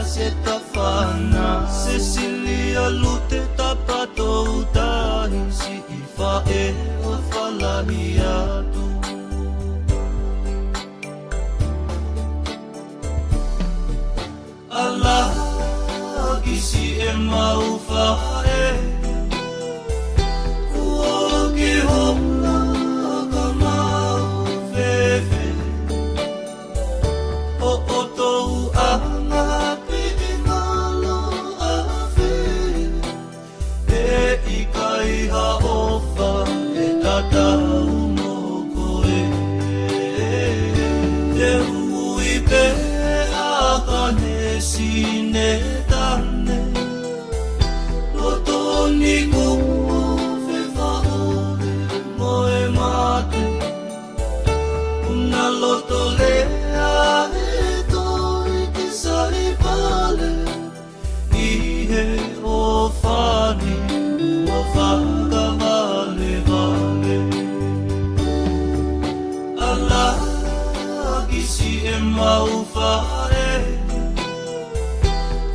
se tafana Cecilia lute tapato utahi si ifa e o falani atu Allah gisi e mau fae kuoki hona kamau fefe o otou anga pinalo afe e ikai ha ofa e tatau no koe te hui pe akane sine tane lotoni kuo fe faore moe mate una lotolea e toi ki sai pale ihe o fani o faga vale vale Allah gisi e mau fae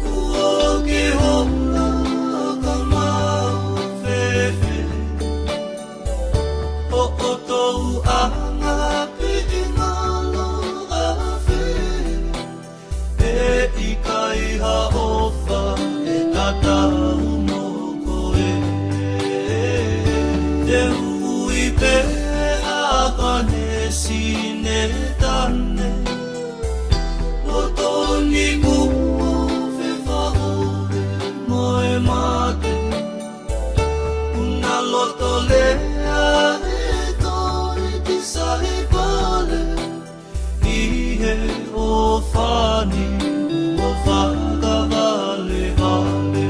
kuoke hona kamau fefe o otou anga pinalo afe e ikai ha ofa e tatau no koe te hui pe akane sine tane lotoni kuo fe faore moe mate una lotolea e toi ki sai pale ihe o fani o faga vale vale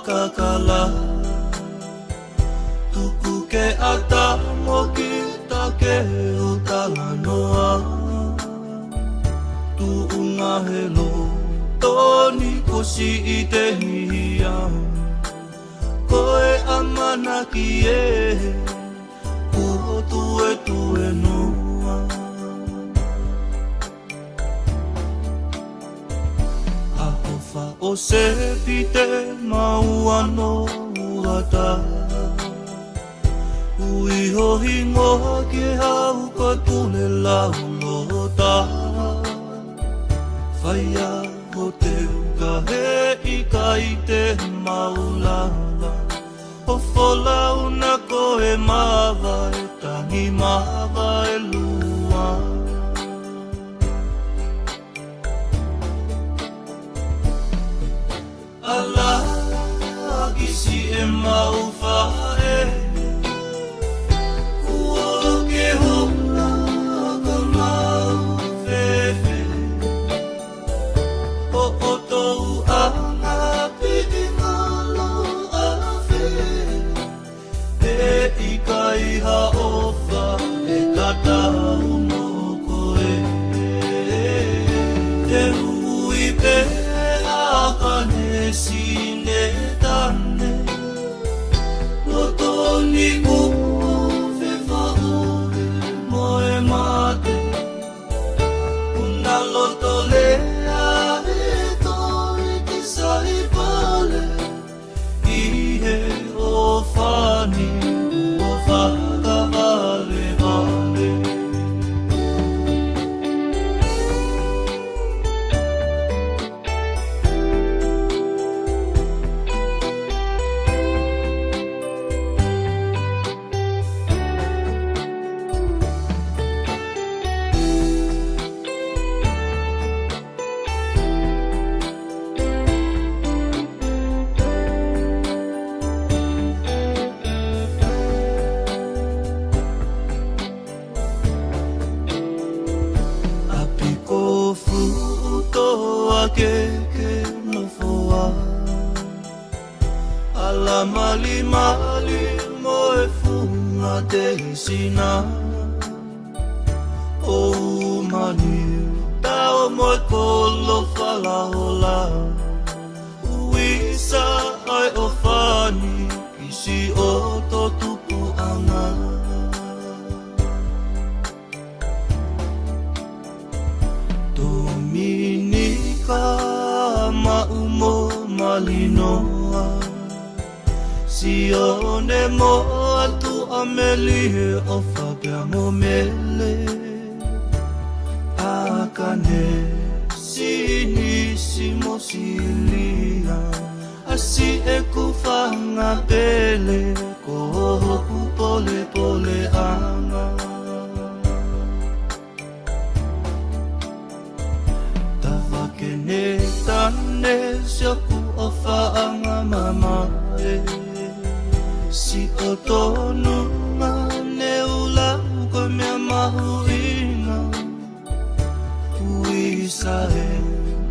kakala tuku ke ata mo kita ke utala noa tu unga helo toni kosi ite hia koe amana ki e ku tue noa o se pite mauano uata ui ho hingo ke hau ko pule lau lota whaia ho te uka he ika i te maulala o wholau na koe mawa e tangi mawa e lua Allah gisi e mau fae kuoke hona kamau fefe o otou anga pinalo afe e ikai ha ofa e tatau no koe te hui pe akane sine tane lotoni kuo fe faore moe mate una lotolea e toi ki sai pale ihe o fani o faga vale vale ke no foa ala mali mali mo e funga te sina o mani tao mo kolo fala hola uisa ai o fani kisi o to tupu anga Dominika maumo malinoa Sione mo atu amelie o fabia mo mele Akane sinisi silia Asi e kufanga pele Ko ku pole pole anga Tawakene tane siaku o faanga mama Si otonu ne ula ko me mahuina Uisa e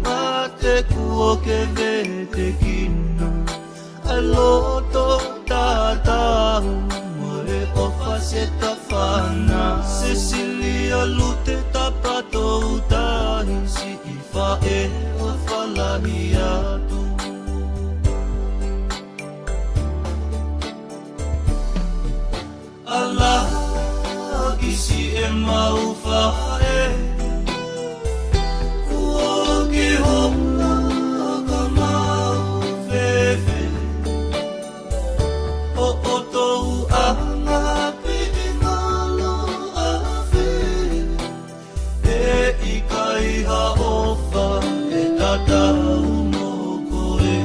mate kuo ke vete kina Aloto tata moe o faceta fana Cecilia lute tapato utahi si ifa e o falahiatu Allah isi e mau fae Kuoki hola ka mau fefe O otou anga pingalo afe E ikai ha ofa e tata umokoe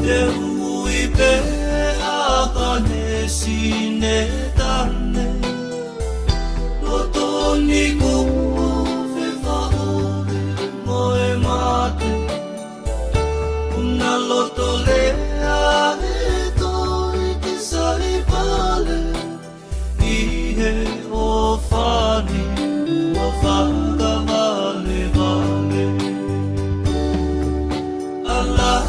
Te hui pe Sine tane Lotoni kumo fefa ove moe mate Una lotolea e toi te sai vale Ihe o fani ua fanga vale vale Allah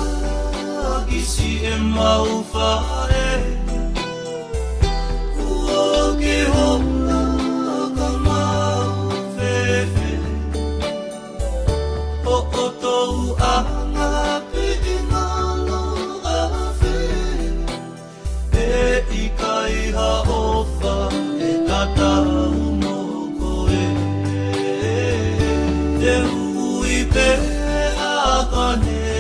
kisi e mau fae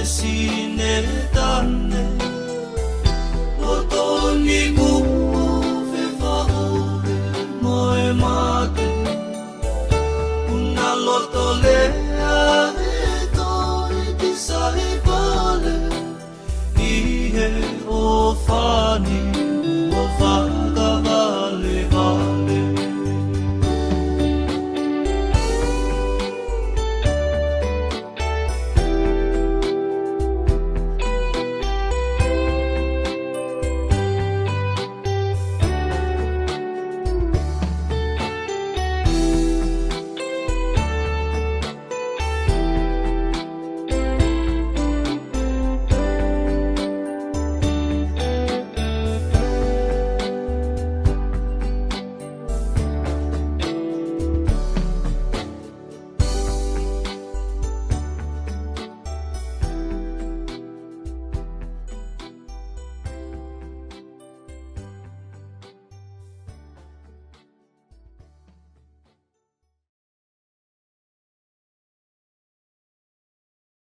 Sine tane Lotoni kumo fefa ove moe mate Una lotolea e toi ti sai vale Ihe o fani